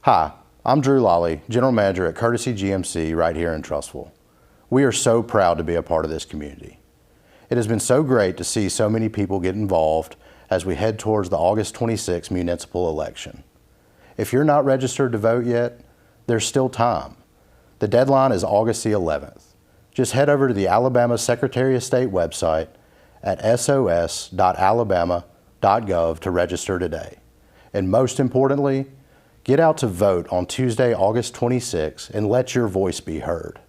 Hi, I'm Drew Lawley, General Manager at Courtesy GMC right here in Trussville. We are so proud to be a part of this community. It has been so great to see so many people get involved as we head towards the August 26th municipal election. If you're not registered to vote yet, there's still time. The deadline is August the 11th. Just head over to the Alabama Secretary of State website at sos.alabama.gov to register today. And most importantly, get out to vote on Tuesday, August 26th, and let your voice be heard.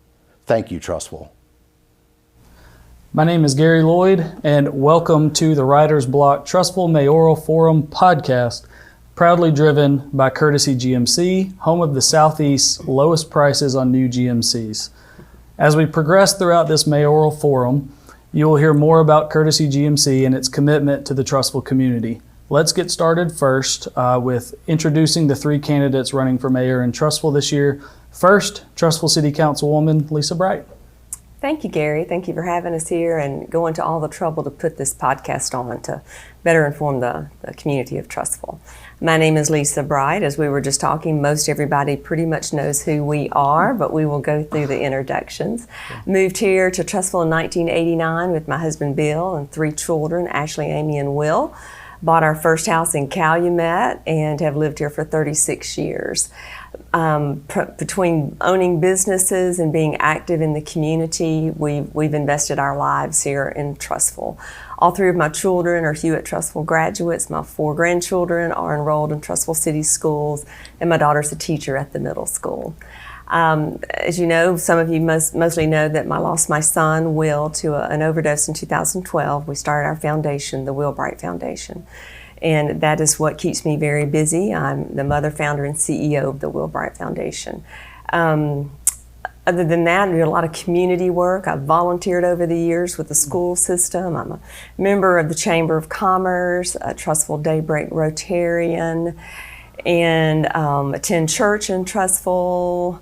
Thank you, Trussville. My name is Gary Lloyd, and welcome to the Writer's Block Trussville Mayoral Forum podcast, proudly driven by Courtesy GMC, home of the Southeast's lowest prices on new GMCs. As we progress throughout this mayoral forum, you will hear more about Courtesy GMC and its commitment to the Trussville community. Let's get started first with introducing the three candidates running for mayor in Trussville this year. First, Trussville City Councilwoman Lisa Bright. Thank you, Gary. Thank you for having us here and going to all the trouble to put this podcast on to better inform the community of Trussville. My name is Lisa Bright. As we were just talking, most everybody pretty much knows who we are, but we will go through the introductions. Moved here to Trussville in 1989 with my husband Bill and three children, Ashley, Amy, and Will. Bought our first house in Calumet and have lived here for 36 years. Between owning businesses and being active in the community, we've invested our lives here in Trussville. All three of my children are Hewitt Trussville graduates. My four grandchildren are enrolled in Trussville City Schools, and my daughter's a teacher at the middle school. As you know, some of you mostly know that I lost my son, Will, to an overdose in 2012. We started our foundation, the Will Bright Foundation, and that is what keeps me very busy. I'm the mother, founder, and CEO of the Will Bright Foundation. Other than that, I do a lot of community work. I've volunteered over the years with the school system. I'm a member of the Chamber of Commerce, a Trussville Daybreak Rotarian, and attend church in Trussville.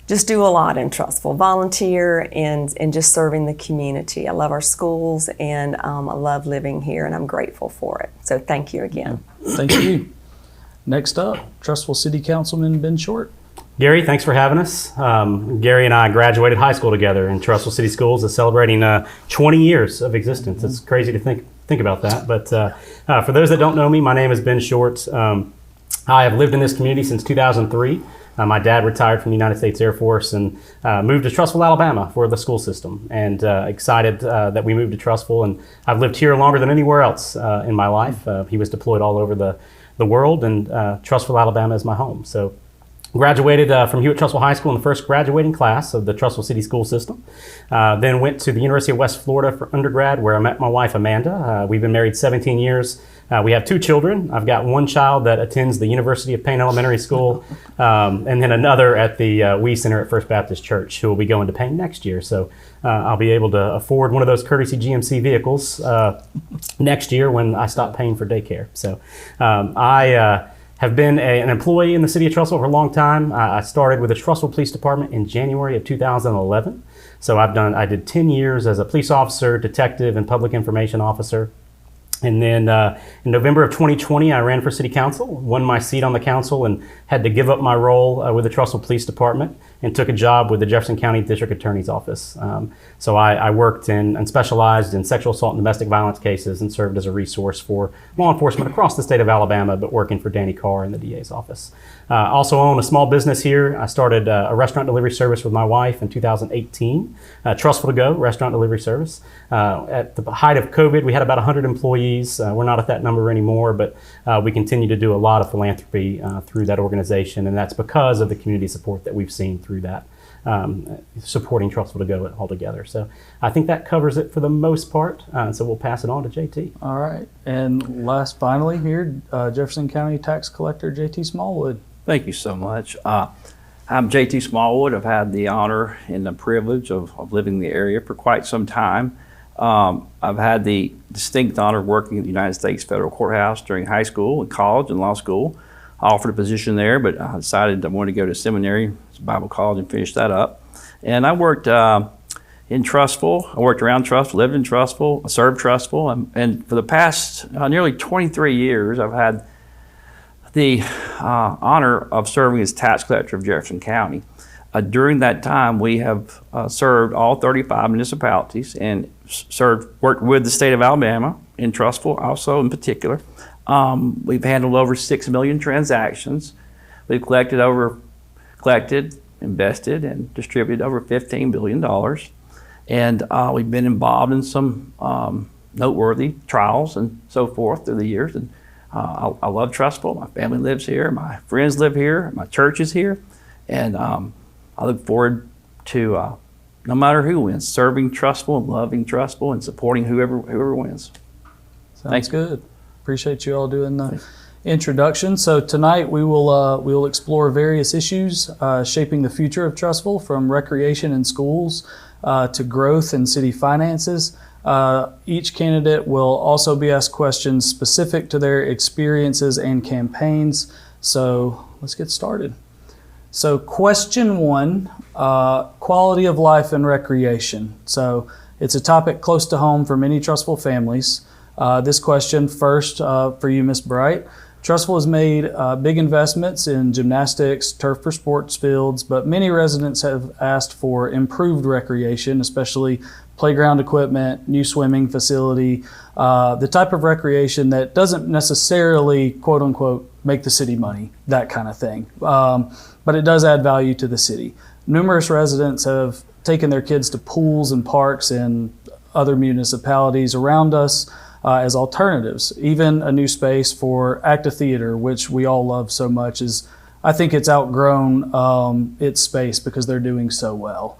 Just do a lot in Trussville, volunteer and just serving the community. I love our schools and I love living here and I'm grateful for it. So thank you again. Thank you. Next up, Trussville City Councilman Ben Short. Gary, thanks for having us. Gary and I graduated high school together in Trussville City Schools. Is celebrating 20 years of existence. It's crazy to think about that. But for those that don't know me, my name is Ben Short. I have lived in this community since 2003. My dad retired from the United States Air Force and moved to Trussville, Alabama for the school system. And excited that we moved to Trussville. And I've lived here longer than anywhere else in my life. He was deployed all over the world, and Trussville, Alabama is my home. So graduated from Hewitt Trussville High School in the first graduating class of the Trussville City School System. Then went to the University of West Florida for undergrad, where I met my wife, Amanda. We've been married 17 years. We have two children. I've got one child that attends the University of Payne Elementary School, and then another at the WE Center at First Baptist Church, who will be going to Payne next year. So I'll be able to afford one of those Courtesy GMC vehicles next year when I stop paying for daycare. So I have been an employee in the city of Trussville for a long time. I started with the Trussville Police Department in January of 2011. So I did 10 years as a police officer, detective, and public information officer. And then in November of 2020, I ran for city council, won my seat on the council, and had to give up my role with the Trussville Police Department and took a job with the Jefferson County District Attorney's Office. So I worked and specialized in sexual assault and domestic violence cases and served as a resource for law enforcement across the state of Alabama, but working for Danny Carr in the DA's office. Also own a small business here. I started a restaurant delivery service with my wife in 2018, Trussville to Go restaurant delivery service. At the height of COVID, we had about 100 employees. We're not at that number anymore, but we continue to do a lot of philanthropy through that organization, and that's because of the community support that we've seen through that, supporting Trussville to Go altogether. So I think that covers it for the most part, so we'll pass it on to JT. All right, and last finally here, Jefferson County Tax Collector JT Smallwood. Thank you so much. I'm JT Smallwood. I've had the honor and the privilege of living in the area for quite some time. I've had the distinct honor of working at the United States Federal Courthouse during high school and college and law school. I offered a position there, but I decided I wanted to go to seminary, Bible college, and finish that up. And I worked in Trussville. I worked around Trussville, lived in Trussville, I served Trussville. And for the past nearly 23 years, I've had the honor of serving as tax collector of Jefferson County. During that time, we have served all 35 municipalities and worked with the state of Alabama, in Trussville also in particular. We've handled over 6 million transactions. We've collected, invested, and distributed over $15 billion. And we've been involved in some noteworthy trials and so forth through the years. And I love Trussville. My family lives here. My friends live here. My church is here. And I look forward to, no matter who wins, serving Trussville and loving Trussville and supporting whoever wins. Sounds good. Appreciate you all doing the introduction. So tonight we will explore various issues shaping the future of Trussville, from recreation in schools to growth in city finances. Each candidate will also be asked questions specific to their experiences and campaigns. So let's get started. So question 1, quality of life and recreation. So it's a topic close to home for many Trussville families. This question first for you, Ms. Bright. Trussville has made big investments in gymnastics, turf for sports fields, but many residents have asked for improved recreation, especially playground equipment, new swimming facility, the type of recreation that doesn't necessarily, quote unquote, make the city money, that kind of thing. But it does add value to the city. Numerous residents have taken their kids to pools and parks in other municipalities around us as alternatives. Even a new space for active theater, which we all love so much, I think it's outgrown its space because they're doing so well.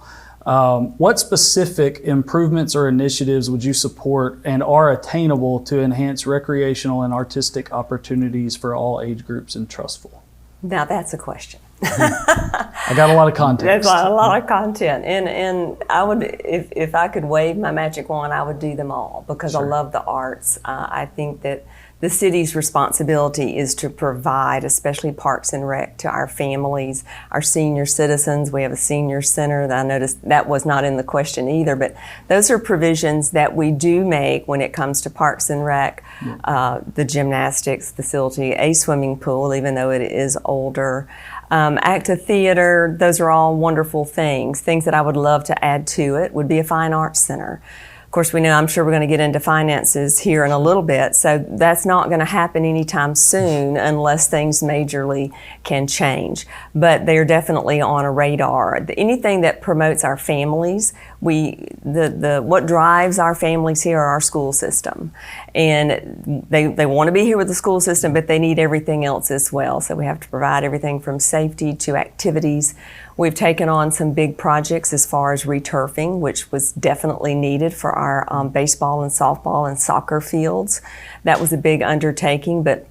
What specific improvements or initiatives would you support and are attainable to enhance recreational and artistic opportunities for all age groups in Trussville? Now that's a question. I got a lot of content. That's a lot of content, and I would, if I could wave my magic wand, I would do them all because I love the arts. I think that the city's responsibility is to provide, especially parks and rec, to our families, our senior citizens. We have a senior center that I noticed that was not in the question either, but those are provisions that we do make when it comes to parks and rec, the gymnastics facility, a swimming pool, even though it is older. Active theater, those are all wonderful things. Things that I would love to add to it would be a fine arts center. Of course, I'm sure we're going to get into finances here in a little bit, so that's not going to happen anytime soon unless things majorly can change. But they are definitely on a radar. Anything that promotes our families, what drives our families here are our school system. And they want to be here with the school system, but they need everything else as well. So we have to provide everything from safety to activities. We've taken on some big projects as far as returfing, which was definitely needed for our baseball and softball and soccer fields. That was a big undertaking, but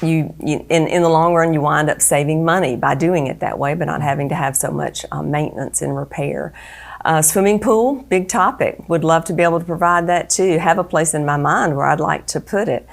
in the long run, you wind up saving money by doing it that way, but not having to have so much maintenance and repair. Swimming pool, big topic. Would love to be able to provide that too. Have a place in my mind where I'd like to put it.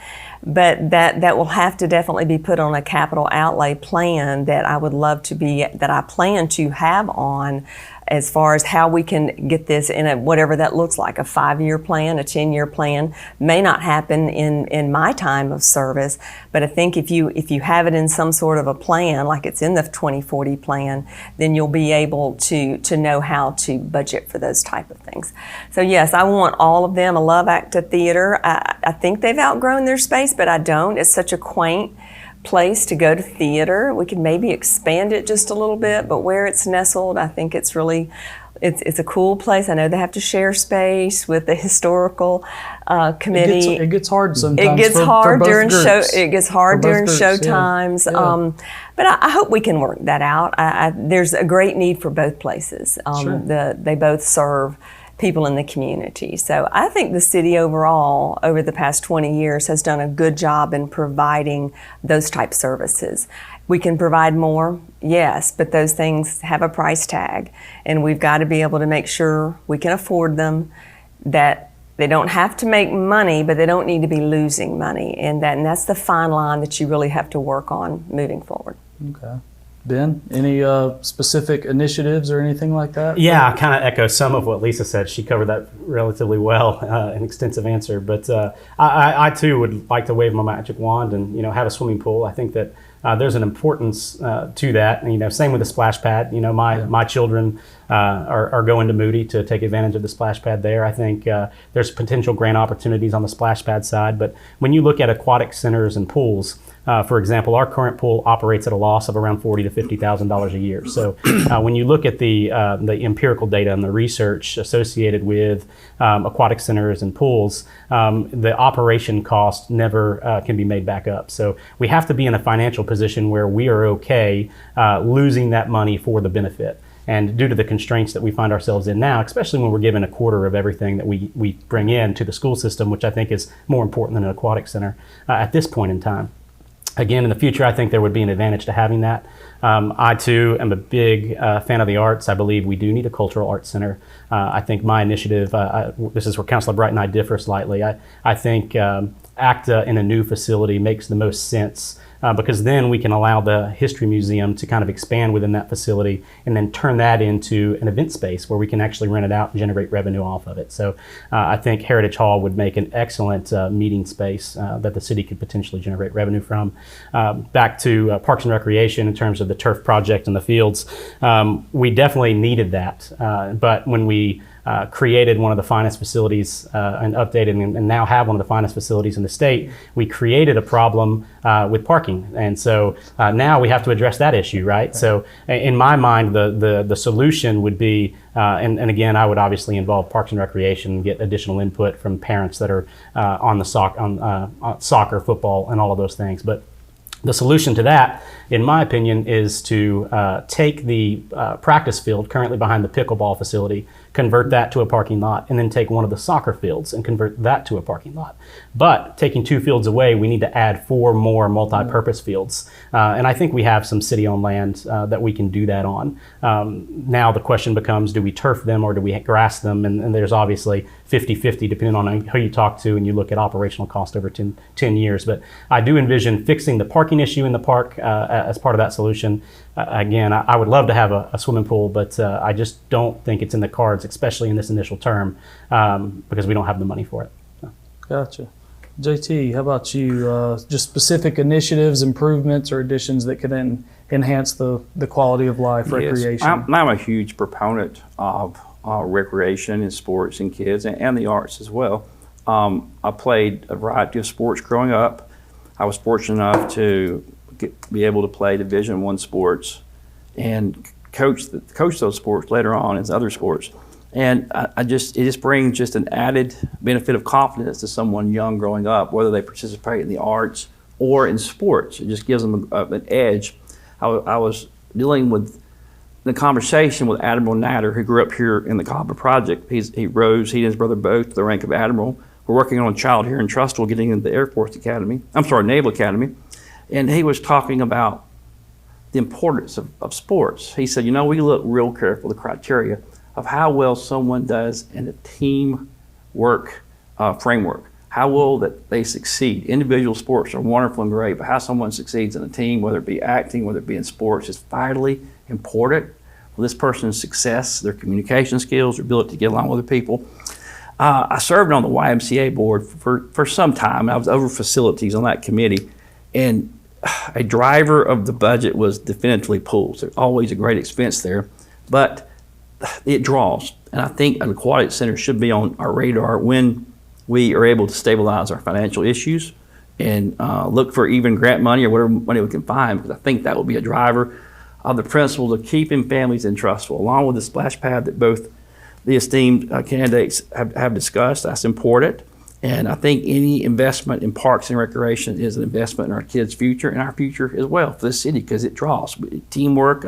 But that will have to definitely be put on a capital outlay plan that I plan to have on as far as how we can get this in whatever that looks like, a 5-year plan, a 10-year plan. May not happen in my time of service, but I think if you have it in some sort of a plan, like it's in the 2040 plan, then you'll be able to know how to budget for those type of things. So yes, I want all of them. I love active theater. I think they've outgrown their space, but I don't. It's such a quaint place to go to theater. We could maybe expand it just a little bit, but where it's nestled, I think it's really, it's a cool place. I know they have to share space with the historical committee. It gets hard sometimes. It gets hard during show Yeah. times. Yeah. But I hope we can work that out. There's a great need for both places. They both serve people in the community. So I think the city overall, over the past 20 years, has done a good job in providing those type services. We can provide more, yes, but those things have a price tag, and we've got to be able to make sure we can afford them, that they don't have to make money, but they don't need to be losing money, and that's the fine line that you really have to work on moving forward. Okay. Ben, any specific initiatives or anything like that? Yeah, I kind of echo some of what Lisa said. She covered that relatively well, an extensive answer. But I too would like to wave my magic wand and have a swimming pool. I think that there's an importance to that. And, same with the splash pad. My children are going to Moody to take advantage of the splash pad there. I think there's potential grant opportunities on the splash pad side. But when you look at aquatic centers and pools, for example, our current pool operates at a loss of around $40,000 to $50,000 a year. So when you look at the empirical data and the research associated with aquatic centers and pools, the operation cost never can be made back up. So we have to be in a financial position where we are okay losing that money for the benefit. And due to the constraints that we find ourselves in now, especially when we're given a quarter of everything that we bring in to the school system, which I think is more important than an aquatic center at this point in time. Again, in the future, I think there would be an advantage to having that. I, too, am a big fan of the arts. I believe we do need a cultural arts center. I think my initiative, this is where Councilor Bright and I differ slightly. I think ACTA in a new facility makes the most sense because then we can allow the History Museum to kind of expand within that facility and then turn that into an event space where we can actually rent it out and generate revenue off of it. So I think Heritage Hall would make an excellent meeting space that the city could potentially generate revenue from. Back to Parks and Recreation in terms of the turf project and the fields, we definitely needed that. But when we created one of the finest facilities and updated and now have one of the finest facilities in the state, we created a problem with parking. And so now we have to address that issue, right? So in my mind, the solution would be, and again, I would obviously involve Parks and Recreation and get additional input from parents that are on the soccer, football, and all of those things. But the solution to that, in my opinion, is to take the practice field currently behind the pickleball facility, convert that to a parking lot, and then take one of the soccer fields and convert that to a parking lot. But taking 2 fields away, we need to add 4 more multi-purpose fields. And I think we have some city-owned land that we can do that on. Now the question becomes, do we turf them or do we grass them? And there's obviously 50-50 depending on who you talk to and you look at operational cost over 10 years. But I do envision fixing the parking issue in the park as part of that solution. Again, I would love to have a swimming pool, but I just don't think it's in the cards, especially in this initial term, because we don't have the money for it. So. Gotcha. JT, how about you? Just specific initiatives, improvements, or additions that could enhance the quality of life, recreation? I'm a huge proponent of recreation and sports and kids and the arts as well. I played a variety of sports growing up. I was fortunate enough to be able to play Division I sports and coach those sports later on as other sports. And it just brings just an added benefit of confidence to someone young growing up, whether they participate in the arts or in sports. It just gives them an edge. I was dealing with the conversation with Admiral Natter, who grew up here in the Cobber Project. He rose, he and his brother both, to the rank of Admiral. We're working on a child here in Trussville getting into the Naval Academy. And he was talking about the importance of sports. He said, we look real careful at the criteria of how well someone does in a team work framework. How well that they succeed. Individual sports are wonderful and great, but how someone succeeds in a team, whether it be acting, whether it be in sports, is vitally important for this person's success, their communication skills, their ability to get along with other people. I served on the YMCA board for some time. I was over facilities on that committee, and a driver of the budget was definitively pools. There's always a great expense there, but it draws. And I think an aquatic center should be on our radar when we are able to stabilize our financial issues and look for even grant money or whatever money we can find, because I think that will be a driver of the principles of keeping families in Trussville, along with the splash pad that both the esteemed candidates have discussed. That's important. And I think any investment in parks and recreation is an investment in our kids' future and our future as well for the city, because it draws teamwork,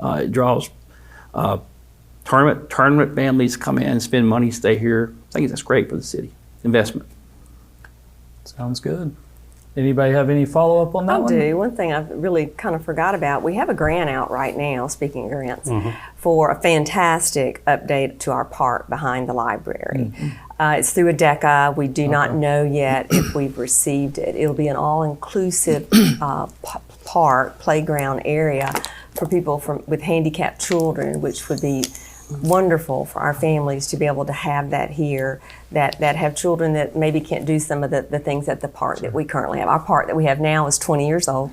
it draws tournament families come in, spend money, stay here. I think that's great for the city. Investment. Sounds good. Anybody have any follow-up on that one? I do. One thing I really kind of forgot about, we have a grant out right now, speaking of grants, for a fantastic update to our park behind the library. It's through ADECA. We do not know yet if we've received it. It'll be an all-inclusive park, playground area for people with handicapped children, which would be wonderful for our families to be able to have that here, that have children that maybe can't do some of the things at the park that we currently have. Our park that we have now is 20 years old,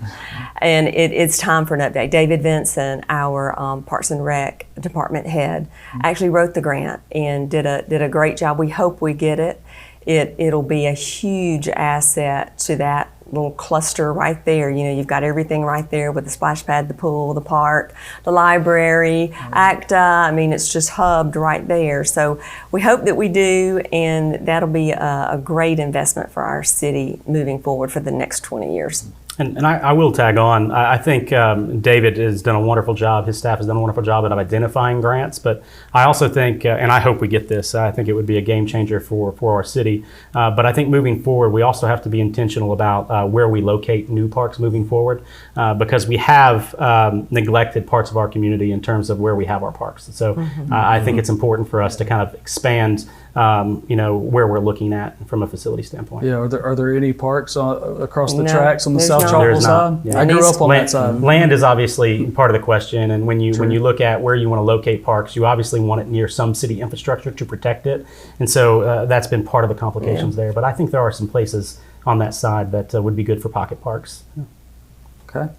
and it's time for an update. David Vinson, our Parks and Rec department head, actually wrote the grant and did a great job. We hope we get it. It'll be a huge asset to that little cluster right there. You know, you've got everything right there with the splash pad, the pool, the park, the library, ACTA. I mean, it's just hubbed right there. So we hope that we do, and that'll be a great investment for our city moving forward for the next 20 years. And I will tag on. I think David has done a wonderful job. His staff has done a wonderful job at identifying grants. But I also think, and I hope we get this, I think it would be a game changer for our city. But I think moving forward, we also have to be intentional about where we locate new parks moving forward, because we have neglected parts of our community in terms of where we have our parks. So I think it's important for us to kind of expand where we're looking at from a facility standpoint. Yeah, are there any parks across the No, tracks on the there's South not. Chapel There's not. side? Yeah. I grew up on that side. Land is obviously part of the question, and when you look at where you want to locate parks, you obviously want it near some city infrastructure to protect it, and so that's been part of the complications there. But I think there are some places on that side that would be good for pocket parks. Okay.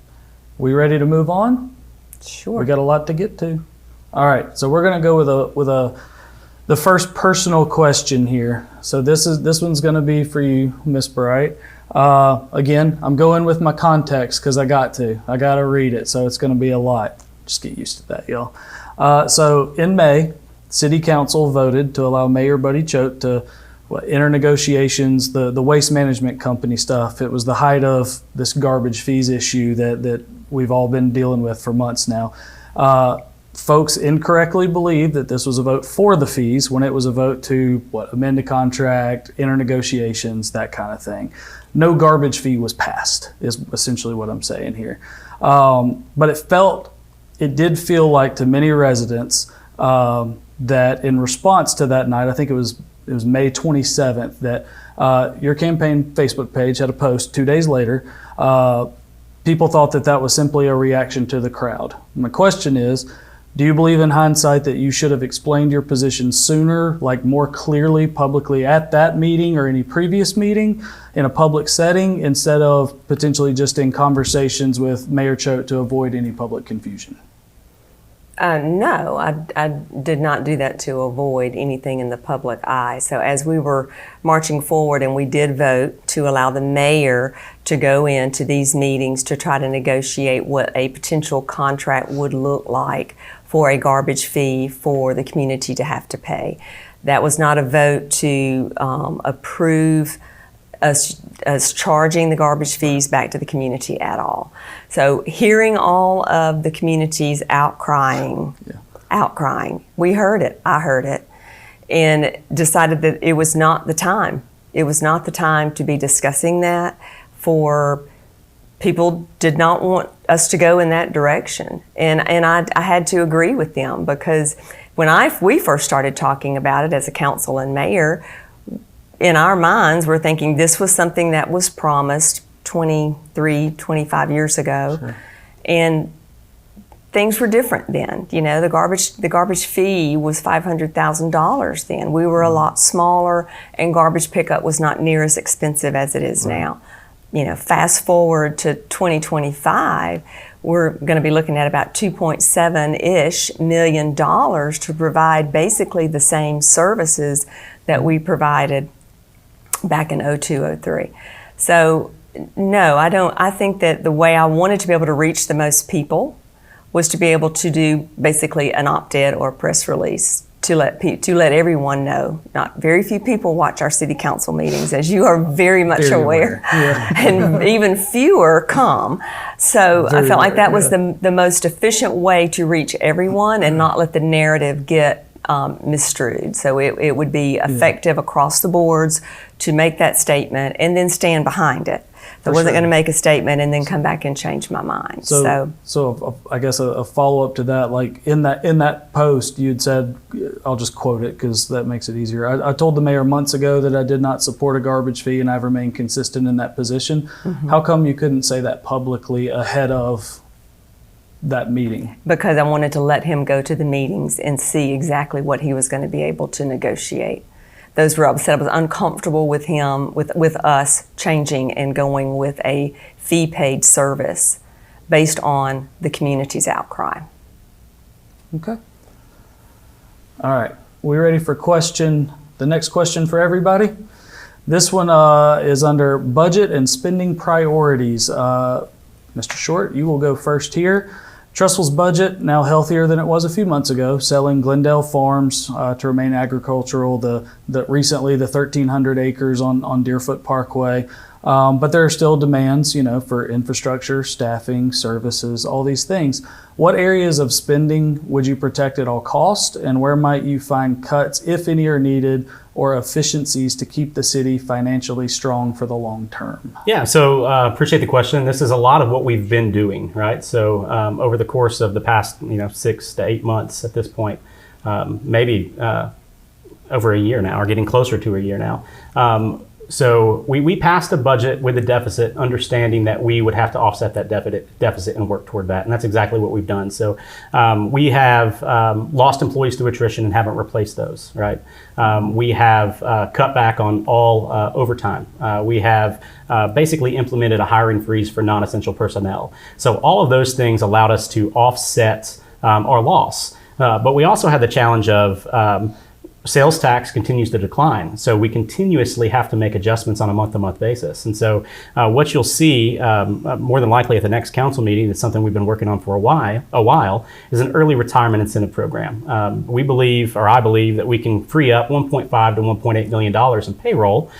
We ready to move on? Sure. We got a lot to get to. All right, so we're going to go with the first personal question here. So this one's going to be for you, Miss Bright. Again, I'm going with my context because I got to read it, so it's going to be a lot. Just get used to that, y'all. So in May, City Council voted to allow Mayor Buddy Choate to enter negotiations, the waste management company stuff. It was the height of this garbage fees issue that we've all been dealing with for months now. Folks incorrectly believed that this was a vote for the fees when it was a vote to amend the contract, enter negotiations, that kind of thing. No garbage fee was passed, is essentially what I'm saying here. But it did feel like to many residents that in response to that night, I think it was May 27th, that your campaign Facebook page had a post 2 days later. People thought that was simply a reaction to the crowd. My question is, do you believe in hindsight that you should have explained your position sooner, like more clearly publicly at that meeting or any previous meeting in a public setting, instead of potentially just in conversations with Mayor Choate to avoid any public confusion? No, I did not do that to avoid anything in the public eye. So as we were marching forward, and we did vote to allow the mayor to go into these meetings to try to negotiate what a potential contract would look like for a garbage fee for the community to have to pay. That was not a vote to approve us charging the garbage fees back to the community at all. So hearing all of the community's outcrying, we heard it, I heard it, and decided that it was not the time. It was not the time to be discussing that. For people did not want us to go in that direction. And I had to agree with them, because when we first started talking about it as a council and mayor, in our minds, we're thinking this was something that was promised 23, 25 years ago. Sure. And things were different then. You know, the garbage fee was $500,000 then. We were a lot smaller, and garbage pickup was not near as expensive as it is now. You know, fast forward to 2025, we're going to be looking at about $2.7 million to provide basically the same services that we provided back in 02, 03. So no, I don't. I think that the way I wanted to be able to reach the most people was to be able to do basically an op-ed or a press release to let everyone know. Not very few people watch our city council meetings, as you are very much aware. Yeah. And even fewer come. So I felt like that was the most efficient way to reach everyone and not let the narrative get misstrued. So it would be effective across the boards to make that statement and then stand behind it. So I wasn't going to make a statement and then come back and change my mind. So I guess a follow-up to that, like in that post, you'd said, I'll just quote it because that makes it easier. I told the mayor months ago that I did not support a garbage fee, and I've remained consistent in that position. Mm-hmm. How come you couldn't say that publicly ahead of that meeting? Because I wanted to let him go to the meetings and see exactly what he was going to be able to negotiate. Those were upset. I was uncomfortable with him, with us changing and going with a fee-paid service based on the community's outcry. Okay. All right. We ready for the next question for everybody? This one is under budget and spending priorities. Mr. Short, you will go first here. Trussville's budget now healthier than it was a few months ago, selling Glendale Farms to remain agricultural, recently the 1,300 acres on Deerfoot Parkway. But there are still demands, for infrastructure, staffing, services, all these things. What areas of spending would you protect at all costs, and where might you find cuts, if any are needed, or efficiencies to keep the city financially strong for the long term? Yeah, so appreciate the question. This is a lot of what we've been doing, right? So over the course of the past, 6 to 8 months at this point, maybe over a year now, or getting closer to a year now. So we passed a budget with a deficit, understanding that we would have to offset that deficit and work toward that. And that's exactly what we've done. So we have lost employees through attrition and haven't replaced those, right? We have cut back on all overtime. We have basically implemented a hiring freeze for non-essential personnel. So all of those things allowed us to offset our loss. But we also had the challenge of sales tax continues to decline. So we continuously have to make adjustments on a month-to-month basis. And so what you'll see more than likely at the next council meeting, it's something we've been working on for a while, is an early retirement incentive program. We believe, or I believe, that we can free up $1.5 to $1.8 million in payroll,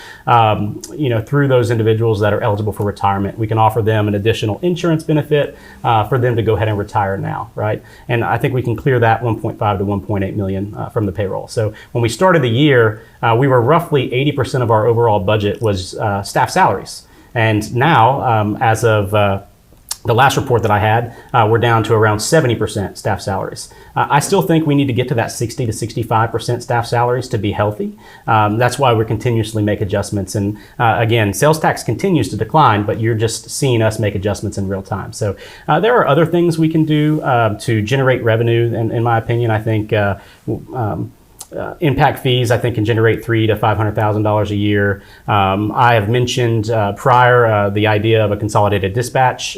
through those individuals that are eligible for retirement. We can offer them an additional insurance benefit for them to go ahead and retire now, right? And I think we can clear that $1.5 to $1.8 million from the payroll. So when we started the year, we were roughly 80% of our overall budget was staff salaries. And now, as of the last report that I had, we're down to around 70% staff salaries. I still think we need to get to that 60 to 65% staff salaries to be healthy. That's why we continuously make adjustments. And again, sales tax continues to decline, but you're just seeing us make adjustments in real time. So there are other things we can do to generate revenue. And in my opinion, I think impact fees, I think, can generate $300,000 to $500,000 a year. I have mentioned prior the idea of a consolidated dispatch.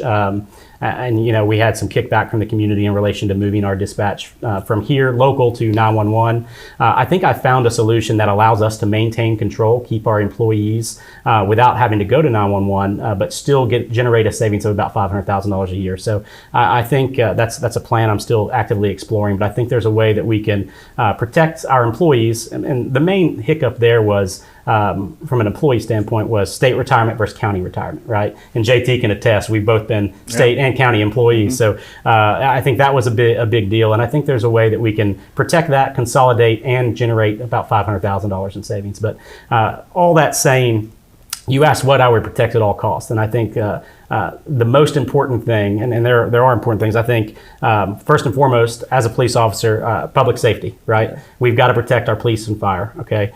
And we had some kickback from the community in relation to moving our dispatch from here local to 911. I think I found a solution that allows us to maintain control, keep our employees without having to go to 911, but still generate a savings of about $500,000 a year. So I think that's a plan I'm still actively exploring, but I think there's a way that we can protect our employees. And the main hiccup there was, from an employee standpoint, was state retirement versus county retirement, right? And JT can attest, we've both been state and county employees. Mm-hmm. So I think that was a big deal. And I think there's a way that we can protect that, consolidate, and generate about $500,000 in savings. But all that saying, you asked what I would protect at all costs. And I think the most important thing, and there are important things, I think, first and foremost, as a police officer, public safety, right? Yeah. We've got to protect our police and fire, okay?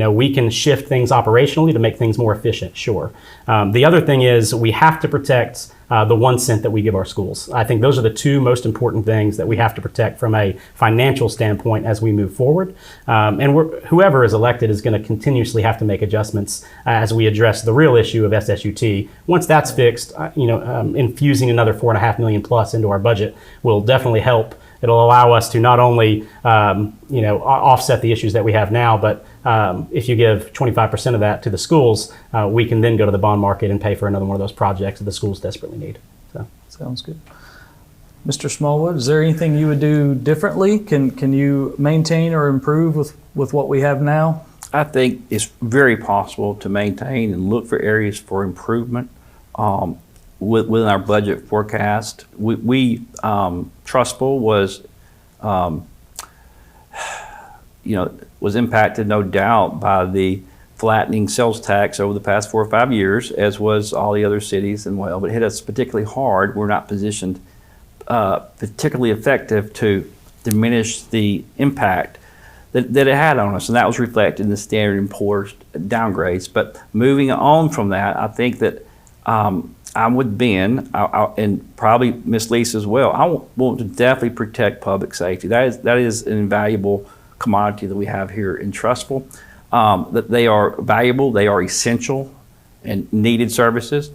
We can shift things operationally to make things more efficient, sure. The other thing is we have to protect the 1 cent that we give our schools. I think those are the two most important things that we have to protect from a financial standpoint as we move forward. And whoever is elected is going to continuously have to make adjustments as we address the real issue of SSUT. Once that's fixed, infusing another $4.5 million plus into our budget will definitely help. It'll allow us to not only offset the issues that we have now, but if you give 25% of that to the schools, we can then go to the bond market and pay for another one of those projects that the schools desperately need. So sounds good. Mr. Smallwood, is there anything you would do differently? Can you maintain or improve with what we have now? I think it's very possible to maintain and look for areas for improvement. Within our budget forecast, Trussville was impacted, no doubt, by the flattening sales tax over the past 4 or 5 years, as was all the other cities, and but it hit us particularly hard. We're not positioned particularly effective to diminish the impact that it had on us, and that was reflected in the Standard & Poor's downgrades. But moving on from that, I think that I'm with Ben, and probably Miss Lisa as well. I want to definitely protect public safety. That is an invaluable commodity that we have here in Trussville. That they are valuable, they are essential and needed services,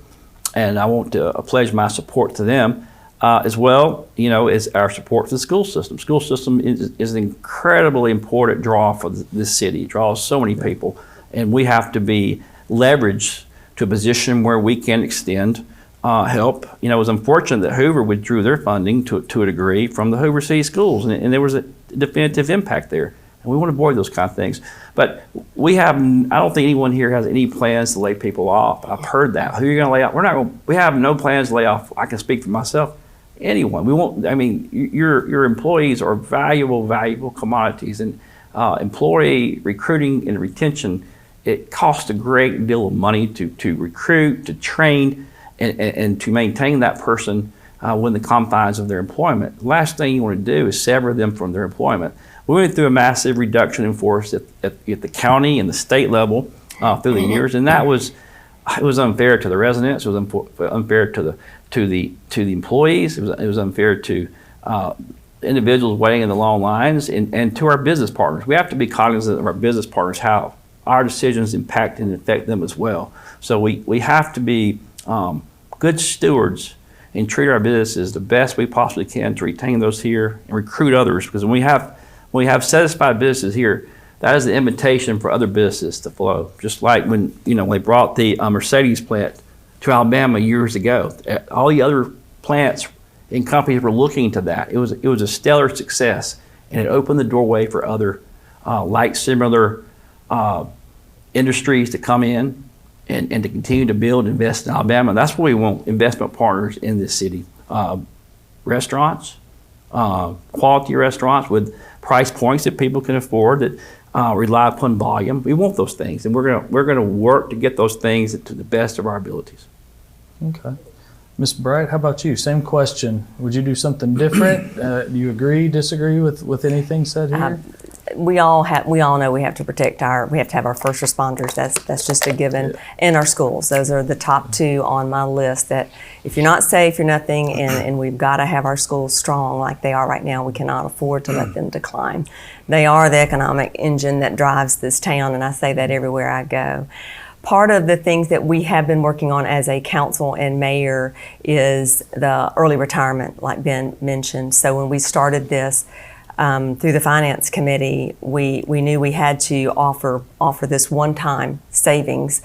and I want to pledge my support to them. As well, is our support for the school system. School system is an incredibly important draw for this city. It draws so many people, and we have to be leveraged to a position where we can extend help. It was unfortunate that Hoover withdrew their funding to a degree from the Hoover City Schools, and there was a definitive impact there. And we want to avoid those kind of things. But I don't think anyone here has any plans to lay people off. I've heard that. Who are you going to lay off? We have no plans to lay off. I can speak for myself. Anyone. We won't. Your employees are valuable commodities, and employee recruiting and retention, it costs a great deal of money to recruit, to train, and to maintain that person within the confines of their employment. The last thing you want to do is sever them from their employment. We went through a massive reduction in force at the county and the state level through the years, and it was unfair to the residents. It was unfair to the employees. It was unfair to individuals waiting in the long lines, and to our business partners. We have to be cognizant of our business partners, how our decisions impact and affect them as well. So we have to be good stewards and treat our businesses the best we possibly can to retain those here and recruit others. Because when we have satisfied businesses here, that is the invitation for other businesses to flow. Just like when they brought the Mercedes plant to Alabama years ago. All the other plants and companies were looking to that. It was a stellar success, and it opened the doorway for other like similar industries to come in and to continue to build and invest in Alabama. That's what we want investment partners in this city. Restaurants, quality restaurants with price points that people can afford, that rely upon volume. We want those things, and we're gonna work to get those things to the best of our abilities. Okay. Ms. Bright, how about you? Same question. Would you do something different? Do you agree, disagree with anything said here? We all know we have to protect we have to have our first responders. That's just a given. In our schools. Those are the top two on my list, that if you're not safe, you're nothing, and we've got to have our schools strong like they are right now. We cannot afford to let them decline. They are the economic engine that drives this town, and I say that everywhere I go. Part of the things that we have been working on as a council and mayor is the early retirement, like Ben mentioned. So when we started this through the finance committee, we knew we had to offer this one-time savings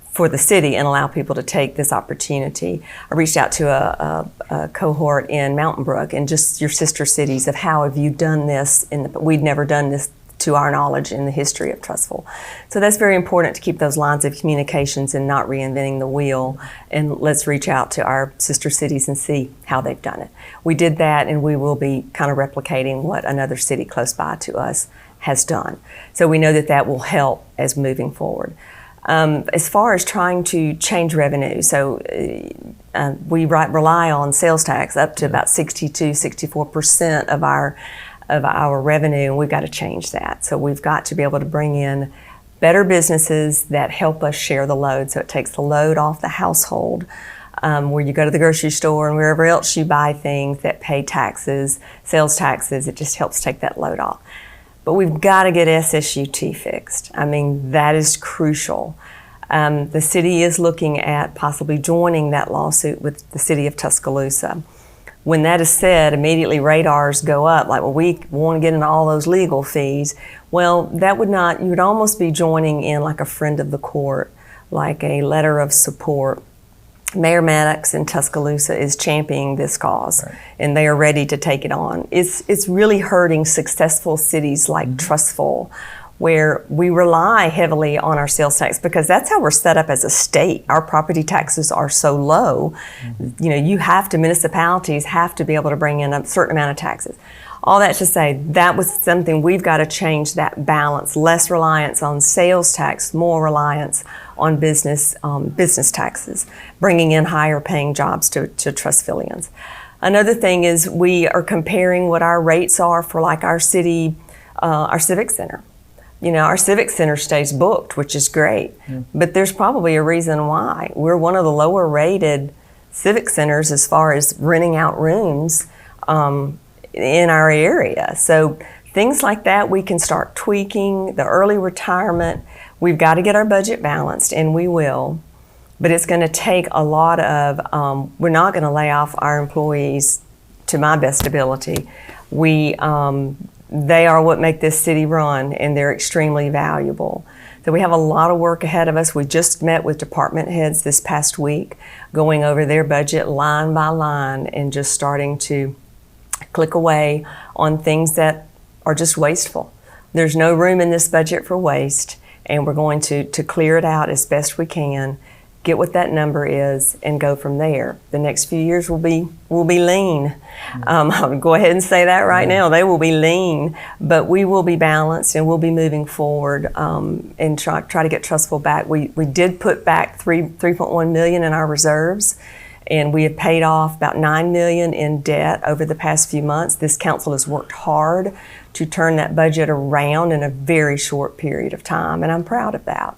for the city and allow people to take this opportunity. I reached out to a cohort in Mountain Brook and just your sister cities of how have you done this, we'd never done this to our knowledge in the history of Trussville. So that's very important to keep those lines of communications and not reinventing the wheel. And let's reach out to our sister cities and see how they've done it. We did that, and we will be kind of replicating what another city close by to us has done. So we know that will help as moving forward. As far as trying to change revenue, so we rely on sales tax up to about 62-64% of our revenue, and we've got to change that. So we've got to be able to bring in better businesses that help us share the load, so it takes the load off the household, where you go to the grocery store and wherever else you buy things that pay taxes, sales taxes, it just helps take that load off. But we've got to get SSUT fixed. I mean, that is crucial. The city is looking at possibly joining that lawsuit with the city of Tuscaloosa. When that is said, immediately radars go up, like, well, we want to get into all those legal fees. Well, that would not, you would almost be joining in like a friend of the court, like a letter of support. Mayor Maddox in Tuscaloosa is championing this cause, right, and they are ready to take it on. It's really hurting successful cities like Trussville, where we rely heavily on our sales tax because that's how we're set up as a state. Our property taxes are so low. Municipalities have to be able to bring in a certain amount of taxes. All that to say, that was something we've got to change, that balance, less reliance on sales tax, more reliance on business taxes, bringing in higher paying jobs to Trussvillians. Another thing is we are comparing what our rates are for like our city, our Civic Center. Our Civic Center stays booked, which is great, but there's probably a reason why. We're one of the lower rated civic centers as far as renting out rooms in our area. So things like that we can start tweaking. The early retirement, we've got to get our budget balanced, and we will. But it's going to take a lot of, we're not going to lay off our employees to my best ability. They are what make this city run, and they're extremely valuable. So we have a lot of work ahead of us. We just met with department heads this past week, going over their budget line by line and just starting to click away on things that are just wasteful. There's no room in this budget for waste, and we're going to clear it out as best we can, get what that number is, and go from there. The next few years will be lean. I'll go ahead and say that right now. They will be lean, but we will be balanced, and we'll be moving forward and try to get Trussville back. We did put back $3.1 million in our reserves, and we have paid off about $9 million in debt over the past few months. This council has worked hard to turn that budget around in a very short period of time, and I'm proud of that.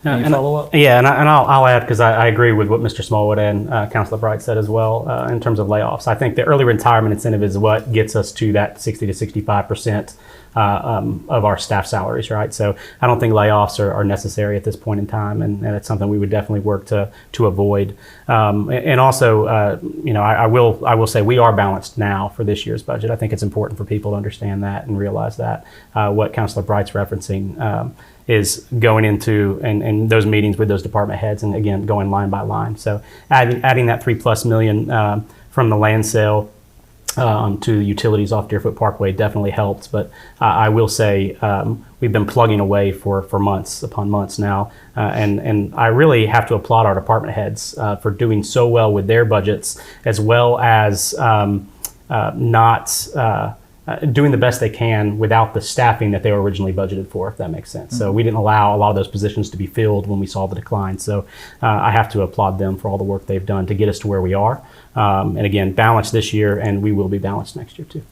Any follow-up? Yeah, and I'll add, because I agree with what Mr. Smallwood and Councilor Bright said as well in terms of layoffs. I think the early retirement incentive is what gets us to that 60 to 65% of our staff salaries, right? So I don't think layoffs are necessary at this point in time, and it's something we would definitely work to avoid. And also, I will say we are balanced now for this year's budget. I think it's important for people to understand that and realize that what Councilor Bright's referencing is going into and those meetings with those department heads, and again going line by line. So adding that $3+ million from the land sale to the utilities off Deerfoot Parkway definitely helped. But I will say we've been plugging away for months upon months now, and I really have to applaud our department heads for doing so well with their budgets, as well as doing the best they can without the staffing that they were originally budgeted for, if that makes sense. Mm-hmm. So we didn't allow a lot of those positions to be filled when we saw the decline. So I have to applaud them for all the work they've done to get us to where we are. And again, balanced this year, and we will be balanced next year too.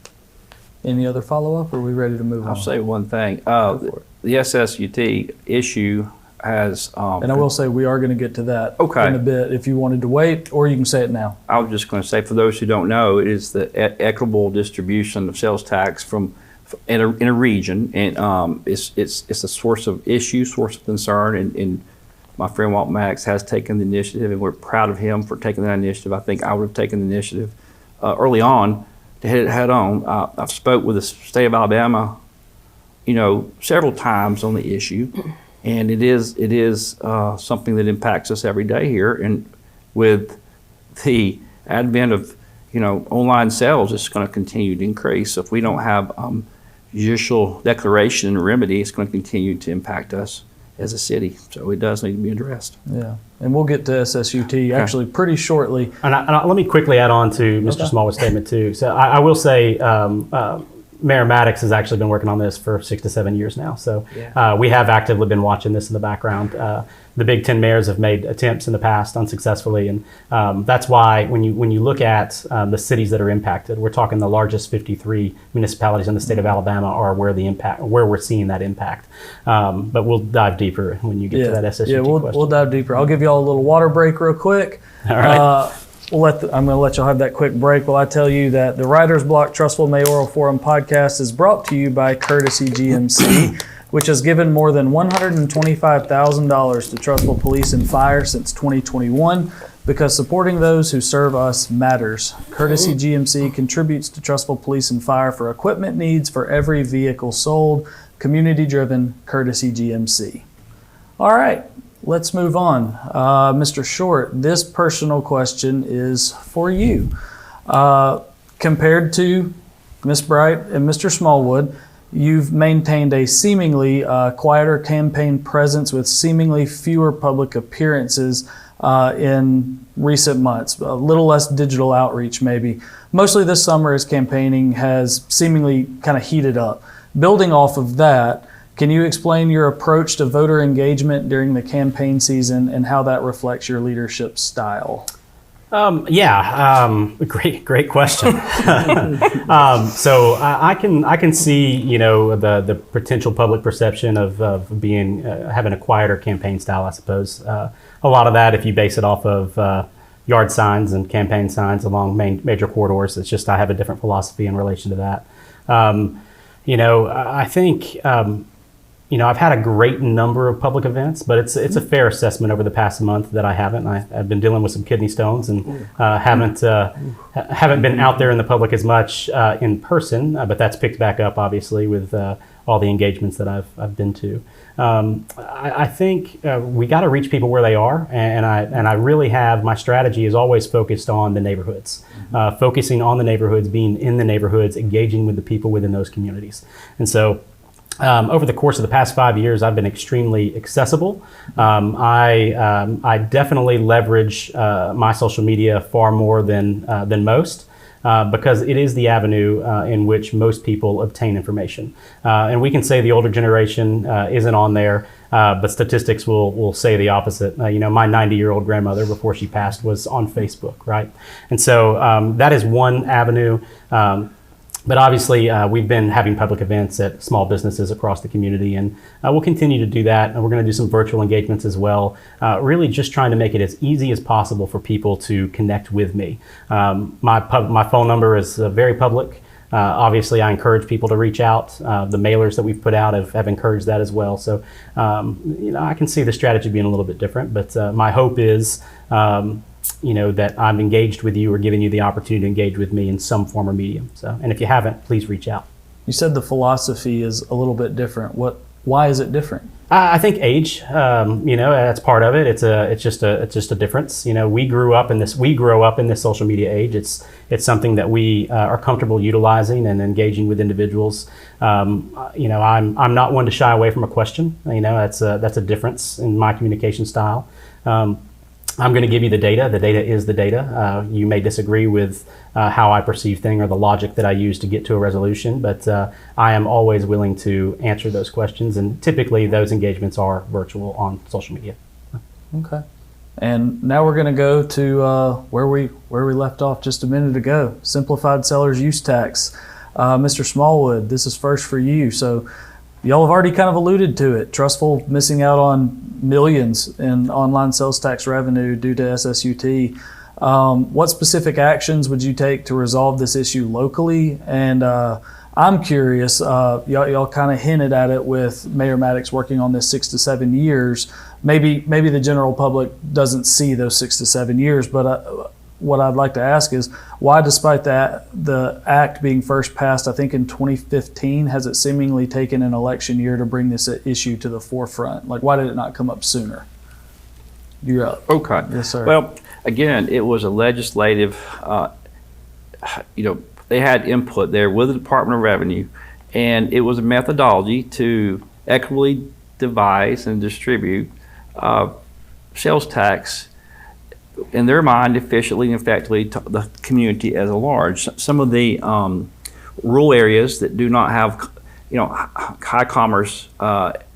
Any other follow-up, or are we ready to move on? I'll say one thing. The SSUT issue has... and I will say we are going to get to that okay. in a bit if you wanted to wait, or you can say it now. I was just going to say, for those who don't know, it is the equitable distribution of sales tax in a region, and it's a source of issue, source of concern, and my friend Walt Maddox has taken the initiative, and we're proud of him for taking that initiative. I think I would have taken the initiative early on to hit it head on. I've spoke with the state of Alabama, several times on the issue. And it is something that impacts us every day here. And with the advent of online sales, it's going to continue to increase. So if we don't have judicial declaration and remedy, it's going to continue to impact us as a city. So it does need to be addressed. Yeah, and we'll get to SSUT actually pretty shortly. And let me quickly add on to Mr. Smallwood's statement too. So I will say. Mayor Maddox has actually been working on this for 6 to 7 years now. So we have actively been watching this in the background. The Big Ten mayors have made attempts in the past unsuccessfully. And that's why when you look at the cities that are impacted, we're talking the largest 53 municipalities in the state of Alabama are where we're seeing that impact. But we'll dive deeper when you get to that SSUT question. We'll dive deeper. I'll give you all a little water break real quick. All right. I'm going to let y'all have that quick break while I tell you that the Writer's Block Trussville Mayoral Forum podcast is brought to you by Courtesy GMC, which has given more than $125,000 to Trussville Police and Fire since 2021, because supporting those who serve us matters. Courtesy GMC contributes to Trussville Police and Fire for equipment needs for every vehicle sold. Community-driven Courtesy GMC. All right. Let's move on. Mr. Short, this personal question is for you. Compared to Ms. Bright and Mr. Smallwood, you've maintained a seemingly quieter campaign presence with seemingly fewer public appearances in recent months, a little less digital outreach maybe. Mostly this summer as campaigning has seemingly kind of heated up. Building off of that, can you explain your approach to voter engagement during the campaign season and how that reflects your leadership style? Great question. So I can see, the potential public perception of being having a quieter campaign style. I suppose a lot of that, if you base it off of yard signs and campaign signs along major corridors. It's just I have a different philosophy in relation to that. I think I've had a great number of public events, but it's a fair assessment over the past month that I haven't. I've been dealing with some kidney stones and haven't been out there in the public as much in person, but that's picked back up obviously with all the engagements that I've been to. I think we got to reach people where they are, and I really have, my strategy is always focused on the neighborhoods, focusing on the neighborhoods, being in the neighborhoods, engaging with the people within those communities. And so over the course of the past 5 years, I've been extremely accessible. I definitely leverage my social media far more than most. Because it is the avenue in which most people obtain information. And we can say the older generation isn't on there, but statistics will say the opposite. My 90-year-old grandmother, before she passed, was on Facebook, right? And so that is one avenue. But obviously, we've been having public events at small businesses across the community, and we'll continue to do that. And we're going to do some virtual engagements as well, really just trying to make it as easy as possible for people to connect with me. My phone number is very public. Obviously, I encourage people to reach out. The mailers that we've put out have encouraged that as well. So, I can see the strategy being a little bit different, but my hope is that I'm engaged with you or giving you the opportunity to engage with me in some form or medium. So, and if you haven't, please reach out. You said the philosophy is a little bit different. Why is it different? I think age, that's part of it. It's just a difference. We grow up in this social media age. It's something that we are comfortable utilizing and engaging with individuals. I'm not one to shy away from a question. That's a difference in my communication style. I'm going to give you the data. The data is the data. You may disagree with how I perceive things or the logic that I use to get to a resolution, but I am always willing to answer those questions, and typically those engagements are virtual on social media. Okay. And now we're going to go to where we left off just a minute ago, simplified seller's use tax. Mr. Smallwood, this is first for you. So y'all have already kind of alluded to it. Trussville missing out on millions in online sales tax revenue due to SSUT. What specific actions would you take to resolve this issue locally? And I'm curious, y'all kind of hinted at it with Mayor Maddox working on this 6 to 7 years. Maybe the general public doesn't see those 6 to 7 years, but what I'd like to ask is why, despite the act being first passed, I think in 2015, has it seemingly taken an election year to bring this issue to the forefront? Like, why did it not come up sooner? You're up. Okay. Yes, sir. Well, again, it was a legislative, they had input there with the Department of Revenue, and it was a methodology to equitably devise and distribute sales tax in their mind efficiently and effectively to the community as a large. Some of the rural areas that do not have high commerce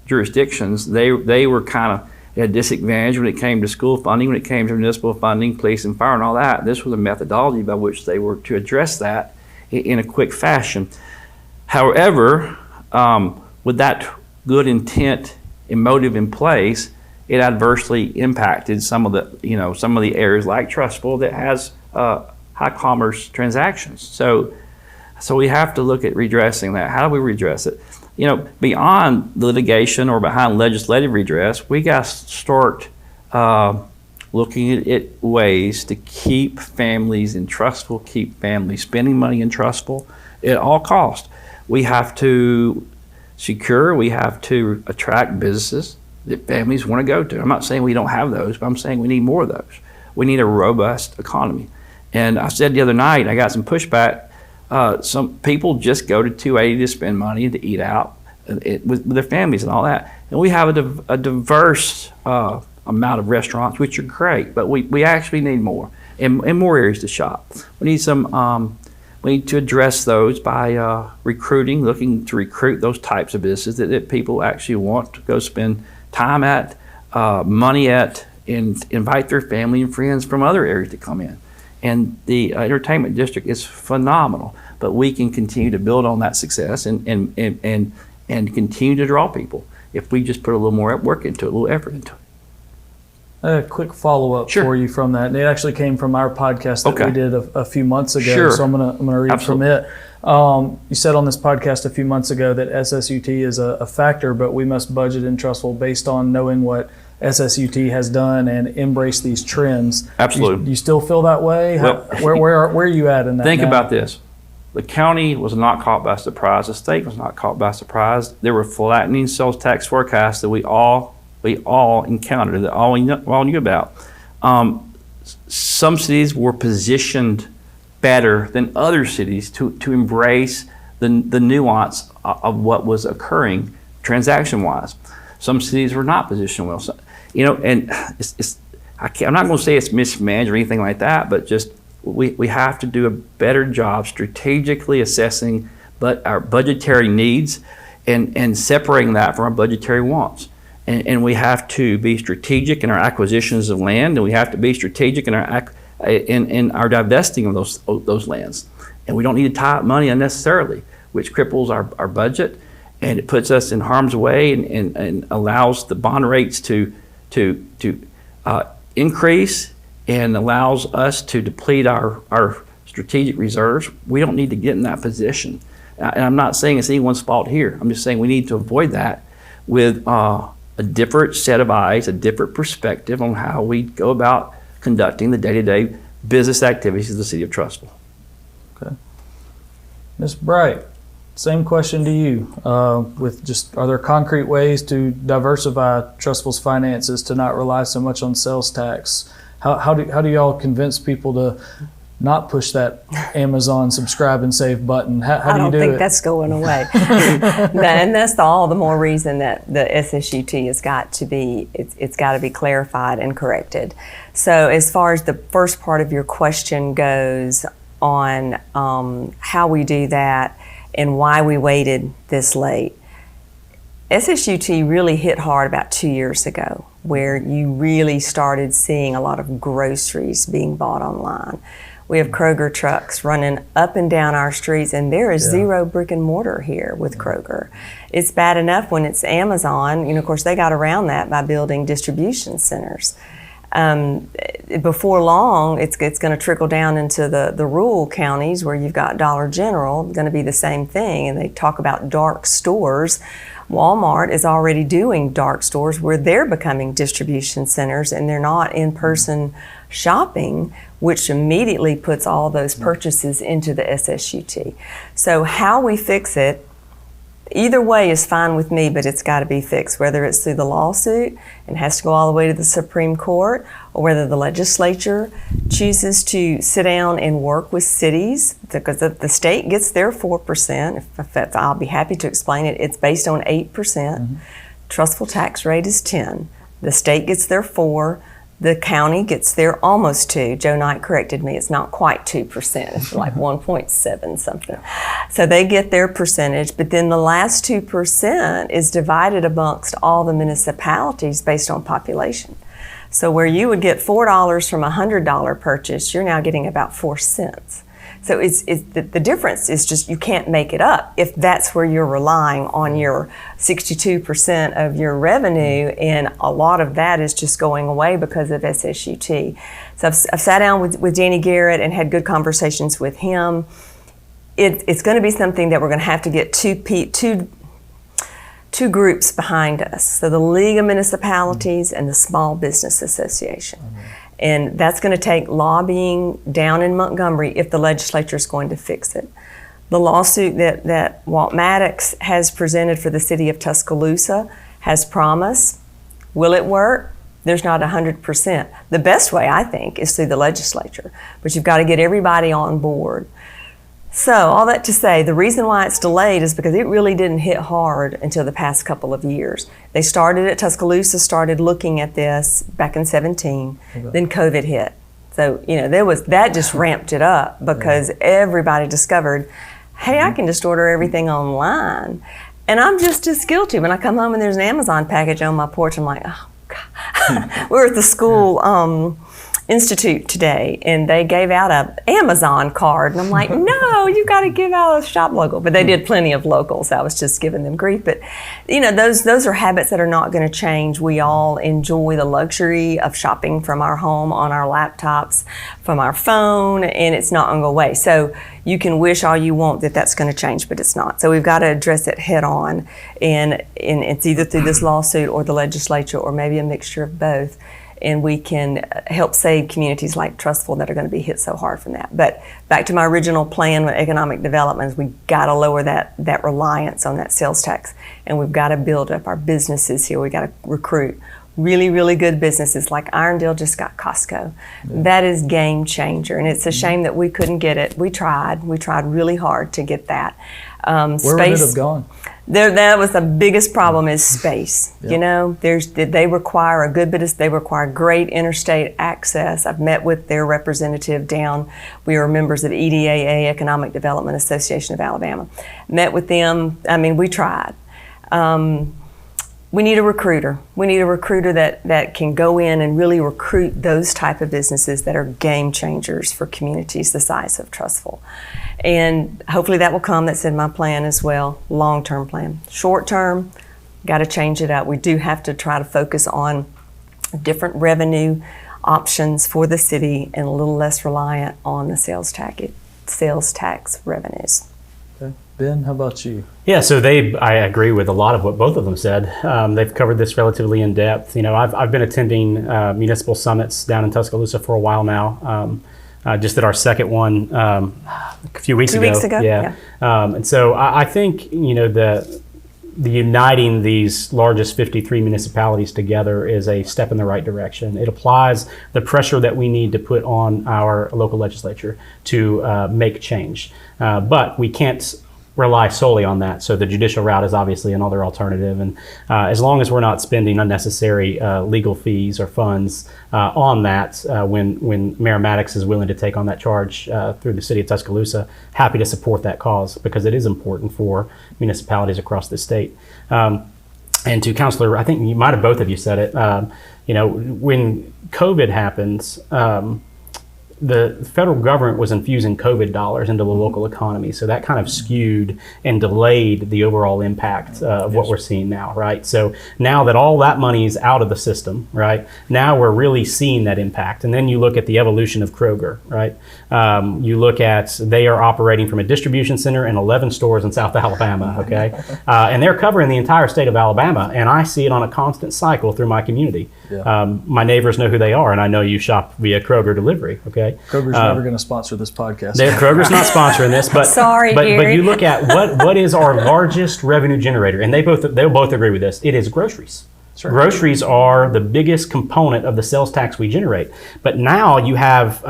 jurisdictions, they were kind of at a disadvantage when it came to school funding, when it came to municipal funding, police and fire and all that. This was a methodology by which they were to address that in a quick fashion. However, with that good intent and motive in place, it adversely impacted some of the areas like Trussville that has high commerce transactions. So we have to look at redressing that. How do we redress it? Beyond litigation or behind legislative redress, we got to start looking at ways to keep families in Trussville, keep families spending money in Trussville at all costs. We have to we have to attract businesses that families want to go to. I'm not saying we don't have those, but I'm saying we need more of those. We need a robust economy. And I said the other night, I got some pushback. Some people just go to 280 to spend money and to eat out with their families and all that. And we have a diverse amount of restaurants, which are great, but we actually need more and more areas to shop. We need we need to address those by recruiting, looking to recruit those types of businesses that people actually want to go spend time at, money at, and invite their family and friends from other areas to come in. And the entertainment district is phenomenal, but we can continue to build on that success and continue to draw people if we just put a little more work into it, a little effort into it. A quick follow-up Sure. for you from that. And it actually came from our podcast that Okay. we did a few months ago. Sure. So I'm gonna read Absolutely. from it. You said on this podcast a few months ago that SSUT is a factor, but we must budget in Trussville based on knowing what SSUT has done and embrace these trends. Absolutely. You still feel that way? Well- Where are you at in that? Think now? about this. The county was not caught by surprise. The state was not caught by surprise. There were flattening sales tax forecasts that we all encountered, that all knew about. Some cities were positioned better than other cities to embrace the nuance of what was occurring transaction-wise. Some cities were not positioned well. So, and I'm not going to say it's mismanaged or anything like that, but just we have to do a better job strategically assessing our budgetary needs and separating that from our budgetary wants. And we have to be strategic in our acquisitions of land, and we have to be strategic in our divesting of those lands. And we don't need to tie up money unnecessarily, which cripples our budget, and it puts us in harm's way and allows the bond rates to increase and allows us to deplete our strategic reserves. We don't need to get in that position. And I'm not saying it's anyone's fault here. I'm just saying we need to avoid that with a different set of eyes, a different perspective on how we go about conducting the day-to-day business activities of the city of Trussville. Okay. Ms. Bright, same question to you. Are there concrete ways to diversify Trussville's finances to not rely so much on sales tax? How do y'all convince people to not push that Amazon subscribe and save button? How do you do it? I don't think that's going away. And that's all the more reason that the SSUT has got to be, it's got to be clarified and corrected. So as far as the first part of your question goes on how we do that and why we waited this late, SSUT really hit hard about 2 years ago, where you really started seeing a lot of groceries being bought online. We have Kroger trucks running up and down our streets, and there is zero brick and mortar here with Kroger. It's bad enough when it's Amazon. Of course, they got around that by building distribution centers. Before long, it's going to trickle down into the rural counties where you've got Dollar General, going to be the same thing. And they talk about dark stores. Walmart is already doing dark stores where they're becoming distribution centers and they're not in-person shopping, which immediately puts all those purchases into the SSUT. So how we fix it, either way is fine with me, but it's got to be fixed, whether it's through the lawsuit and has to go all the way to the Supreme Court, or whether the legislature chooses to sit down and work with cities, because the state gets their 4%. I'll be happy to explain it. It's based on 8%. Mm-hmm. Trussville tax rate is 10. The state gets their 4. The county gets their almost 2. Joe Knight corrected me. It's not quite 2%. It's like 1.7 something. So they get their percentage, but then the last 2% is divided amongst all the municipalities based on population. So where you would get $4 from a $100 purchase, you're now getting about 4 cents. So the difference is just you can't make it up if that's where you're relying on your 62% of your revenue, and a lot of that is just going away because of SSUT. So I've sat down with Danny Garrett and had good conversations with him. It's going to be something that we're going to have to get two groups behind us. So the League of Municipalities and the Small Business Association. And that's going to take lobbying down in Montgomery if the legislature is going to fix it. The lawsuit that Walt Maddox has presented for the city of Tuscaloosa has promise. Will it work? There's not 100%. The best way, I think, is through the legislature, but you've got to get everybody on board. So all that to say, the reason why it's delayed is because it really didn't hit hard until the past couple of years. They started at Tuscaloosa, started looking at this back in 2017, then COVID hit. So, that just ramped it up because everybody discovered, hey, I can just order everything online. And I'm just as guilty. When I come home and there's an Amazon package on my porch, I'm like, oh, God. We were at the school Institute today, and they gave out a Amazon card, and I'm like, no, you got to give out a shop local. But they did plenty of locals. I was just giving them grief. But those are habits that are not going to change. We all enjoy the luxury of shopping from our home on our laptops, from our phone, and it's not going to go away. So you can wish all you want that that's going to change, but it's not. So we've got to address it head on, and it's either through this lawsuit or the legislature or maybe a mixture of both. And we can help save communities like Trussville that are going to be hit so hard from that. But back to my original plan with economic development, we got to lower that reliance on that sales tax, and we've got to build up our businesses here. We got to recruit really, really good businesses like Irondale just got Costco. That is game changer, and it's a shame that we couldn't get it. We tried really hard to get that. Where would it have gone? That was the biggest problem is space. They require a good bit of, they require great interstate access. I've met with their representative down. We are members of EDAA, Economic Development Association of Alabama. Met with them. I mean, we tried. We need a recruiter. We need a recruiter that can go in and really recruit those type of businesses that are game changers for communities the size of Trussville. And hopefully that will come. That's in my plan as well, long-term plan. Short-term, got to change it up. We do have to try to focus on different revenue options for the city and a little less reliant on the sales tax revenues. Okay. Ben, how about you? Yeah, so I agree with a lot of what both of them said. They've covered this relatively in depth. I've been attending municipal summits down in Tuscaloosa for a while now. Just did our second one a few weeks ago. 2 weeks ago. Yeah. And so I think the uniting these largest 53 municipalities together is a step in the right direction. It applies the pressure that we need to put on our local legislature to make change. But we can't rely solely on that. So the judicial route is obviously another alternative. And as long as we're not spending unnecessary legal fees or funds on that, when Mayor Maddox is willing to take on that charge through the city of Tuscaloosa, happy to support that cause because it is important for municipalities across the state. And to Councilor, I think both of you said it, when COVID happens, the federal government was infusing COVID dollars into the local economy. So that kind of skewed and delayed the overall impact of what we're seeing now, right? So now that all that money is out of the system, right, now we're really seeing that impact. And then you look at the evolution of Kroger, right? You look at, they are operating from a distribution center in 11 stores in South Alabama, okay? And they're covering the entire state of Alabama. And I see it on a constant cycle through my community. Yeah. My neighbors know who they are, and I know you shop via Kroger delivery, okay? Kroger's never going to sponsor this podcast. Kroger's not sponsoring this, but sorry, but Gary. you look at what is our largest revenue generator, and they'll both agree with this. It is groceries. Sure. Groceries are the biggest component of the sales tax we generate. But now you have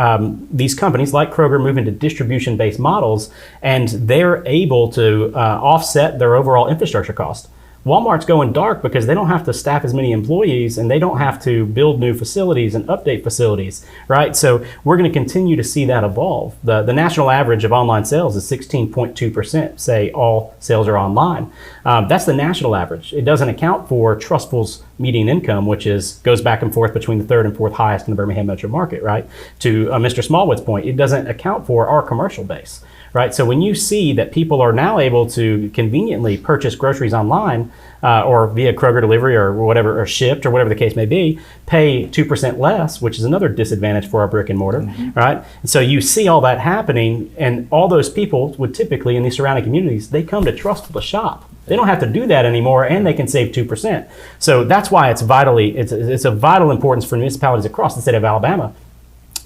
these companies like Kroger moving to distribution-based models, and they're able to offset their overall infrastructure cost. Walmart's going dark because they don't have to staff as many employees and they don't have to build new facilities and update facilities, right? So we're going to continue to see that evolve. The national average of online sales is 16.2%, say all sales are online. That's the national average. It doesn't account for Trussville's median income, which goes back and forth between the third and fourth highest in the Birmingham metro market, right? To Mr. Smallwood's point, it doesn't account for our commercial base. Right, so when you see that people are now able to conveniently purchase groceries online or via Kroger delivery or whatever, or Shipt or whatever the case may be, pay 2% less, which is another disadvantage for our brick and mortar, right? And so you see all that happening, and all those people would typically in these surrounding communities, they come to Trussville to shop. They don't have to do that anymore, and they can save 2%. So that's why it's of vital importance for municipalities across the state of Alabama.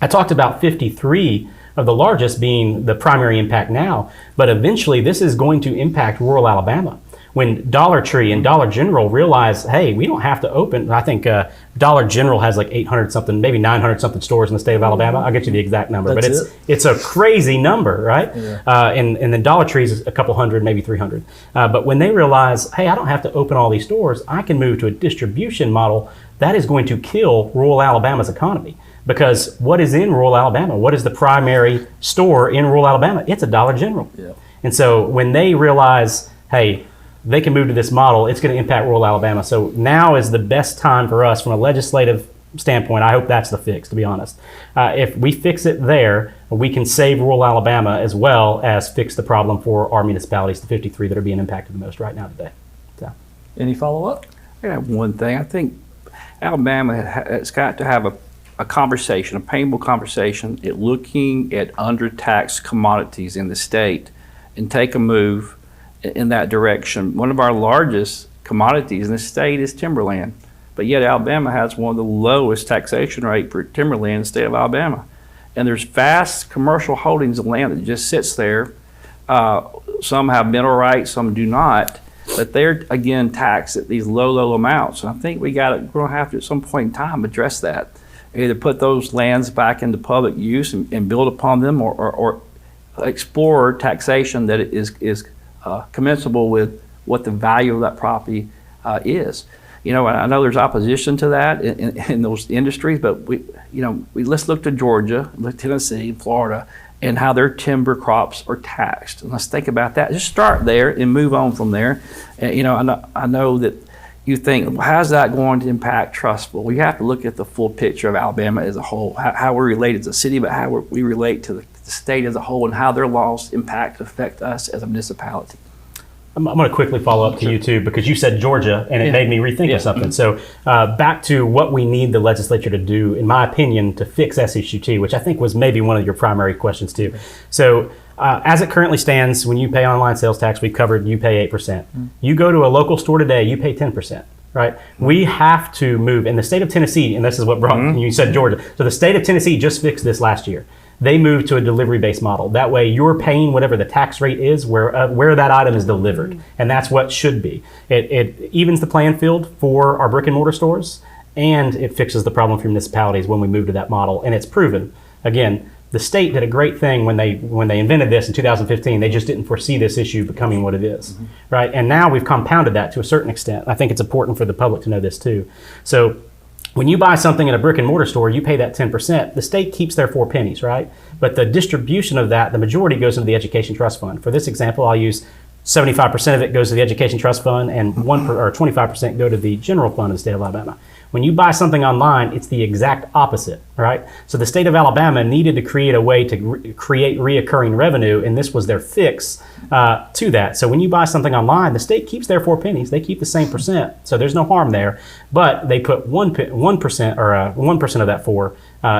I talked about 53 of the largest being the primary impact now, but eventually this is going to impact rural Alabama. When Dollar Tree and Dollar General realize, hey, we don't have to open, I think Dollar General has like 800 something, maybe 900 something stores in the state of Alabama. I'll get you the exact number, but it's a crazy number, right? Yeah. And then Dollar Tree's is a couple hundred, maybe 300. But when they realize, hey, I don't have to open all these stores, I can move to a distribution model, that is going to kill rural Alabama's economy. Because what is in rural Alabama? What is the primary store in rural Alabama? It's a Dollar General. Yeah. And so when they realize, hey, they can move to this model, it's going to impact rural Alabama. So now is the best time for us from a legislative standpoint, I hope that's the fix, to be honest. If we fix it there, we can save rural Alabama as well as fix the problem for our municipalities, the 53 that are being impacted the most right now today. So. Any follow-up? I have one thing. I think Alabama has got to have a conversation, a painful conversation, at looking at undertaxed commodities in the state and take a move in that direction. One of our largest commodities in the state is timberland, but yet Alabama has one of the lowest taxation rate for timberland in the state of Alabama. And there's vast commercial holdings of land that just sits there. Some have mineral rights, some do not, but they're again taxed at these low amounts. And I think we're going to have to at some point in time address that. Either put those lands back into public use and build upon them, or explore taxation that is commensurable with what the value of that property is. I know there's opposition to that in those industries, but let's look to Georgia, Tennessee, Florida, and how their timber crops are taxed. And let's think about that. Just start there and move on from there. And, I know that you think, well, how's that going to impact Trussville? We have to look at the full picture of Alabama as a whole, how we're related to the city, but how we relate to the state as a whole, and how their laws affect us as a municipality. I'm going to quickly follow up to you too, because you said Georgia, and it made me rethink of something. So back to what we need the legislature to do, in my opinion, to fix SSUT, which I think was maybe one of your primary questions too. So as it currently stands, when you pay online sales tax, we covered, you pay 8%. You go to a local store today, you pay 10%. Right? We have to move. In the state of Tennessee, and this is what brought you said Georgia. So the state of Tennessee just fixed this last year. They moved to a delivery-based model. That way you're paying whatever the tax rate is where that item is delivered. And that's what should be. It evens the playing field for our brick and mortar stores, and it fixes the problem for municipalities when we move to that model. And it's proven. Again, the state did a great thing when they invented this in 2015. They just didn't foresee this issue becoming what it is, right? And now we've compounded that to a certain extent. I think it's important for the public to know this too. So when you buy something at a brick and mortar store, you pay that 10%. The state keeps their 4 pennies, right? But the distribution of that, the majority goes into the Education Trust Fund. For this example, I'll use 75% of it goes to the Education Trust Fund, and 25% go to the general fund of the state of Alabama. When you buy something online, it's the exact opposite, right? So the state of Alabama needed to create a way to create reoccurring revenue, and this was their fix to that. So when you buy something online, the state keeps their 4 pennies. They keep the same percent, so there's no harm there. But they put 1% or 1% of that 4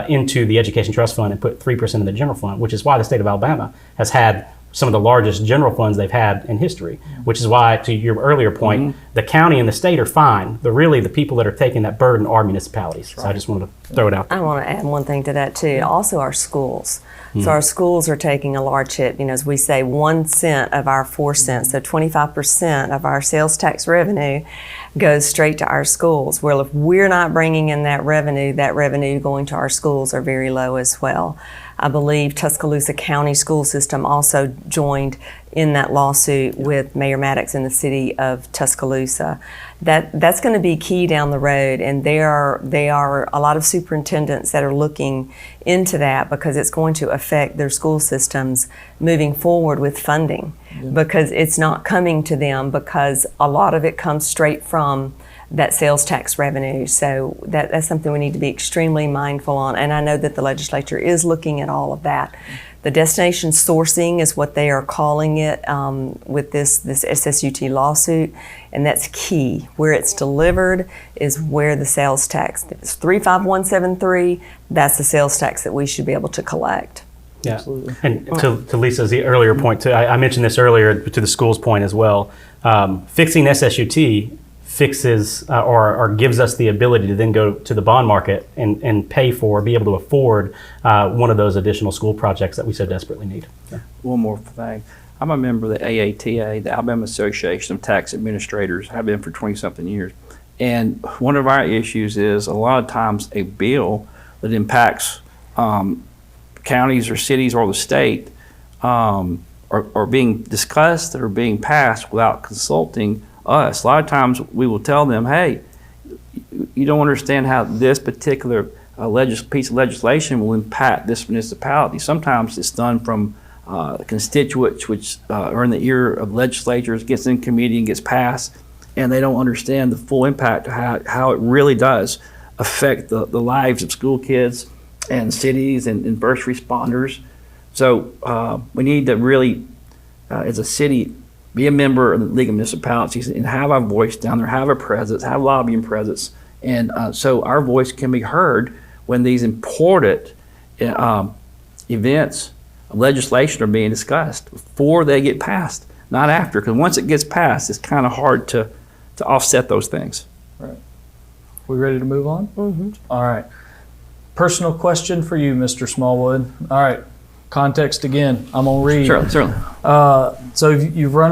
into the Education Trust Fund and put 3% in the general fund, which is why the state of Alabama has had some of the largest general funds they've had in history, which is why, to your earlier point, the county and the state are fine. But really, the people that are taking that burden are municipalities. Right. So I just wanted to throw it out there. I want to add one thing to that too. Also, our schools. So our schools are taking a large hit. As we say, 1 cent of our 4 cents, so 25% of our sales tax revenue goes straight to our schools. Well, if we're not bringing in that revenue going to our schools are very low as well. I believe Tuscaloosa County School System also joined in that lawsuit with Mayor Maddox in the city of Tuscaloosa. That's going to be key down the road, and there are a lot of superintendents that are looking into that because it's going to affect their school systems moving forward with funding, because it's not coming to them because a lot of it comes straight from that sales tax revenue. So that's something we need to be extremely mindful on. And I know that the legislature is looking at all of that. The destination sourcing is what they are calling it with this SSUT lawsuit, and that's key. Where it's delivered is where the sales tax, if it's 35173, that's the sales tax that we should be able to collect. Yeah, absolutely. And to Lisa's earlier point, too, I mentioned this earlier to the school's point as well. Fixing SSUT fixes or gives us the ability to then go to the bond market and pay for, be able to afford one of those additional school projects that we so desperately need. Yeah. One more thing. I'm a member of the AATA, the Alabama Association of Tax Administrators. I've been for 20-something years. And one of our issues is a lot of times a bill that impacts counties or cities or the state are being discussed or being passed without consulting us. A lot of times we will tell them, hey, you don't understand how this particular piece of legislation will impact this municipality. Sometimes it's done from constituents which are in the ear of legislators, gets in committee and gets passed, and they don't understand the full impact of how it really does affect the lives of school kids and cities and first responders. So we need to really, as a city, be a member of the League of Municipalities and have our voice down there, have a presence, have lobbying presence. And so our voice can be heard when these important events of legislation are being discussed before they get passed, not after. Because once it gets passed, it's kind of hard to offset those things. Right. We ready to move on? Mm-hmm. All right. Personal question for you, Mr. Smallwood. All right. Context again. I'm gonna read. Sure, certainly. So you've run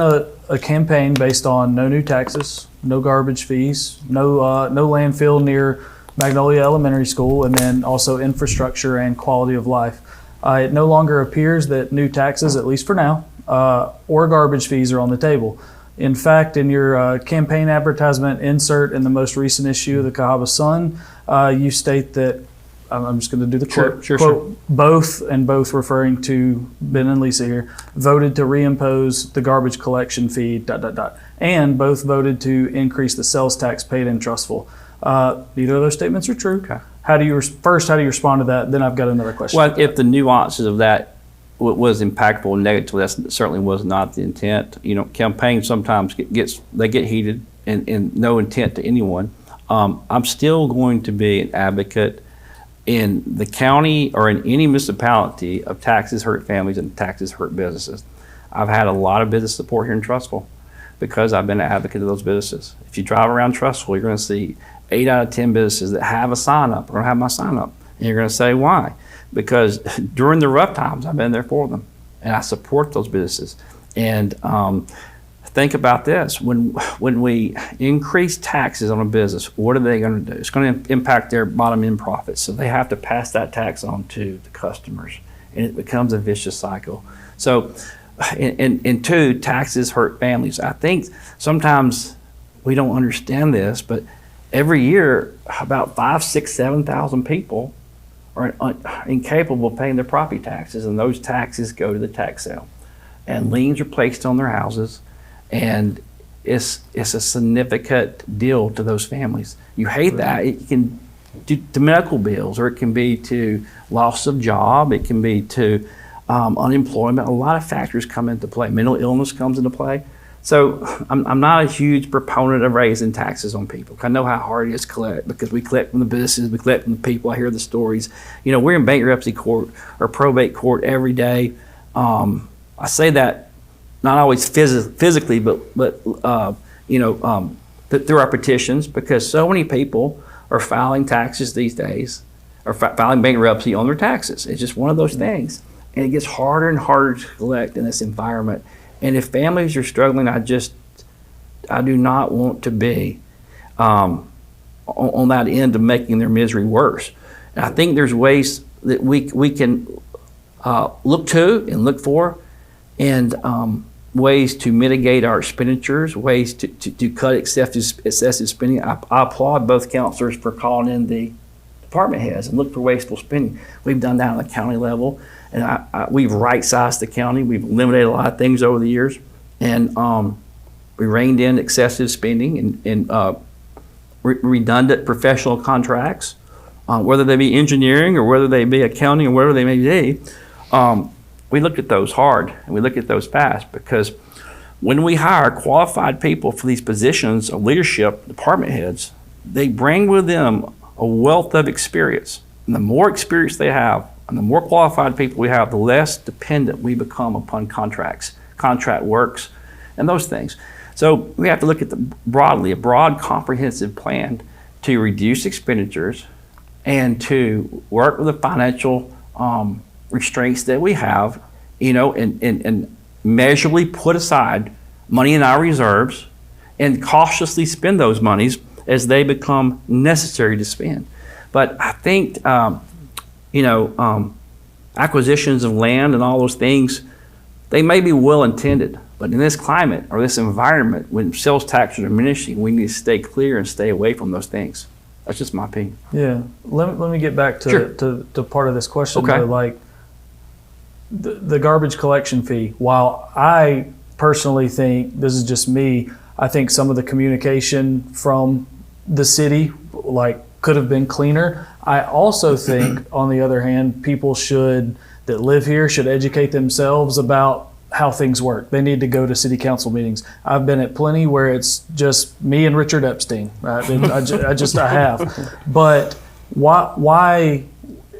a campaign based on no new taxes, no garbage fees, no landfill near Magnolia Elementary School, and then also infrastructure and quality of life. It no longer appears that new taxes, at least for now, or garbage fees are on the table. In fact, in your campaign advertisement insert in the most recent issue of the Cahaba Sun, you state that, I'm just going to do the quote, quote, both referring to Ben and Lisa here, voted to reimpose the garbage collection fee, ... and both voted to increase the sales tax paid in Trussville. Neither of those statements are true. Okay. How do you respond to that? Then I've got another question. Well, if the nuances of that was impactful and negative, that certainly was not the intent. You know, campaigns sometimes get heated and no intent to anyone. I'm still going to be an advocate in the county or in any municipality of taxes hurt families and taxes hurt businesses. I've had a lot of business support here in Trussville because I've been an advocate of those businesses. If you drive around Trussville, you're going to see 8 out of 10 businesses that have a sign up or have my sign up. And you're going to say, why? Because during the rough times, I've been there for them and I support those businesses. And think about this, when we increase taxes on a business, what are they going to do? It's going to impact their bottom end profits. So they have to pass that tax on to the customers and it becomes a vicious cycle. So, and two, taxes hurt families. I think sometimes we don't understand this, but every year about 5,000, 6,000, 7,000 people are incapable of paying their property taxes, and those taxes go to the tax sale. And liens are placed on their houses, and it's a significant deal to those families. You hate that. It can do to medical bills, or it can be to loss of job, it can be to unemployment. A lot of factors come into play. Mental illness comes into play. So I'm not a huge proponent of raising taxes on people. I know how hard it is to collect because we collect from the businesses, we collect from the people. I hear the stories. You know, we're in bankruptcy court or probate court every day. I say that not always physically, but through our petitions, because so many people are filing taxes these days, or filing bankruptcy on their taxes. It's just one of those things, and it gets harder and harder to collect in this environment. And if families are struggling, I do not want to be on that end of making their misery worse. And I think there's ways that we can look to and look for, and ways to mitigate our expenditures, ways to cut excessive spending. I applaud both counselors for calling in the department heads and look for wasteful spending. We've done that on the county level. And we've right-sized the county. We've eliminated a lot of things over the years. And we reined in excessive spending and redundant professional contracts, whether they be engineering or whether they be accounting or whatever they may be. We look at those hard and we look at those fast, because when we hire qualified people for these positions of leadership, department heads, they bring with them a wealth of experience. And the more experience they have, and the more qualified people we have, the less dependent we become upon contracts, contract works, and those things. So we have to look at a broad comprehensive plan to reduce expenditures and to work with the financial restraints that we have, and measurably put aside money in our reserves and cautiously spend those monies as they become necessary to spend. But I think acquisitions of land and all those things, they may be well intended, but in this climate or this environment, when sales taxes are diminishing, we need to stay clear and stay away from those things. That's just my opinion. Yeah. Let me get back to, Sure. to part of this question. Okay. Though, like the garbage collection fee, while I personally think, this is just me, I think some of the communication from the city, like could have been cleaner. I also think, on the other hand, people that live here should educate themselves about how things work. They need to go to city council meetings. I've been at plenty where it's just me and Richard Epstein. Right? I have. But why,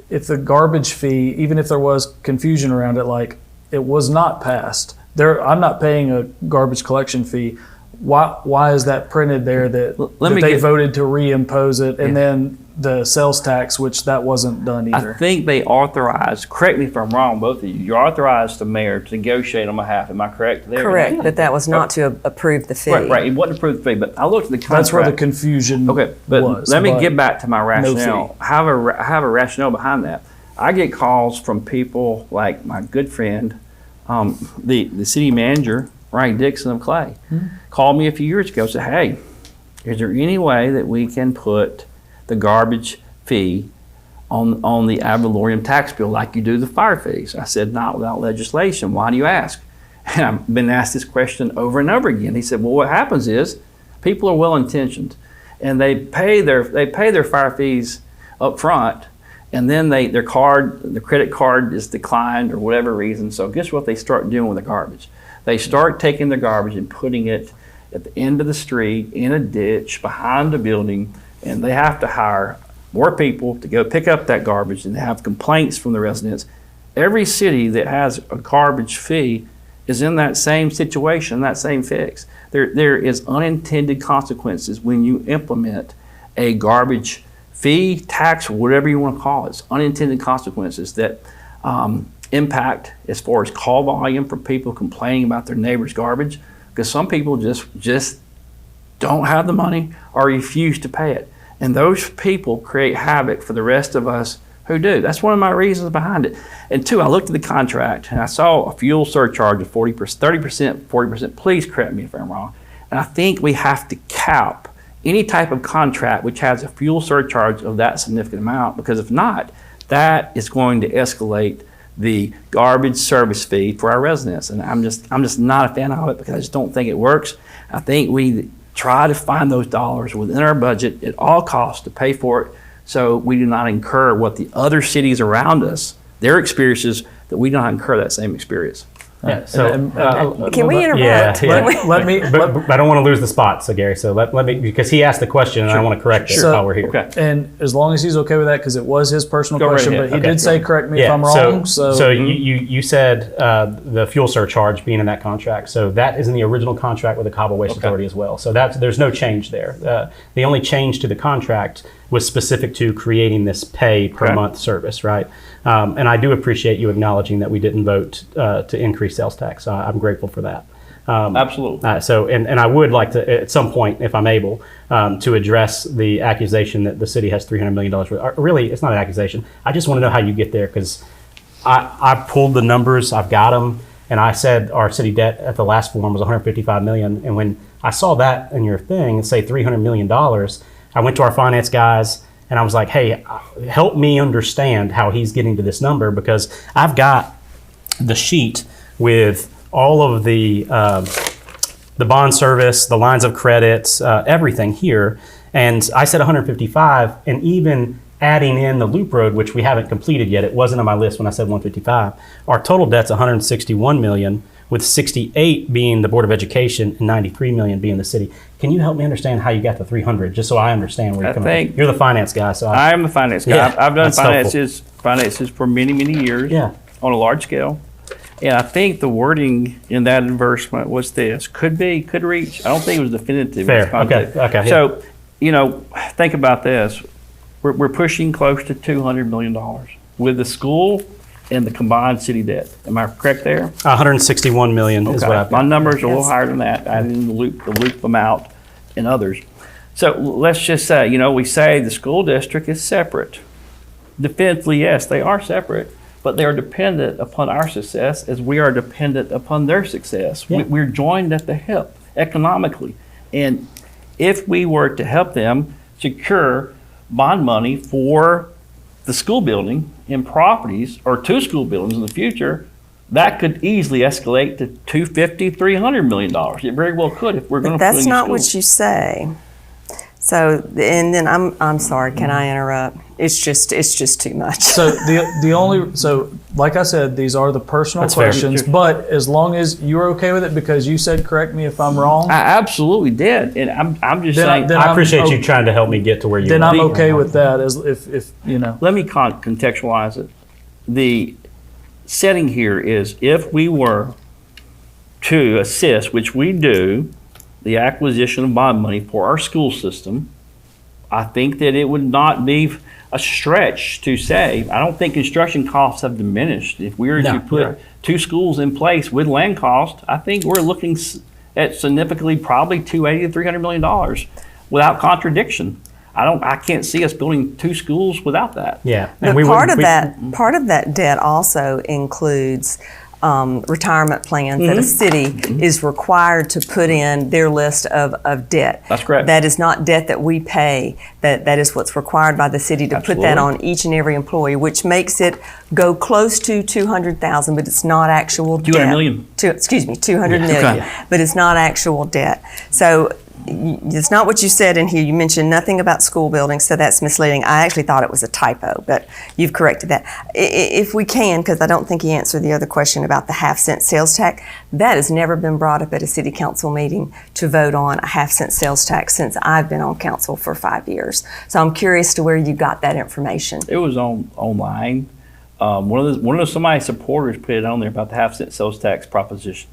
if the garbage fee, even if there was confusion around it, like it was not passed, I'm not paying a garbage collection fee. Why is that printed there that they voted to reimpose it, and then the sales tax, which that wasn't done either? I think they authorized, correct me if I'm wrong, both of you, you authorized the mayor to negotiate on behalf. Am I correct there? Correct, but that was not to approve the fee. Right, it wasn't approved the fee, but I looked at the contract. That's where the confusion was. Let me get back to my rationale. fee. I have a rationale behind that. I get calls from people like my good friend, the city manager, Ryan Dixon of Clay, called me a few years ago and said, hey, is there any way that we can put the garbage fee on the ad valorem tax bill like you do the fire fees? I said, not without legislation. Why do you ask? And I've been asked this question over and over again. He said, well, what happens is people are well-intentioned and they pay their fire fees up front, and then the credit card is declined or whatever reason. So guess what they start doing with the garbage? They start taking the garbage and putting it at the end of the street, in a ditch, behind the building, and they have to hire more people to go pick up that garbage, and they have complaints from the residents. Every city that has a garbage fee is in that same situation, that same fix. There is unintended consequences when you implement a garbage fee, tax, whatever you want to call it. It's unintended consequences that impact as far as call volume from people complaining about their neighbor's garbage, because some people just don't have the money or refuse to pay it. And those people create havoc for the rest of us who do. That's one of my reasons behind it. And two, I looked at the contract and I saw a fuel surcharge of 40%, 30%, 40%. Please correct me if I'm wrong. And I think we have to cap any type of contract which has a fuel surcharge of that significant amount, because if not, that is going to escalate the garbage service fee for our residents. And I'm just not a fan of it, because I just don't think it works. I think we try to find those dollars within our budget at all costs to pay for it, so we do not incur what the other cities around us, their experiences, that we do not incur that same experience. Yeah. So Can we interrupt? Yeah. Let me. But I don't want to lose the spot, so Gary. So let me, because he asked the question, and I want to correct it while we're here. Okay. And as long as he's okay with that, because it was his personal Go right question, ahead. but he did say, correct me if I'm wrong. So you said the fuel surcharge being in that contract. So that is in the original contract with the Cabo Waste Authority as well. So there's no change there. The only change to the contract was specific to creating this pay per month service, right? And I do appreciate you acknowledging that we didn't vote to increase sales tax. I'm grateful for that. Absolutely. So I would like to, at some point, if I'm able, to address the accusation that the city has $300 million worth. Really, it's not an accusation. I just want to know how you get there, because I pulled the numbers, I've got them, and I said our city debt at the last forum was $155 million. And when I saw that in your thing and say $300 million, I went to our finance guys and I was like, hey, help me understand how he's getting to this number, because I've got the sheet with all of the bond service, the lines of credits, everything here. And I said 155, and even adding in the loop road, which we haven't completed yet, it wasn't on my list when I said 155. Our total debt's 161 million, with 68 being the Board of Education and 93 million being the city. Can you help me understand how you got to 300, just so I understand where you're coming from? You're the finance guy, so I am the finance guy. Yeah, I've done that's finances for many, many years Yeah. on a large scale. And I think the wording in that advertisement was this: could be, could reach. I don't think it was definitive. Fair. Okay. So, think about this. We're pushing close to $200 million with the school and the combined city debt. Am I correct there? 161 million is what I've got. My number's a little higher than that. I didn't loop them out and others. So let's just say, we say the school district is separate. Definitively, yes, they are separate, but they are dependent upon our success as we are dependent upon their success. Yeah. We're joined at the hip economically. And if we were to help them secure bond money for the school building and properties, or two school buildings in the future, that could easily escalate to $250, $300 million. It very well could if we're going to put in That's not schools. what you say. So, and then I'm sorry, can I interrupt? It's just too much. So so like I said, these are the personal That's fair. questions, but as long as you're okay with it, because you said, correct me if I'm wrong, I absolutely did, and I'm just Then saying. then I appreciate I'm you trying to help me get to where you then want I'm to be. okay with that, as if you know. Let me contextualize it. The setting here is if we were to assist, which we do, the acquisition of bond money for our school system, I think that it would not be a stretch to say, I don't think construction costs have diminished. If we were No, to put you're right. 2 schools in place with land cost, I think we're looking at significantly probably $280 to $300 million without contradiction. I can't see us building 2 schools without that. Yeah. But we part wouldn't- of that debt also includes retirement plans that a city is required to put in their list of debt. That's correct. That is not debt that we pay. That is what's required by the city to put that Absolutely. on each and every employee, which makes it go close to 200,000, but it's not actual 200 debt. million. 200 million, Okay. but it's not actual debt. So it's not what you said in here. You mentioned nothing about school buildings, so that's misleading. I actually thought it was a typo, but you've corrected that. If we can, because I don't think you answered the other question about the half-cent sales tax, that has never been brought up at a city council meeting to vote on a half-cent sales tax since I've been on council for 5 years. So I'm curious to where you got that information. It was online. One of somebody's supporters put it on there about the half-cent sales tax proposition.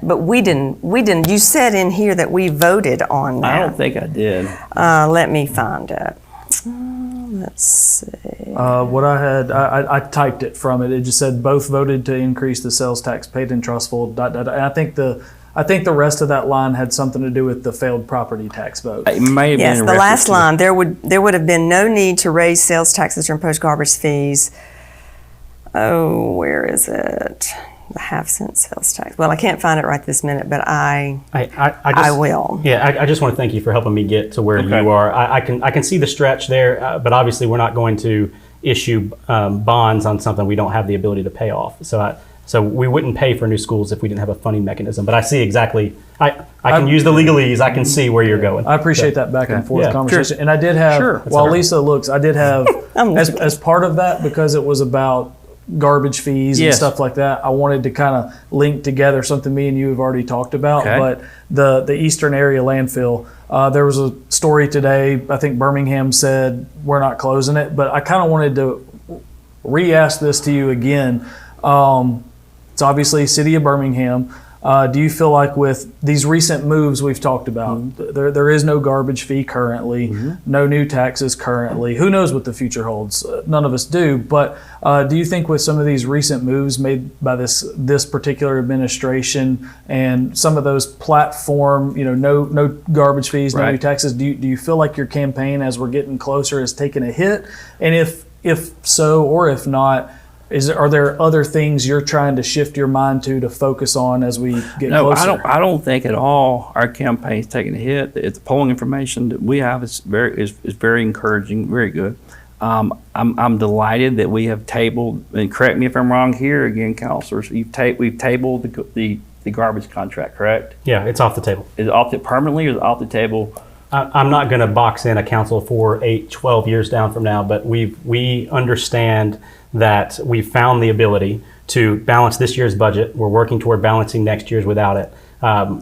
But we didn't. You said in here that we voted on that. I don't think I did. Let me find it. Let's see. What I had, I typed it from it. It just said both voted to increase the sales tax paid in Trussville. And I think the rest of that line had something to do with the failed property tax vote. It may have Yes, been the a reference last to- line, there would have been no need to raise sales taxes or impose garbage fees. Oh, where is it? The half-cent sales tax. Well, I can't find it right this minute, but I will. Yeah, I just want to thank you for helping me get to where Okay. you are. I can see the stretch there, but obviously we're not going to issue bonds on something we don't have the ability to pay off. So we wouldn't pay for new schools if we didn't have a funding mechanism. But I see exactly. I can use the legalese. I can see where you're going. I appreciate that back and forth Yeah, conversation. And I did have, Sure. while all right. Lisa looks, I did have, as part of that, because it was about garbage fees and Yes. stuff like that, I wanted to kind of link together something me and you have already talked about. Okay. But the Eastern Area landfill, there was a story today, I think Birmingham said we're not closing it, but I kind of wanted to re-ask this to you again. It's obviously City of Birmingham. Do you feel like with these recent moves we've talked about, there is no garbage fee currently, no new taxes currently. Who knows what the future holds? None of us do. But do you think with some of these recent moves made by this particular administration and some of those platform, no garbage fees, no new Right. taxes, do you feel like your campaign as we're getting closer is taking a hit? And if so, or if not, are there other things you're trying to shift your mind to focus on as we get No, closer? I don't think at all our campaign's taking a hit. The polling information that we have is very encouraging, very good. I'm delighted that we have tabled, and correct me if I'm wrong here again, councilors, we've tabled the garbage contract, correct? Yeah, it's off the table. Is it off permanently or is it off the table? I'm not going to box in a council for 8, 12 years down from now, but we understand that we've found the ability to balance this year's budget. We're working toward balancing next year's without it.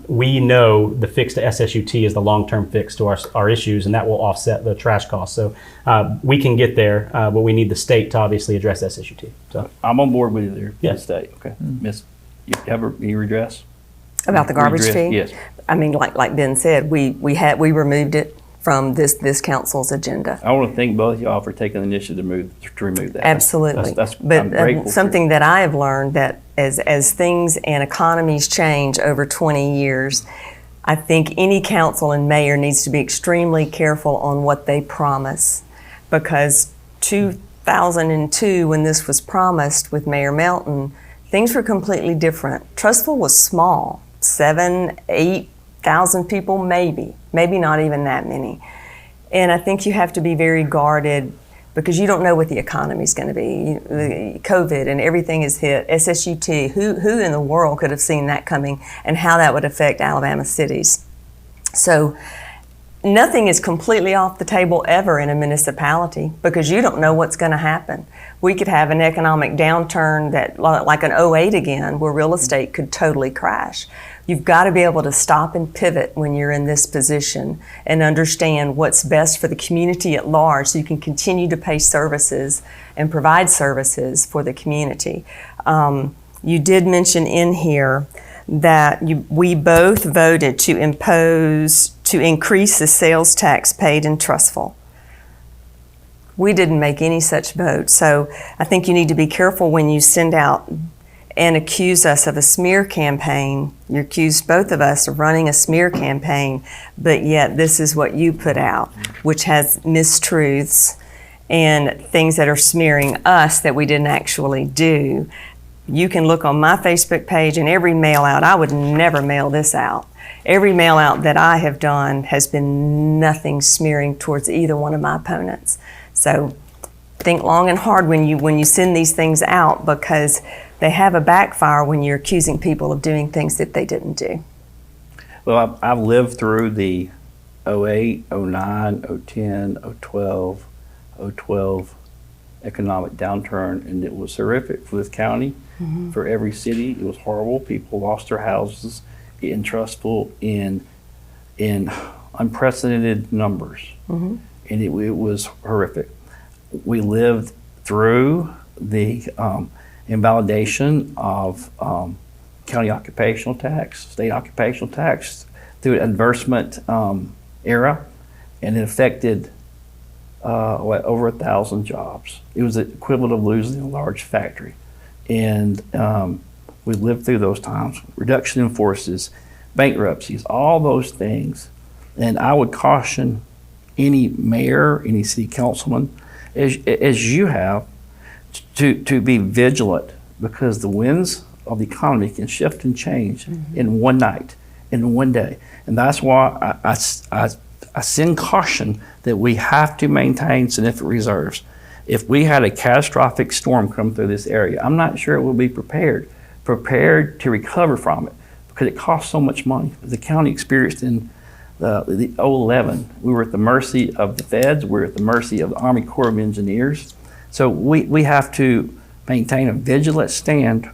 We know the fix to SSUT is the long-term fix to our issues, and that will offset the trash costs. So we can get there, but we need the state to obviously address SSUT. So I'm on board with you there. Yeah. The state. Okay. Miss, you have any redress? About the garbage Redress, fee? yes. I mean, like Ben said, we removed it from this council's agenda. I want to thank both of y'all for taking the initiative to remove that. Absolutely. I'm But grateful for something that I have learned that as things and economies change over 20 years, I think any council and mayor needs to be extremely careful on what they promise, because 2002, when this was promised with Mayor Melton, things were completely different. Trussville was small, 7,000, 8,000 people, maybe not even that many. And I think you have to be very guarded because you don't know what the economy is going to be. COVID and everything is hit. SSUT, who in the world could have seen that coming and how that would affect Alabama cities? So, nothing is completely off the table ever in a municipality because you don't know what's going to happen. We could have an economic downturn that, like an '08 again, where real estate could totally crash. You've got to be able to stop and pivot when you're in this position and understand what's best for the community at large so you can continue to pay services and provide services for the community. You did mention in here that we both voted to increase the sales tax paid in Trussville. We didn't make any such vote, so I think you need to be careful when you send out and accuse us of a smear campaign. You accused both of us of running a smear campaign, but yet this is what you put out, which has mistruths and things that are smearing us that we didn't actually do. You can look on my Facebook page and every mail out, I would never mail this out. Every mail out that I have done has been nothing smearing towards either one of my opponents. So think long and hard when you send these things out, because they have a backfire when you're accusing people of doing things that they didn't do. Well, I've lived through the '08, '09, '10, '12, '12 economic downturn, and it was horrific for this county, for every city. It was horrible. People lost their houses in Trussville in unprecedented numbers, and it was horrific. We lived through the invalidation of county occupational tax, state occupational tax, through an advertisement era, and it affected over 1,000 jobs. It was the equivalent of losing a large factory. And we lived through those times. Reduction in forces, bankruptcies, all those things. And I would caution any mayor, any city councilman, as you have, to be vigilant, because the winds of the economy can shift and change in one night, in one day. And that's why I send caution that we have to maintain significant reserves. If we had a catastrophic storm come through this area, I'm not sure it will be prepared to recover from it, because it costs so much money. The county experienced in the 2011, we were at the mercy of the feds, we were at the mercy of the Army Corps of Engineers. So we have to maintain a vigilant stand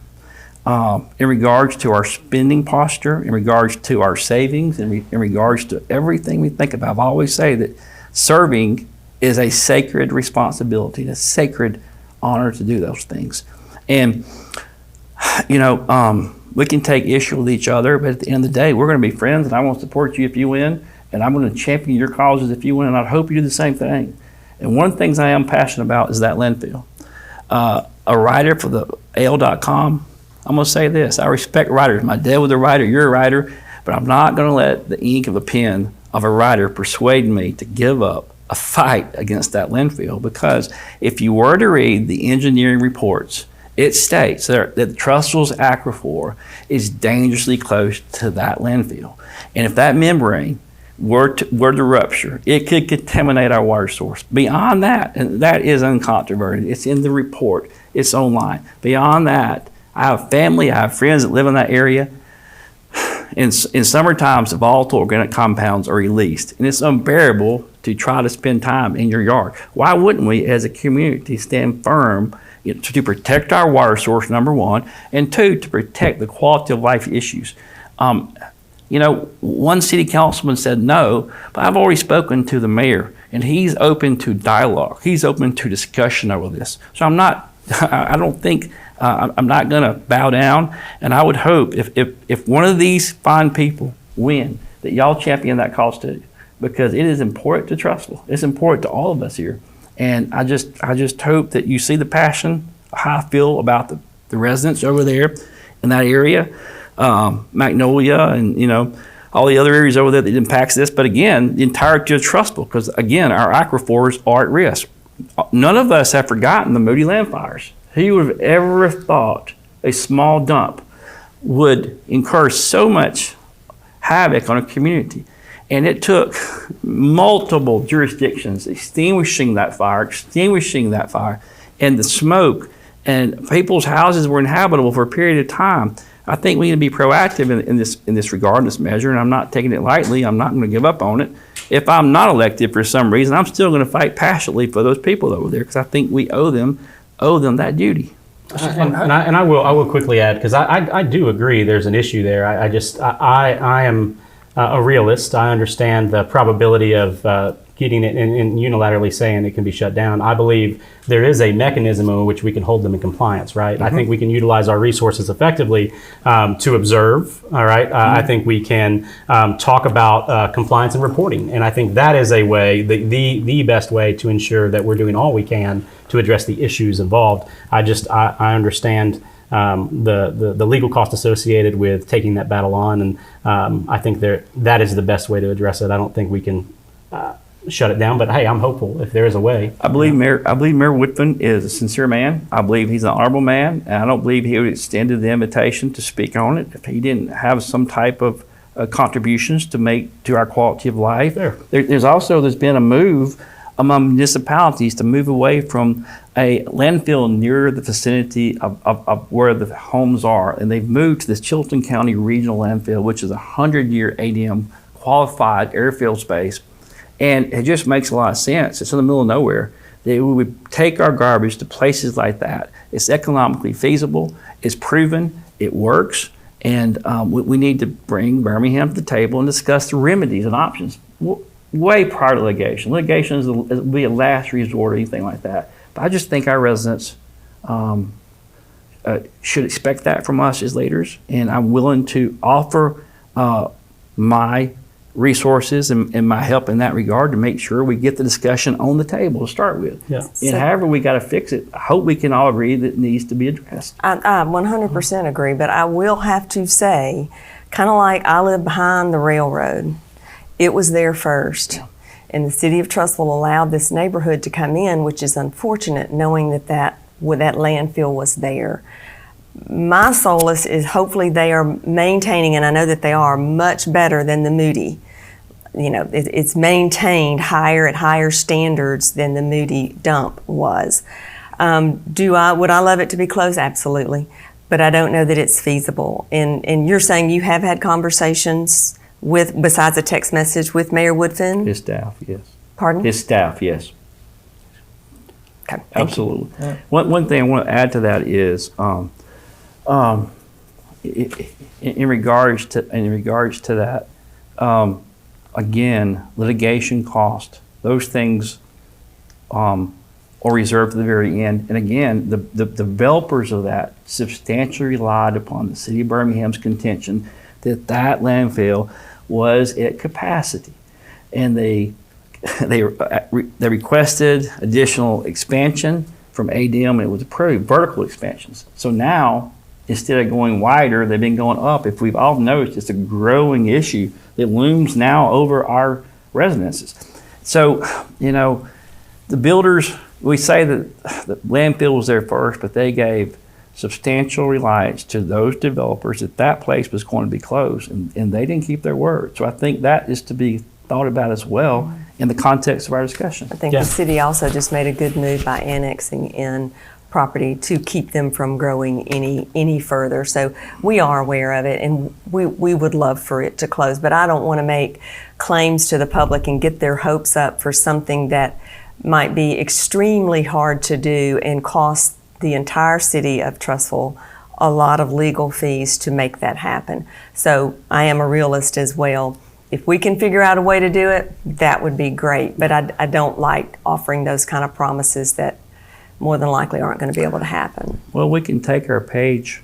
in regards to our spending posture, in regards to our savings, in regards to everything we think about. I've always say that serving is a sacred responsibility, a sacred honor to do those things. And, we can take issue with each other, but at the end of the day, we're going to be friends, and I want to support you if you win, and I'm going to champion your causes if you win, and I hope you do the same thing. And one of the things I am passionate about is that landfill. A writer for the AL.com, I'm going to say this: I respect writers. My dad was a writer, you're a writer, but I'm not going to let the ink of a pen of a writer persuade me to give up a fight against that landfill, because if you were to read the engineering reports, it states that the Trussville's aquifer is dangerously close to that landfill. And if that membrane were to rupture, it could contaminate our water source. Beyond that, and that is uncontroverted, it's in the report, it's online. Beyond that, I have family, I have friends that live in that area. In summer times, the volatile organic compounds are released, and it's unbearable to try to spend time in your yard. Why wouldn't we, as a community, stand firm to protect our water source, number one, and two, to protect the quality of life issues? One city councilman said no, but I've already spoken to the mayor, and he's open to dialogue. He's open to discussion over this. So I'm not going to bow down, and I would hope if one of these fine people win, that y'all champion that cause too, because it is important to Trussville. It's important to all of us here. And I just hope that you see the passion, how I feel about the residents over there in that area, Magnolia, and all the other areas over there that impacts this. But again, the entirety of Trussville, because again, our aquifers are at risk. None of us have forgotten the Moody land fires. Who would have ever thought a small dump would incur so much havoc on a community? And it took multiple jurisdictions extinguishing that fire, and the smoke, and people's houses were inhabitable for a period of time. I think we need to be proactive in this regard, in this measure, and I'm not taking it lightly. I'm not going to give up on it. if I'm not elected for some reason, I'm still going to fight passionately for those people over there because I think we owe them that duty. And I will quickly add, because I do agree there's an issue there. I am a realist. I understand the probability of getting it and unilaterally saying it can be shut down. I believe there is a mechanism in which we can hold them in compliance, right? I think we can utilize our resources effectively to observe, all right? I think we can talk about compliance and reporting. And I think that is a way, the best way to ensure that we're doing all we can to address the issues involved. I understand the legal cost associated with taking that battle on, and I think that is the best way to address it. I don't think we can shut it down, but hey, I'm hopeful if there is a way. I believe Mayor Woodfin is a sincere man. I believe he's an honorable man, and I don't believe he would extend the invitation to speak on it if he didn't have some type of contributions to make to our quality of life. Sure. There's been a move among municipalities to move away from a landfill near the vicinity of where the homes are, and they've moved to this Chilton County Regional Landfill, which is a 100-year ADM qualified airfield space. And it just makes a lot of sense. It's in the middle of nowhere. We would take our garbage to places like that. It's economically feasible. It's proven. It works. And we need to bring Birmingham to the table and discuss the remedies and options way prior to litigation. Litigation will be a last resort or anything like that. But I just think our residents should expect that from us as leaders. And I'm willing to offer my resources and my help in that regard to make sure we get the discussion on the table to start with. Yeah. And however we got to fix it, I hope we can all agree that it needs to be addressed. I 100% agree, but I will have to say, kind of like I live behind the railroad, it was there first. And the city of Trussville allowed this neighborhood to come in, which is unfortunate, knowing that landfill was there. My solace is hopefully they are maintaining, and I know that they are, much better than the Moody. You know, it's maintained at higher standards than the Moody dump was. Would I love it to be closed? Absolutely. But I don't know that it's feasible. And you're saying you have had conversations besides a text message, with Mayor Woodfin? His staff, yes. Pardon? His staff, yes. Okay, absolutely. One thing I want to add to that is, in regards to that, again, litigation cost, those things are reserved to the very end. And again, the developers of that substantially relied upon the city of Birmingham's contention that landfill was at capacity, and they requested additional expansion from ADM, and it was approved, vertical expansions. So now, instead of going wider, they've been going up. If we've all noticed, it's a growing issue that looms now over our residences. So, you know, the builders, we say that the landfill was there first, but they gave substantial reliance to those developers that place was going to be closed, and they didn't keep their word. So I think that is to be thought about as well in the context of our discussion. I think the city also just made a good move by annexing in property to keep them from growing any further. So we are aware of it, and we would love for it to close, but I don't want to make claims to the public and get their hopes up for something that might be extremely hard to do and cost the entire city of Trussville a lot of legal fees to make that happen. So I am a realist as well. If we can figure out a way to do it, that would be great. But I don't like offering those kind of promises that more than likely aren't going to be able to happen. Well, we can take our page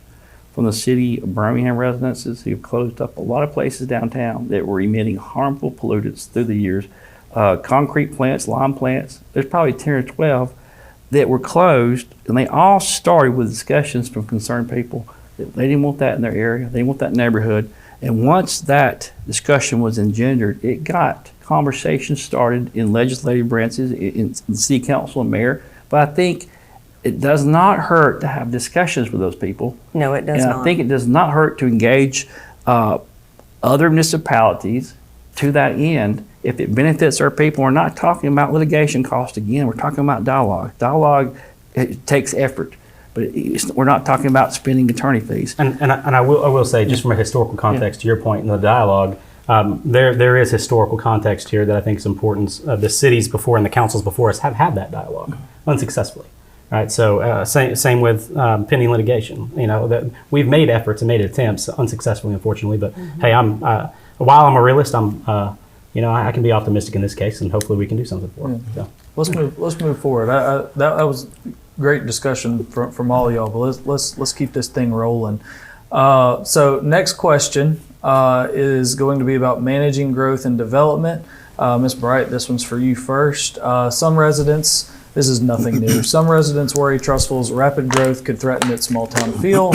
from the city of Birmingham residences who've closed up a lot of places downtown that were emitting harmful pollutants through the years. Concrete plants, lime plants, there's probably 10 or 12 that were closed, and they all started with discussions from concerned people that they didn't want that in their area, they didn't want that neighborhood. And once that discussion was engendered, it got conversations started in legislative branches, in the city council and mayor. But I think it does not hurt to have discussions with those people. No, it does not. And I think it does not hurt to engage other municipalities to that end if it benefits our people. We're not talking about litigation cost again. We're talking about dialogue. Dialogue, it takes effort, but we're not talking about spending attorney fees. And I will say, just from a historical context, to your point in the dialogue, there is historical context here that I think is important. The cities before and the councils before us have had that dialogue unsuccessfully. Right, so same with pending litigation. You know, that we've made efforts and made attempts unsuccessfully, unfortunately. But hey, while I'm a realist, I can be optimistic in this case, and hopefully we can do something for it. So. Let's move forward. That was great discussion from all of y'all. But let's keep this thing rolling. So next question is going to be about managing growth and development. Ms. Bright, this one's for you first. Some residents. This is nothing new. Some residents worry Trussville's rapid growth could threaten its small town feel.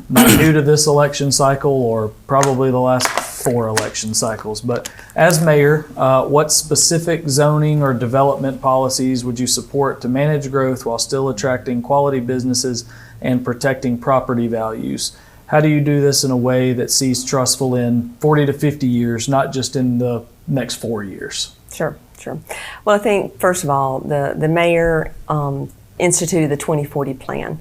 Not new to this election cycle or probably the last 4 election cycles. But as mayor, what specific zoning or development policies would you support to manage growth while still attracting quality businesses and protecting property values? How do you do this in a way that sees Trussville in 40 to 50 years, not just in the next 4 years? Sure. Well, I think, first of all, the mayor instituted the 2040 plan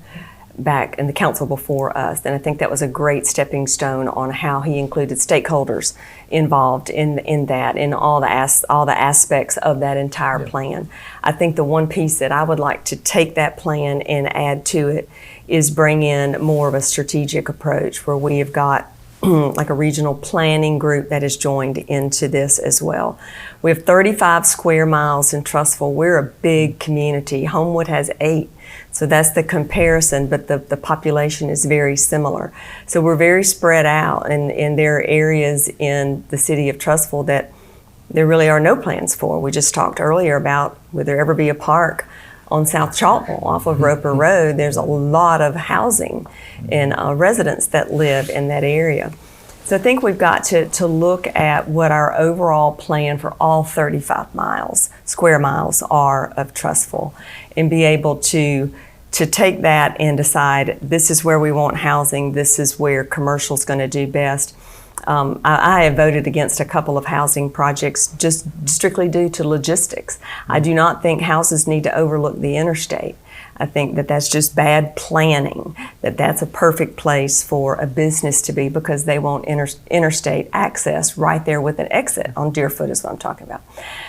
back in the council before us, and I think that was a great stepping stone on how he included stakeholders involved in that, in all the aspects of that entire plan. I think the one piece that I would like to take that plan and add to it is bring in more of a strategic approach where we have got like a regional planning group that is joined into this as well. We have 35 square miles in Trussville. We're a big community. Homewood has 8. So that's the comparison, but the population is very similar. So we're very spread out, and there are areas in the city of Trussville that there really are no plans for. We just talked earlier about would there ever be a park on South Chalkville off of Roper Road. There's a lot of housing and residents that live in that area. So I think we've got to look at what our overall plan for all 35 square miles are of Trussville, and be able to take that and decide this is where we want housing, this is where commercial is going to do best. I have voted against a couple of housing projects just strictly due to logistics. I do not think houses need to overlook the interstate. I think that that's just bad planning, that's a perfect place for a business to be because they want interstate access right there with an exit on Deerfoot is what I'm talking about.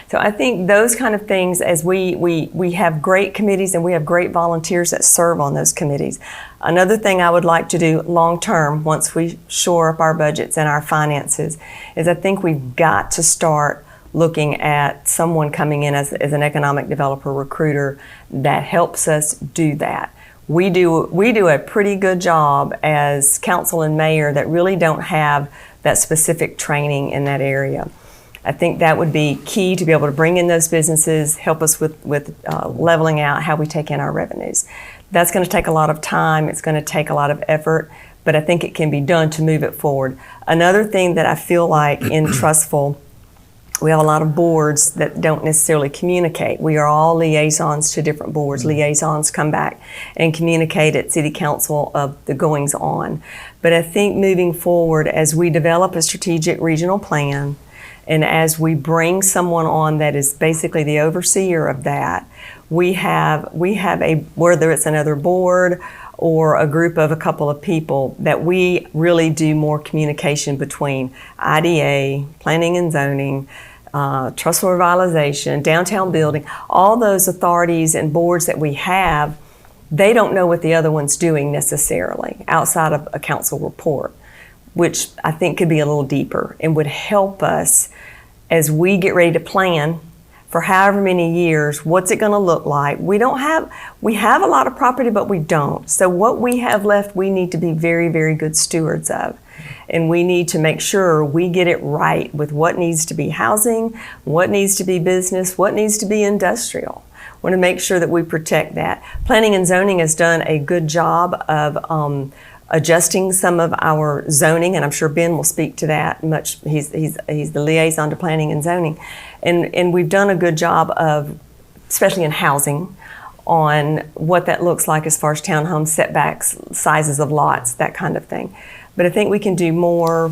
So I think those kind of things, as we have great committees and we have great volunteers that serve on those committees. Another thing I would like to do long term, once we shore up our budgets and our finances, is I think we've got to start looking at someone coming in as an economic developer recruiter that helps us do that. We do a pretty good job as council and mayor that really don't have that specific training in that area. I think that would be key to be able to bring in those businesses, help us with leveling out how we take in our revenues. That's going to take a lot of time. It's going to take a lot of effort, but I think it can be done to move it forward. Another thing that I feel like in Trussville, we have a lot of boards that don't necessarily communicate. We are all liaisons to different boards. Liaisons come back and communicate at city council of the goings on. But I think moving forward, as we develop a strategic regional plan, and as we bring someone on that is basically the overseer of that, we have a, whether it's another board or a group of a couple of people, that we really do more communication between IDA, planning and zoning, Trussville revitalization, downtown building, all those authorities and boards that we have. They don't know what the other one's doing necessarily outside of a council report, which I think could be a little deeper and would help us as we get ready to plan for however many years. What's it going to look like? We have a lot of property, but we don't. So what we have left, we need to be very, very good stewards of. And we need to make sure we get it right with what needs to be housing, what needs to be business, what needs to be industrial. We want to make sure that we protect that. Planning and zoning has done a good job of adjusting some of our zoning, and I'm sure Ben will speak to that much. He's the liaison to planning and zoning. And we've done a good job of, especially in housing, on what that looks like as far as townhome setbacks, sizes of lots, that kind of thing. But I think we can do more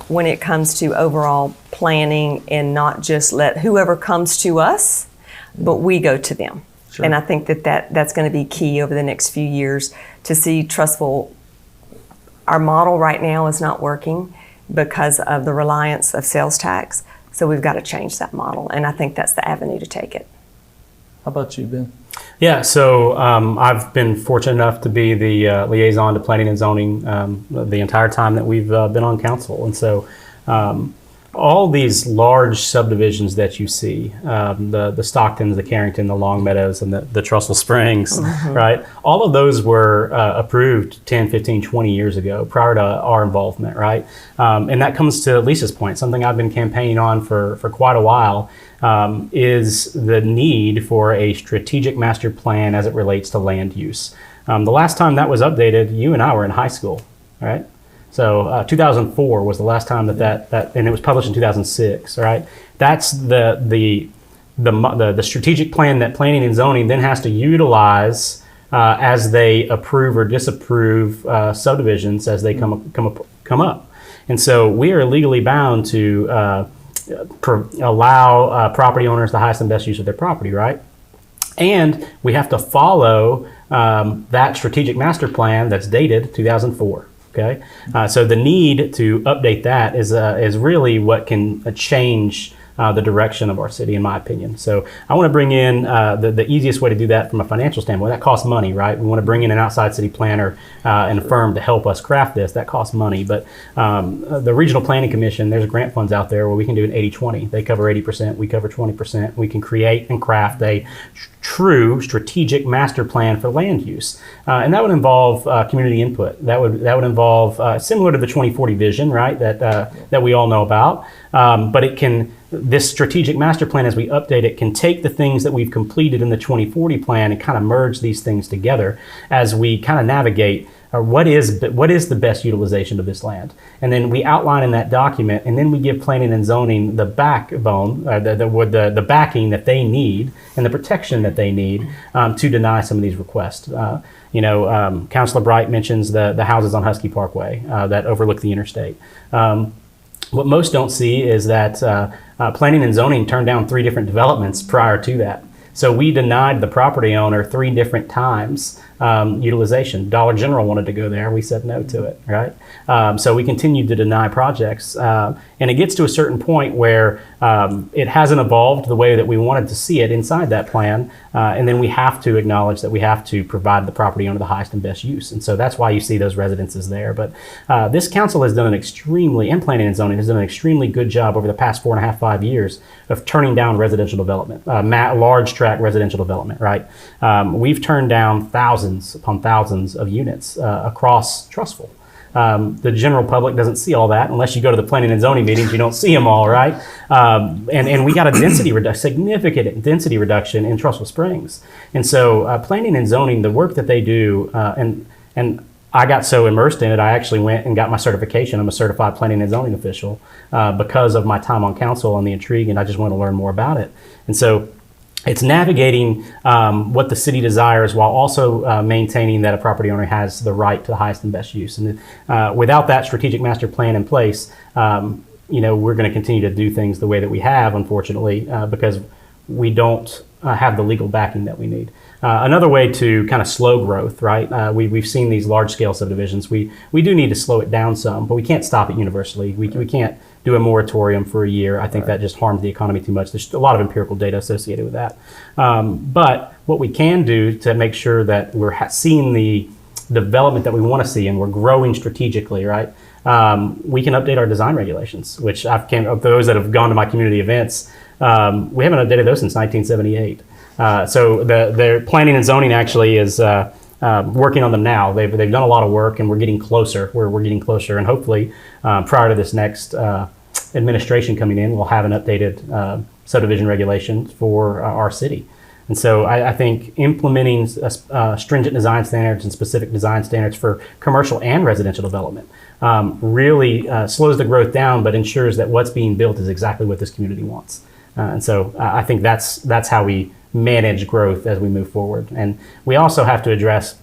when it comes to overall planning and not just let whoever comes to us, but we go to them. Sure. And I think that's going to be key over the next few years to see Trussville. Our model right now is not working, because of the reliance of sales tax. So we've got to change that model, and I think that's the avenue to take it. How about you, Ben? Yeah, so I've been fortunate enough to be the liaison to planning and zoning the entire time that we've been on council. And so all these large subdivisions that you see, the Stocktons, the Carrington, the Long Meadows, and the Trussville Springs, right? All of those were approved 10, 15, 20 years ago prior to our involvement, right? And that comes to Lisa's point, something I've been campaigning on for quite a while, is the need for a strategic master plan as it relates to land use. The last time that was updated, you and I were in high school, right? So 2004 was the last time that and it was published in 2006. Right, that's the strategic plan that planning and zoning then has to utilize as they approve or disapprove subdivisions as they come up. And so we are legally bound to allow property owners the highest and best use of their property, right? And we have to follow that strategic master plan that's dated 2004. Okay, so the need to update that is really what can change the direction of our city, in my opinion. So I want to bring in the easiest way to do that from a financial standpoint. That costs money, right? We want to bring in an outside city planner and a firm to help us craft this. That costs money. But the Regional Planning Commission, there's grant funds out there where we can do an 80-20. They cover 80%, we cover 20%. We can create and craft a true strategic master plan for land use, and that would involve community input. That would involve similar to the 2040 vision, right? That we all know about, but it can. This strategic master plan, as we update it, can take the things that we've completed in the 2040 plan and kind of merge these things together as we kind of navigate what is the best utilization of this land. And then we outline in that document, and then we give planning and zoning the backbone, the backing that they need and the protection that they need to deny some of these requests. Councilor Bright mentions the houses on Husky Parkway that overlook the interstate. What most don't see is that planning and zoning turned down 3 different developments prior to that. So we denied the property owner 3 different times utilization. Dollar General wanted to go there. We said no to it, right? So we continued to deny projects. And it gets to a certain point where it hasn't evolved the way that we wanted to see it inside that plan. And then we have to acknowledge that we have to provide the property owner the highest and best use. And so that's why you see those residences there. But this council has done and planning and zoning has done an extremely good job over the past 4.5, 5 years of turning down residential development, large tract residential development, right? We've turned down thousands upon thousands of units across Trussville. The general public doesn't see all that unless you go to the planning and zoning meetings. You don't see them all, right? And we got a significant density reduction in Trussville Springs. And so planning and zoning, the work that they do, and I got so immersed in it, I actually went and got my certification. I'm a certified planning and zoning official because of my time on council and the intrigue, and I just want to learn more about it. And so it's navigating what the city desires while also maintaining that a property owner has the right to the highest and best use. And without that strategic master plan in place, we're going to continue to do things the way that we have, unfortunately, because we don't have the legal backing that we need. Another way to kind of slow growth, right? We've seen these large-scale subdivisions. We do need to slow it down some, but we can't stop it universally. We can't do a moratorium for a year. I think that just harms the economy too much. There's a lot of empirical data associated with that. But what we can do to make sure that we're seeing the development that we want to see and we're growing strategically, right? We can update our design regulations, which those that have gone to my community events, we haven't updated those since 1978. So the planning and zoning actually is working on them now. They've done a lot of work, and we're getting closer. We're getting closer, and hopefully prior to this next administration coming in, we'll have an updated subdivision regulation for our city. And so I think implementing stringent design standards and specific design standards for commercial and residential development really slows the growth down, but ensures that what's being built is exactly what this community wants. And so I think that's how we manage growth as we move forward. And we also have to address,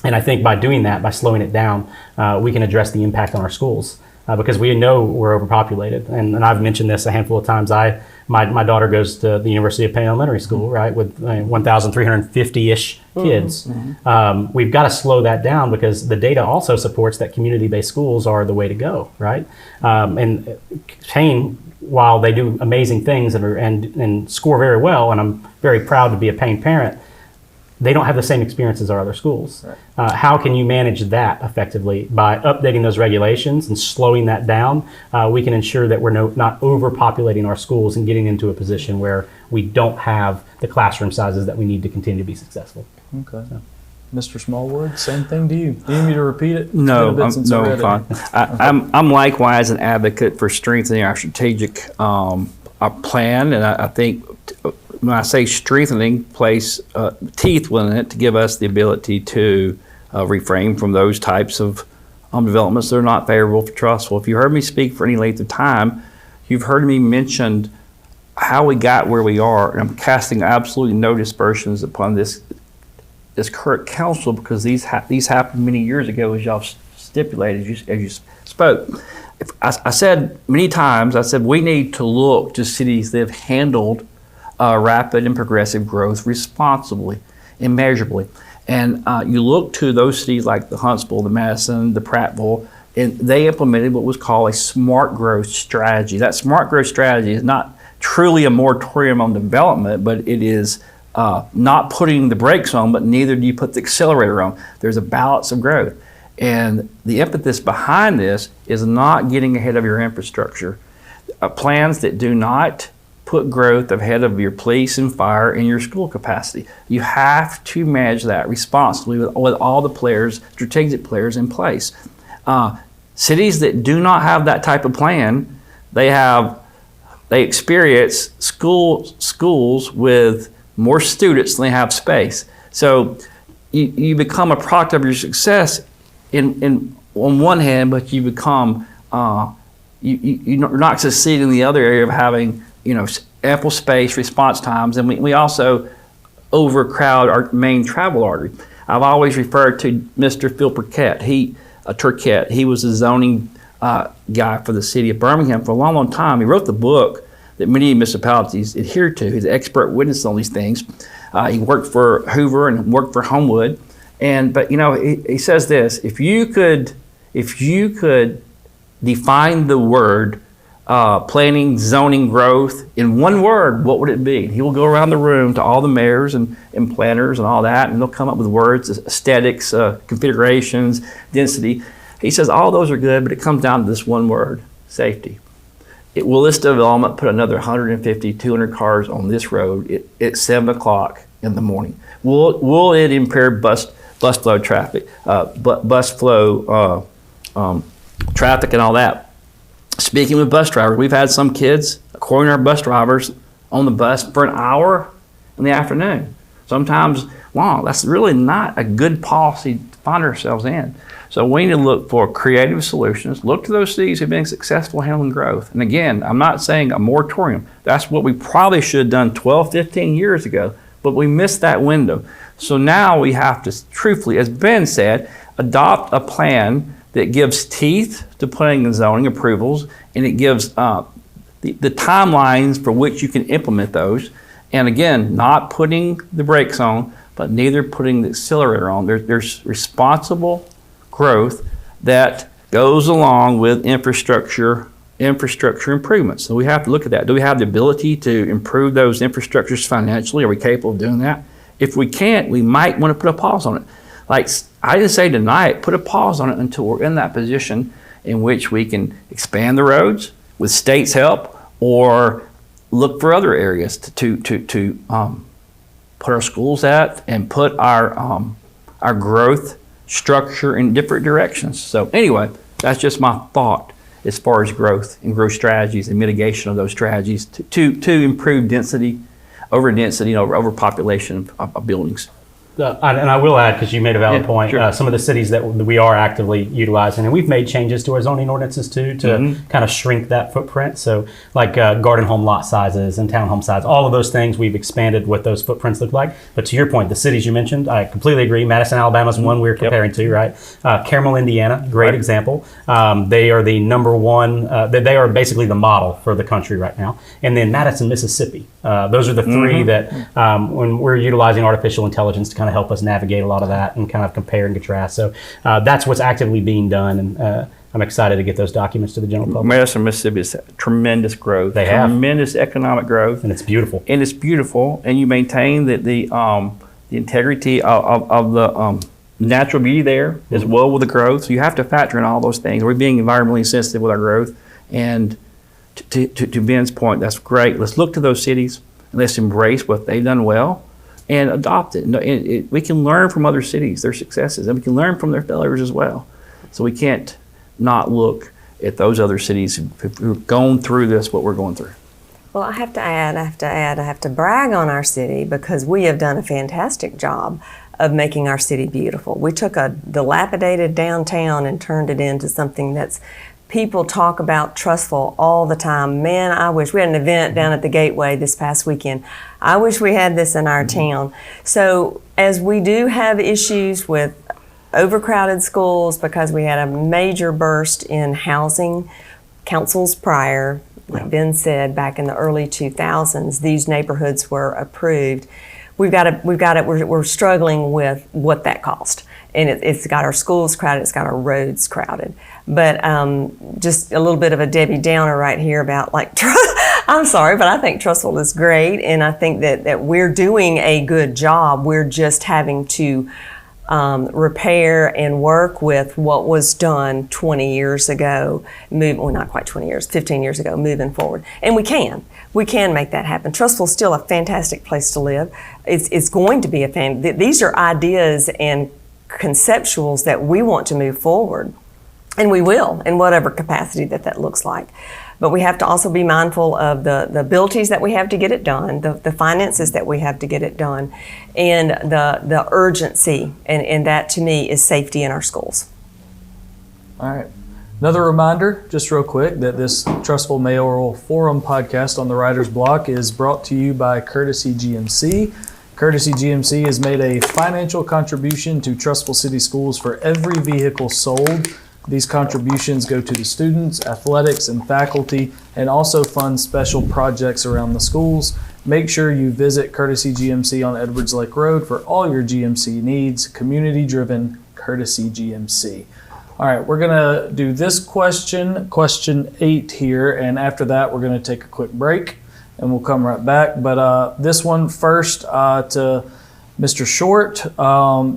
and I think by doing that, by slowing it down, we can address the impact on our schools because we know we're overpopulated. And I've mentioned this a handful of times. I my daughter goes to the University of Payne Elementary School, right, with 1,350-ish kids. We've got to slow that down because the data also supports that community-based schools are the way to go, right? And Payne, while they do amazing things and score very well, and I'm very proud to be a Payne parent, they don't have the same experience as our other schools. Right. How can you manage that effectively? By updating those regulations and slowing that down, we can ensure that we're not overpopulating our schools and getting into a position where we don't have the classroom sizes that we need to continue to be successful. Okay. So. Mr. Smallwood, same thing to you. Do you need me to repeat it? No, I'm fine. I'm likewise an advocate for strengthening our strategic plan, and I think when I say strengthening, place teeth within it to give us the ability to refrain from those types of developments that are not favorable for Trussville. If you heard me speak for any length of time, you've heard me mention how we got where we are, and I'm casting absolutely no dispersions upon this current council because these happened many years ago, as y'all stipulated as you spoke. I said many times, I said we need to look to cities that have handled rapid and progressive growth responsibly and measurably. And you look to those cities like the Huntsville, the Madison, the Prattville, and they implemented what was called a smart growth strategy. That smart growth strategy is not truly a moratorium on development, but it is not putting the brakes on, but neither do you put the accelerator on. There's a balance of growth. And the impetus behind this is not getting ahead of your infrastructure. Plans that do not put growth ahead of your police and fire and your school capacity. You have to manage that responsibly with all the players, strategic players in place. Cities that do not have that type of plan, they experience schools with more students than they have space. So you become a product of your success on one hand, but you become you're not succeeding in the other area of having ample space, response times, and we also overcrowd our main travel artery. I've always referred to Mr. Phil Turquette. He was the zoning guy for the city of Birmingham for a long, long time. He wrote the book that many municipalities adhere to. He's an expert witness on these things. He worked for Hoover and worked for Homewood. But he says this: if you could define the word planning, zoning, growth in one word, what would it be? He will go around the room to all the mayors and planners and all that, and they'll come up with words: aesthetics, configurations, density. He says all those are good, but it comes down to this one word: safety. Will this development put another 150, 200 cars on this road at 7 o'clock in the morning? Will it impair bus flow traffic, traffic and all that? Speaking with bus drivers, we've had some kids, according to our bus drivers, on the bus for an hour in the afternoon. Sometimes long. That's really not a good policy to find ourselves in. So we need to look for creative solutions, look to those cities who've been successful handling growth. And again, I'm not saying a moratorium. That's what we probably should have done 12, 15 years ago, but we missed that window. So now we have to truthfully, as Ben said, adopt a plan that gives teeth to putting in zoning approvals, and it gives the timelines for which you can implement those. And again, not putting the brakes on, but neither putting the accelerator on. There's responsible growth that goes along with infrastructure improvements. So we have to look at that. Do we have the ability to improve those infrastructures financially? Are we capable of doing that? If we can't, we might want to put a pause on it. Like I didn't say tonight, put a pause on it until we're in that position in which we can expand the roads with state's help, or look for other areas to put our schools at and put our growth structure in different directions. So anyway, that's just my thought as far as growth and growth strategies and mitigation of those strategies to improve density, over overpopulation of buildings. and I will add, because you made a valid point, sure. some of the cities that we are actively utilizing, and we've made changes to our zoning ordinances too to kind of shrink that footprint. So like garden home lot sizes and townhome size, all of those things, we've expanded what those footprints look like. But to your point, the cities you mentioned, I completely agree. Madison, Alabama is one we're comparing to, right? Carmel, Indiana, great example. They are the number one, they are basically the model for the country right now. And then Madison, Mississippi. Those are the three that when we're utilizing artificial intelligence to kind of help us navigate a lot of that and kind of compare and contrast. So that's what's actively being done, and I'm excited to get those documents to the general public. Madison, Mississippi is tremendous growth. They have tremendous economic growth, and it's beautiful. And you maintain the integrity of the natural beauty there as well with the growth. So you have to factor in all those things. We're being environmentally sensitive with our growth, and to Ben's point, that's great. Let's look to those cities and let's embrace what they've done well and adopt it. We can learn from other cities, their successes, and we can learn from their failures as well. So we can't not look at those other cities who've gone through what we're going through. Well, I have to brag on our city because we have done a fantastic job of making our city beautiful. We took a dilapidated downtown and turned it into something that's, people talk about Trussville all the time. Man, I wish we had an event down at the Gateway this past weekend. I wish we had this in our town. So as we do have issues with overcrowded schools because we had a major burst in housing, councils prior, like Ben said, back in the early 2000s, these neighborhoods were approved. We're struggling with what that cost. And it's got our schools crowded, it's got our roads crowded. But just a little bit of a Debbie Downer right here about I'm sorry, but I think Trussville is great, and I think that we're doing a good job. We're just having to repair and work with what was done 20 years ago, not quite 20 years, 15 years ago, moving forward. And we can make that happen. Trussville's still a fantastic place to live. It's going to be these are ideas and conceptuals that we want to move forward, and we will in whatever capacity that looks like. But we have to also be mindful of the abilities that we have to get it done, the finances that we have to get it done, and the urgency, and that to me is safety in our schools. All right. Another reminder, just real quick, that this Trussville Mayoral Forum podcast on the Writer's Block is brought to you by Courtesy GMC. Courtesy GMC has made a financial contribution to Trussville City Schools for every vehicle sold. These contributions go to the students, athletics, and faculty, and also fund special projects around the schools. Make sure you visit Courtesy GMC on Edwards Lake Road for all your GMC needs. Community-driven Courtesy GMC. All right, we're gonna do this question 8 here, and after that, we're gonna take a quick break, and we'll come right back. But this one first to Mr. Short.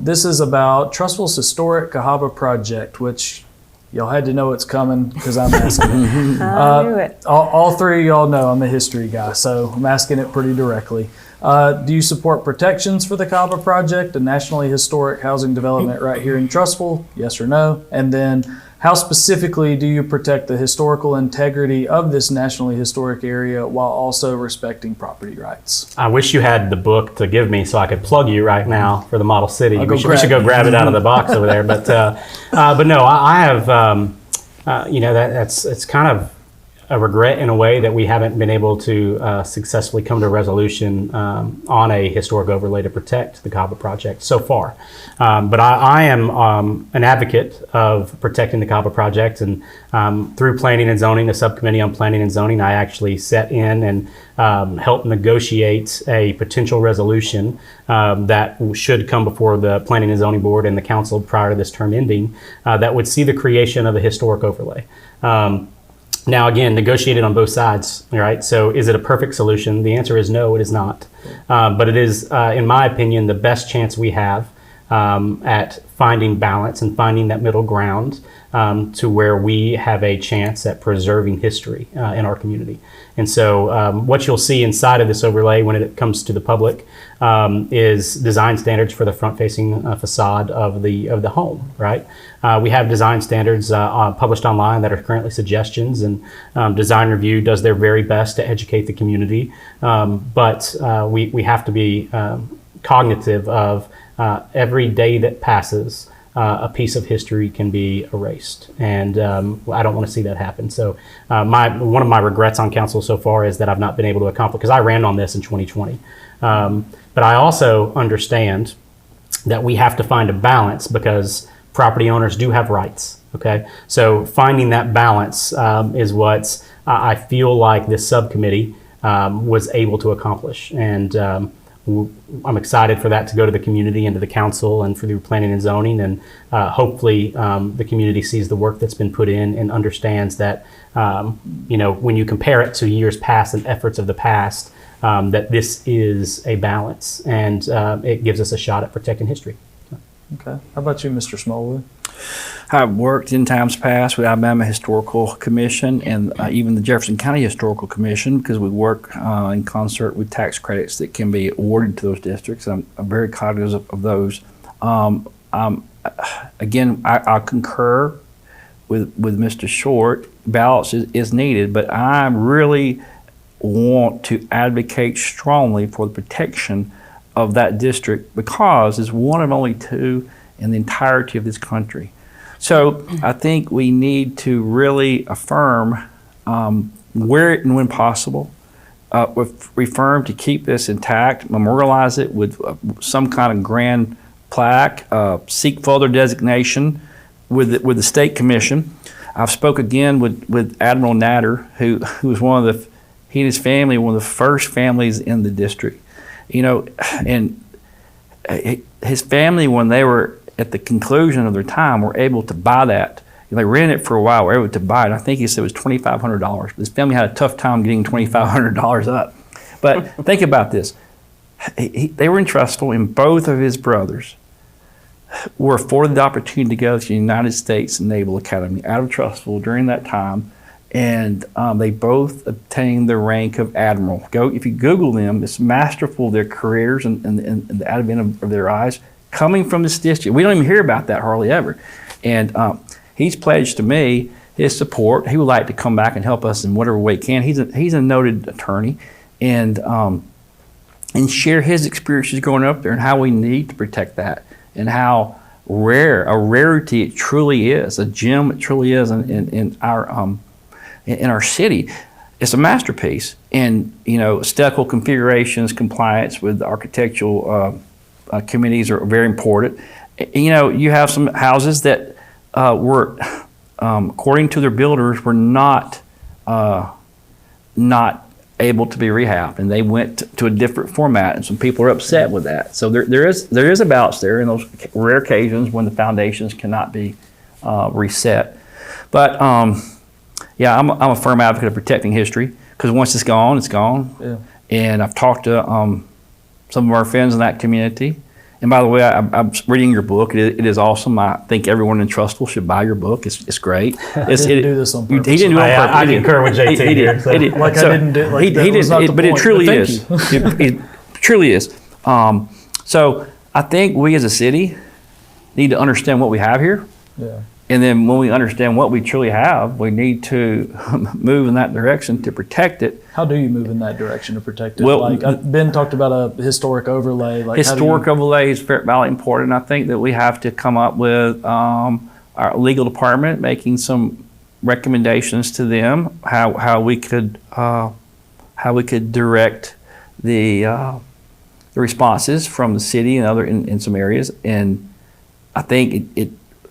This is about Trussville's historic Cahaba project, which y'all had to know it's coming because I'm asking it. I knew it. All three of y'all know I'm a history guy, so I'm asking it pretty directly. Do you support protections for the Cahaba project, a nationally historic housing development right here in Trussville? Yes or no? And then, how specifically do you protect the historical integrity of this nationally historic area while also respecting property rights? I wish you had the book to give me so I could plug you right now for the model city. We should go it. grab it out of the box over there. But no, I have, it's kind of a regret in a way that we haven't been able to successfully come to a resolution on a historic overlay to protect the Cahaba project so far. But I am an advocate of protecting the Cahaba project, and through planning and zoning, the subcommittee on planning and zoning, I actually sat in and helped negotiate a potential resolution that should come before the planning and zoning board and the council prior to this term ending that would see the creation of a historic overlay. Now, again, negotiated on both sides, right? So is it a perfect solution? The answer is no, it is not. But it is, in my opinion, the best chance we have at finding balance and finding that middle ground to where we have a chance at preserving history in our community. And so what you'll see inside of this overlay when it comes to the public is design standards for the front-facing facade of the home, right? We have design standards published online that are currently suggestions, and Design Review does their very best to educate the community. But we have to be cognitive of every day that passes, a piece of history can be erased, and I don't want to see that happen. So one of my regrets on council so far is that I've not been able to accomplish, because I ran on this in 2020. But I also understand that we have to find a balance, because property owners do have rights. Okay, so finding that balance is what I feel like this subcommittee was able to accomplish, and I'm excited for that to go to the community and to the council and through planning and zoning, and hopefully the community sees the work that's been put in and understands that when you compare it to years past and efforts of the past, that this is a balance, and it gives us a shot at protecting history. Okay. How about you, Mr. Smallwood? I've worked in times past with Alabama Historical Commission and even the Jefferson County Historical Commission, because we work in concert with tax credits that can be awarded to those districts. I'm very cognizant of those. Again, I concur with Mr. Short. Balance is needed, but I really want to advocate strongly for the protection of that district, because it's one of only two in the entirety of this country. So I think we need to really affirm where and when possible, affirm to keep this intact, memorialize it with some kind of grand plaque, seek further designation with the state commission. I've spoke again with Admiral Natter, who was he and his family, one of the first families in the district. And his family, when they were at the conclusion of their time, were able to buy that. They rented it for a while, were able to buy it. I think he said it was $2,500. His family had a tough time getting $2,500 up. But think about this. They were in Trussville, and both of his brothers were afforded the opportunity to go to the United States Naval Academy out of Trussville during that time. And they both obtained the rank of admiral. If you Google them, it's masterful, their careers and the advent of their eyes coming from this district. We don't even hear about that hardly ever. And he's pledged to me his support. He would like to come back and help us in whatever way he can. He's a noted attorney, and share his experiences growing up there and how we need to protect that, and how a rarity it truly is, a gem it truly is in our city. It's a masterpiece, and stucco configurations, compliance with architectural committees are very important. You have some houses that were, according to their builders, were not able to be rehabbed, and they went to a different format, and some people are upset with that. So there is a balance there in those rare occasions when the foundations cannot be reset. But yeah, I'm a firm advocate of protecting history, because once it's gone, it's gone. Yeah. And I've talked to some of our friends in that community. And by the way, I'm reading your book. It is awesome. I think everyone in Trussville should buy your book. It's great. I didn't do this on purpose. He didn't do it on purpose. I concur with JT here. He did. Like so I didn't do it. Like but it truly is. It truly is. So I think we as a city need to understand what we have here. Yeah. And then when we understand what we truly have, we need to move in that direction to protect it. How do you move in that direction to protect it? Well, Ben talked about a historic overlay. Historic overlay is very important. I think that we have to come up with our legal department making some recommendations to them how we could direct the responses from the city and other in some areas. And I think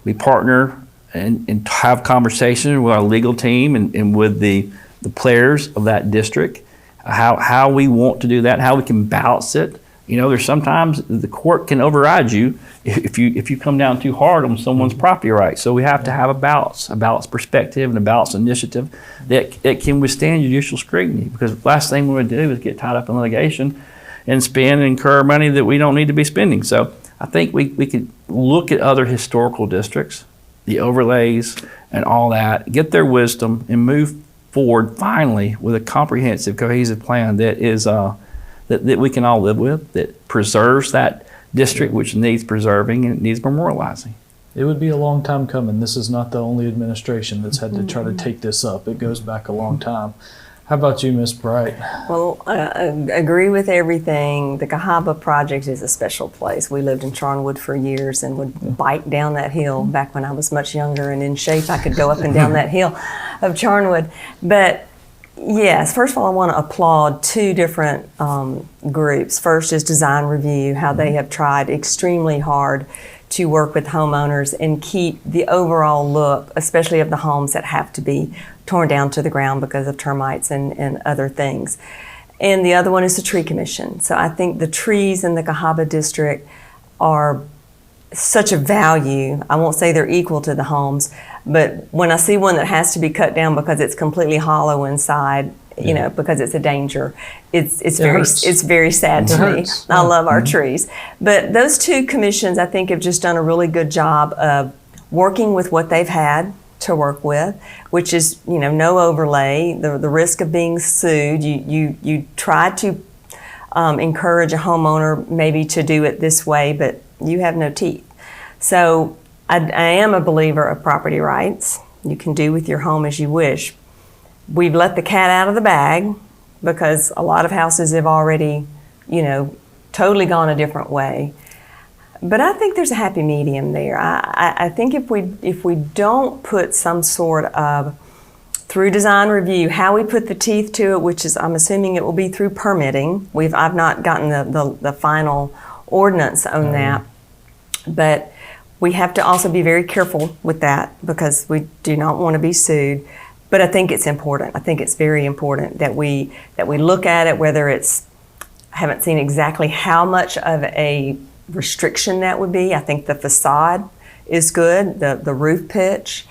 we partner and have conversations with our legal team and with the players of that district, how we want to do that, how we can balance it. There's sometimes the court can override you if you come down too hard on someone's property rights. So we have to have a balanced perspective and a balanced initiative that can withstand judicial scrutiny, because the last thing we would do is get tied up in litigation and spend and incur money that we don't need to be spending. So I think we could look at other historical districts, the overlays and all that, get their wisdom and move forward finally with a comprehensive, cohesive plan that is that we can all live with, that preserves that district which needs preserving and it needs memorializing. It would be a long time coming. This is not the only administration that's had to try to take this up. It goes back a long time. How about you, Miss Bright? Well, I agree with everything. The Cahaba project is a special place. We lived in Charnwood for years and would bike down that hill back when I was much younger and in shape. I could go up and down that hill of Charnwood. But yes, first of all, I want to applaud two different groups. First is Design Review, how they have tried extremely hard to work with homeowners and keep the overall look, especially of the homes that have to be torn down to the ground because of termites and other things. And the other one is the Tree Commission. So I think the trees in the Cahaba district are such a value. I won't say they're equal to the homes, but when I see one that has to be cut down because it's completely hollow inside, you know, because it's a danger, it's very sad to me. I love our trees. But those two commissions, I think, have just done a really good job of working with what they've had to work with, which is, you know, no overlay, the risk of being sued. You try to encourage a homeowner maybe to do it this way, but you have no teeth. So I am a believer of property rights. You can do with your home as you wish. We've let the cat out of the bag because a lot of houses have already, you know, totally gone a different way. But I think there's a happy medium there. I think if we don't put some sort of, through design review, how we put the teeth to it, which is, I'm assuming it will be through permitting. I've not gotten the final ordinance on that, but we have to also be very careful with that because we do not want to be sued. But I think it's important. I think it's very important that we look at it, whether it's, I haven't seen exactly how much of a restriction that would be. I think the facade is good, the roof pitch,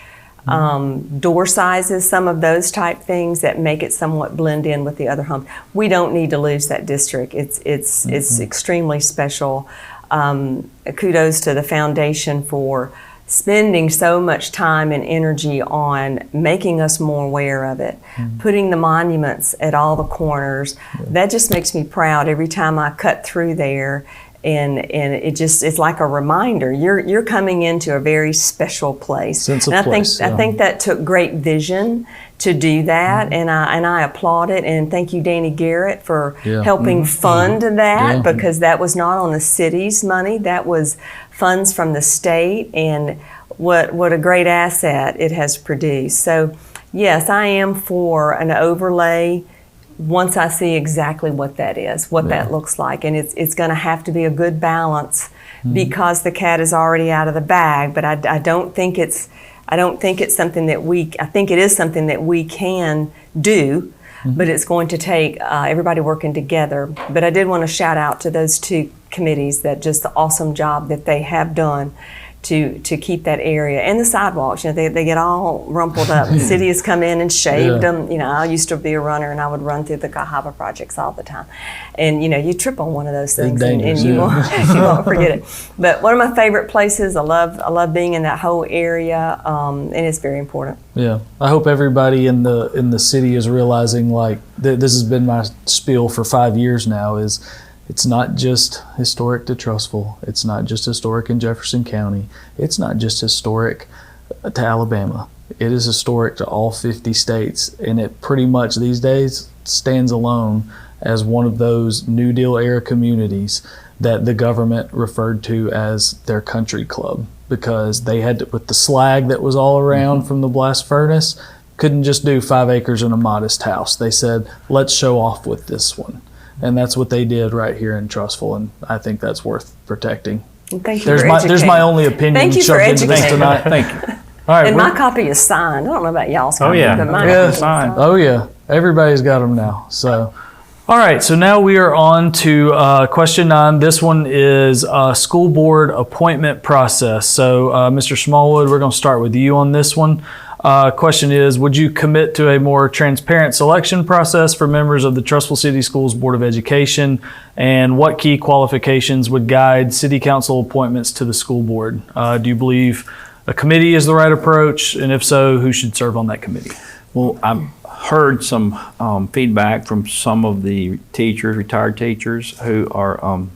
door sizes, some of those type things that make it somewhat blend in with the other homes. We don't need to lose that district. It's extremely special. Kudos to the foundation for spending so much time and energy on making us more aware of it, putting the monuments at all the corners. That just makes me proud every time I cut through there. And it's like a reminder. You're coming into a very special place. Sense of and place, I think that took great vision to do that, and I applaud it. And thank you, Danny Garrett, for helping fund that because that was not on the city's money. That was funds from the state, and what a great asset it has produced. So yes, I am for an overlay once I see exactly what that is, what that looks like. And it's going to have to be a good balance because the cat is already out of the bag. But I don't think it's something that I think it is something that we can do, but it's going to take everybody working together. But I did want to shout out to those two committees that just the awesome job that they have done to keep that area and the sidewalks. You know, they get all rumpled up. The city has come in and shaved them. You know, I used to be a runner and I would run through the Cahaba projects all the time. And you know, you trip on one of those things and you won't forget it. But one of my favorite places, I love being in that whole area, and it's very important. Yeah, I hope everybody in the city is realizing, like, this has been my spiel for 5 years now, is it's not just historic to Trussville. It's not just historic in Jefferson County. It's not just historic to Alabama. It is historic to all 50 states, and it pretty much these days stands alone as one of those New Deal era communities that the government referred to as their country club, because they had to, with the slag that was all around from the blast furnace, couldn't just do 5 acres and a modest house. They said, let's show off with this one. And that's what they did right here in Trussville, and I think that's worth protecting. Thank you There's my only opinion. Thank you for educating tonight. Thank you. All right, and my copy is signed. I don't know about y'all's copy, but mine is signed. Oh yeah, everybody's got them now. So, all right. So now we are on to question 9. This one is school board appointment process. So, Mr. Smallwood, we're going to start with you on this one. Question is, would you commit to a more transparent selection process for members of the Trussville City Schools Board of Education? And what key qualifications would guide city council appointments to the school board? Do you believe a committee is the right approach? And if so, who should serve on that committee? Well, I've heard some feedback from some of the teachers, retired teachers, who are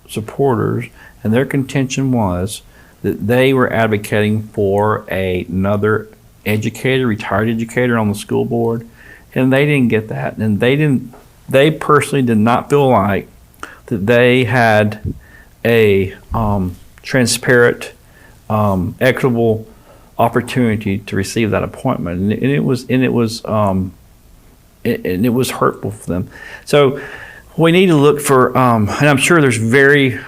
supporters, and their contention was that they were advocating for another educator, retired educator on the school board, and they didn't get that, and they personally did not feel like that they had a transparent, equitable opportunity to receive that appointment, and it was hurtful for them. So we need to look for, and I'm sure there's very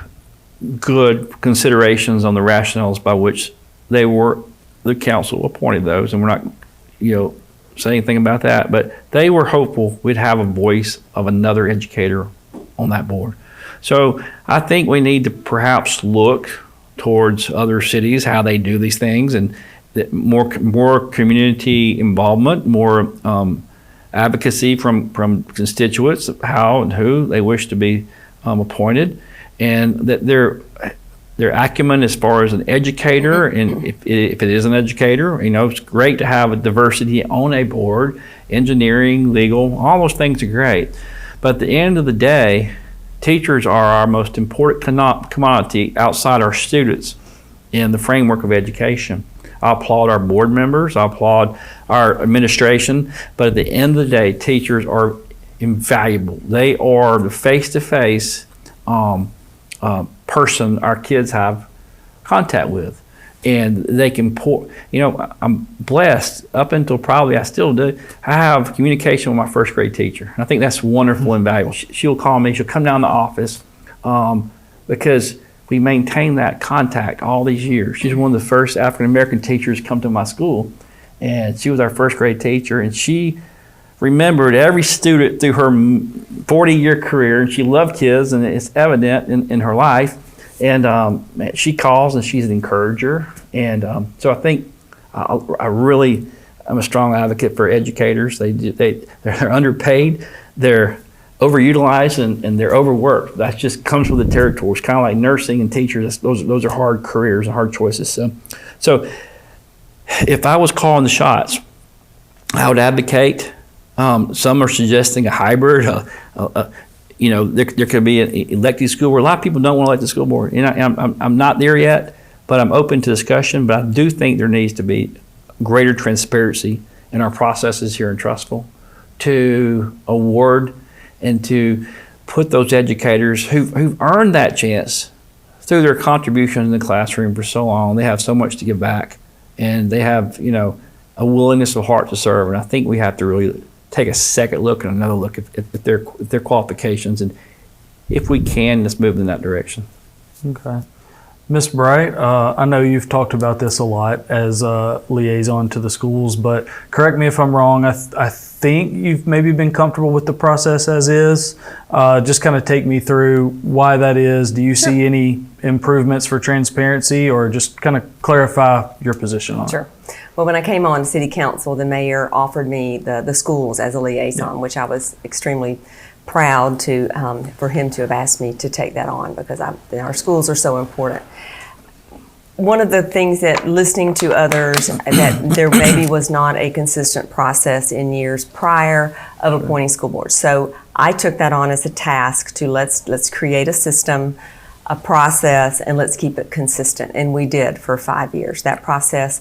good considerations on the rationales by which the council appointed those, and we're not, say anything about that, but they were hopeful we'd have a voice of another educator on that board. So I think we need to perhaps look towards other cities, how they do these things, and more community involvement, more advocacy from constituents of how and who they wish to be appointed, and that their acumen as far as an educator, and if it is an educator, it's great to have a diversity on a board. Engineering, legal, all those things are great, but at the end of the day, teachers are our most important commodity outside our students in the framework of education. I applaud our board members, I applaud our administration, but at the end of the day, teachers are invaluable. They are the face-to-face person our kids have contact with. And they can pour, I'm blessed up until probably I still do. I have communication with my first grade teacher. And I think that's wonderful and valuable. She'll call me, she'll come down to the office because we maintain that contact all these years. She's one of the first African-American teachers to come to my school. And she was our first grade teacher. And she remembered every student through her 40-year career. And she loved kids, and it's evident in her life. And she calls, and she's an encourager. And so I think I'm a strong advocate for educators. They're underpaid, they're overutilized, and they're overworked. That just comes with the territory. It's kind of like nursing and teachers. Those are hard careers and hard choices. So if I was calling the shots, I would advocate. Some are suggesting a hybrid. There could be an elected school board. A lot of people don't want to elect the school board. I'm not there yet, but I'm open to discussion. But I do think there needs to be greater transparency in our processes here in Trussville to award and to put those educators who've earned that chance through their contribution in the classroom for so long. They have so much to give back, and they have a willingness of heart to serve. And I think we have to really take a second look and another look at their qualifications, and if we can, let's move in that direction. Okay. Ms. Bright, I know you've talked about this a lot as a liaison to the schools, but correct me if I'm wrong. I think you've maybe been comfortable with the process as is. Just kind of take me through why that is. Do you see any improvements for transparency, or just kind of clarify your position on it? Sure. Well, when I came on city council, the mayor offered me the schools as a liaison, which I was extremely proud to for him to have asked me to take that on, because our schools are so important. One of the things that, listening to others, that there maybe was not a consistent process in years prior of appointing school boards. So I took that on as a task to let's create a system, a process, and let's keep it consistent. And we did for 5 years. That process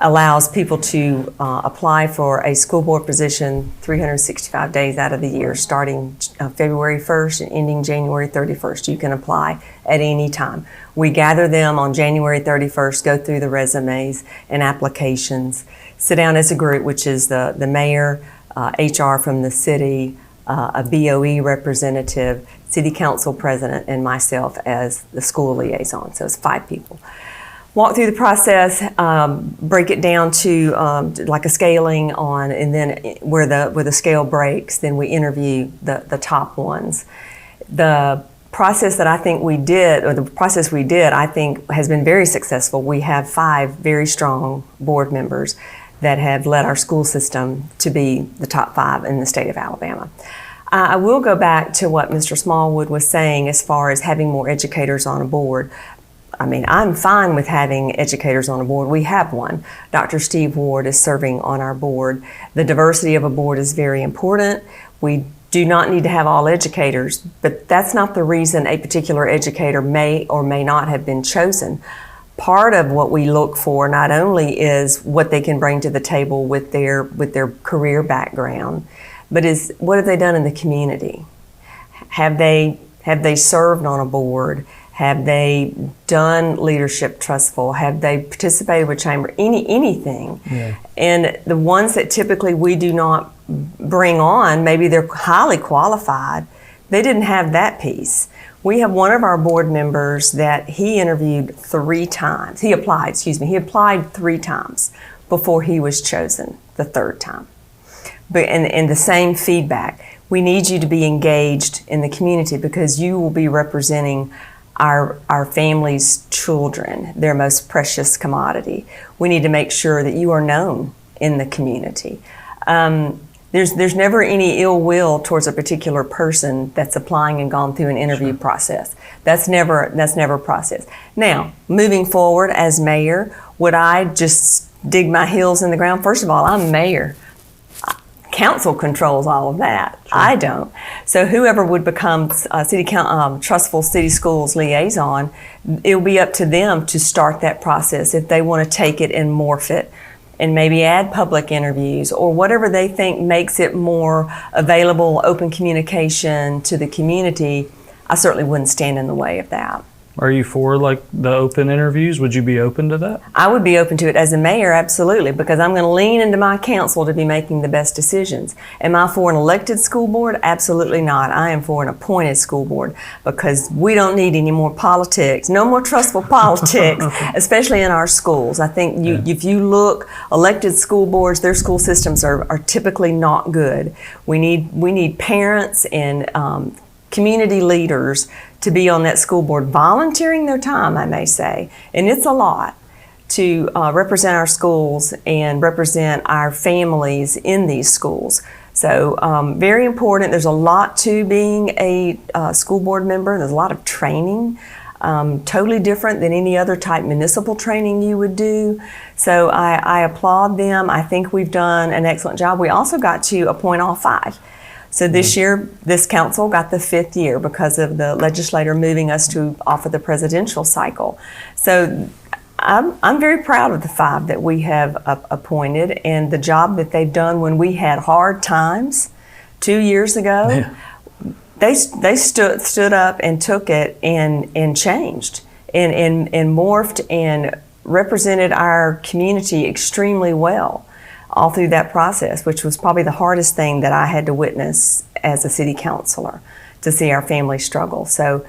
allows people to apply for a school board position 365 days out of the year, starting February 1st and ending January 31st. You can apply at any time. We gather them on January 31st, go through the resumes and applications, sit down as a group, which is the mayor, HR from the city, a BOE representative, city council president, and myself as the school liaison. So it's 5 people. Walk through the process, break it down to like a scaling on, and then where the scale breaks, then we interview the top ones. The process that I think we did, I think has been very successful. We have 5 very strong board members that have led our school system to be the top 5 in the state of Alabama. I will go back to what Mr. Smallwood was saying as far as having more educators on a board. I mean, I'm fine with having educators on a board. We have one. Dr. Steve Ward is serving on our board. The diversity of a board is very important. We do not need to have all educators, but that's not the reason a particular educator may or may not have been chosen. part of what we look for not only is what they can bring to the table with their career background, but is what have they done in the community? Have they served on a board? Have they done leadership Trussville? Have they participated with chamber? Anything. Yeah. And the ones that typically we do not bring on, maybe they're highly qualified, they didn't have that piece. We have one of our board members that he interviewed 3 times. He applied 3 times before he was chosen the 3rd time. But and the same feedback. We need you to be engaged in the community because you will be representing our family's children, their most precious commodity. We need to make sure that you are known in the community. There's never any ill will towards a particular person that's applying and gone through an interview process. That's never a process. Now, moving forward as mayor, would I just dig my heels in the ground? First of all, I'm mayor. Council controls all of that. Sure. I don't. So whoever would become Trussville City Schools liaison, it'll be up to them to start that process if they want to take it and morph it and maybe add public interviews or whatever they think makes it more available, open communication to the community. I certainly wouldn't stand in the way of that. Are you for like the open interviews? Would you be open to that? I would be open to it as a mayor, absolutely, because I'm going to lean into my council to be making the best decisions. Am I for an elected school board? Absolutely not. I am for an appointed school board because we don't need any more politics. No more Trussville politics, especially in our schools. I think if you look, elected school boards, their school systems are typically not good. We need parents and community leaders to be on that school board, volunteering their time, I may say, and it's a lot to represent our schools and represent our families in these schools. So very important. There's a lot to being a school board member. There's a lot of training, totally different than any other type municipal training you would do. So I applaud them. I think we've done an excellent job. We also got to appoint all 5. So this year, this council got the 5th year because of the legislator moving us to off of the presidential cycle. So I'm very proud of the 5 that we have appointed and the job that they've done when we had hard times 2 years ago. Yeah. They stood up and took it and changed and morphed and represented our community extremely well all through that process, which was probably the hardest thing that I had to witness as a city councilor, to see our family struggle. So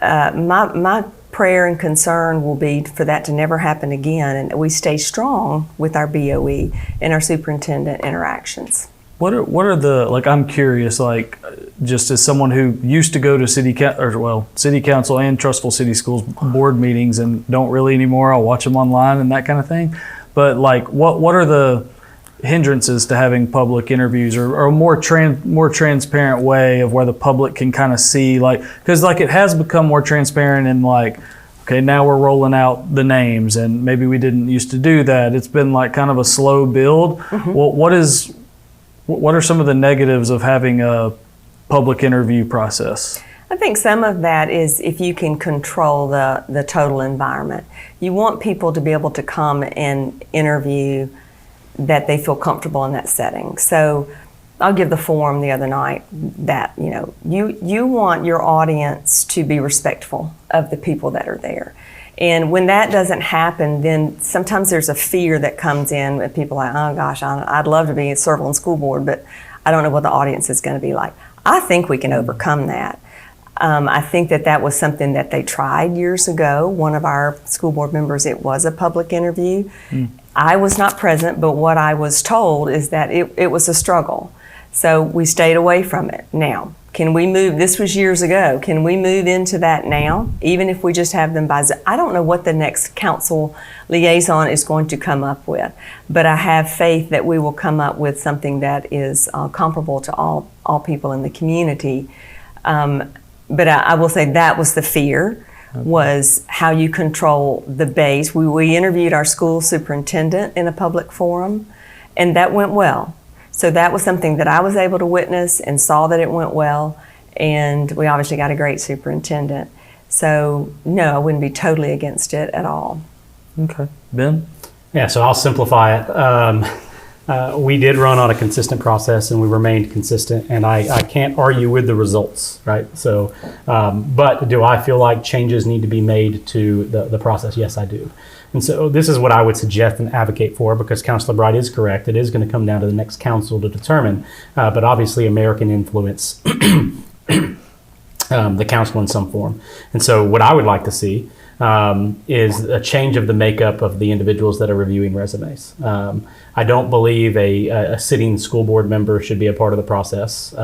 my prayer and concern will be for that to never happen again, and we stay strong with our BOE and our superintendent interactions. What are the, like, I'm curious, like, just as someone who used to go to city council and Trussville City Schools board meetings and don't really anymore, I'll watch them online and that kind of thing, but like, what are the hindrances to having public interviews or a more transparent way of where the public can kind of see, like, because like it has become more transparent and like, okay, now we're rolling out the names and maybe we didn't used to do that. It's been like kind of a slow build. Mm-hmm. Well, what are some of the negatives of having a public interview process? I think some of that is if you can control the total environment. You want people to be able to come and interview that they feel comfortable in that setting. So I'll give the forum the other night that, you want your audience to be respectful of the people that are there. And when that doesn't happen, then sometimes there's a fear that comes in with people like, oh gosh, I'd love to be a serve on school board, but I don't know what the audience is going to be like. I think we can overcome that. I think that was something that they tried years ago. One of our school board members, it was a public interview. I was not present, but what I was told is that it was a struggle. So we stayed away from it. Now, can we move, this was years ago, can we move into that now, even if we just have them by Zoom? I don't know what the next council liaison is going to come up with, but I have faith that we will come up with something that is comparable to all people in the community. But I will say that was the fear, was how you control the base. We interviewed our school superintendent in a public forum, and that went well. So that was something that I was able to witness and saw that it went well, and we obviously got a great superintendent. So no, I wouldn't be totally against it at all. Okay. Ben? Yeah, so I'll simplify it. We did run on a consistent process, and we remained consistent, and I can't argue with the results, right? So, but do I feel like changes need to be made to the process? Yes, I do. And so this is what I would suggest and advocate for, because Councilor Bright is correct. It is going to come down to the next council to determine, but obviously American influence the council in some form. And so what I would like to see is a change of the makeup of the individuals that are reviewing resumes. I don't believe a sitting school board member should be a part of the process,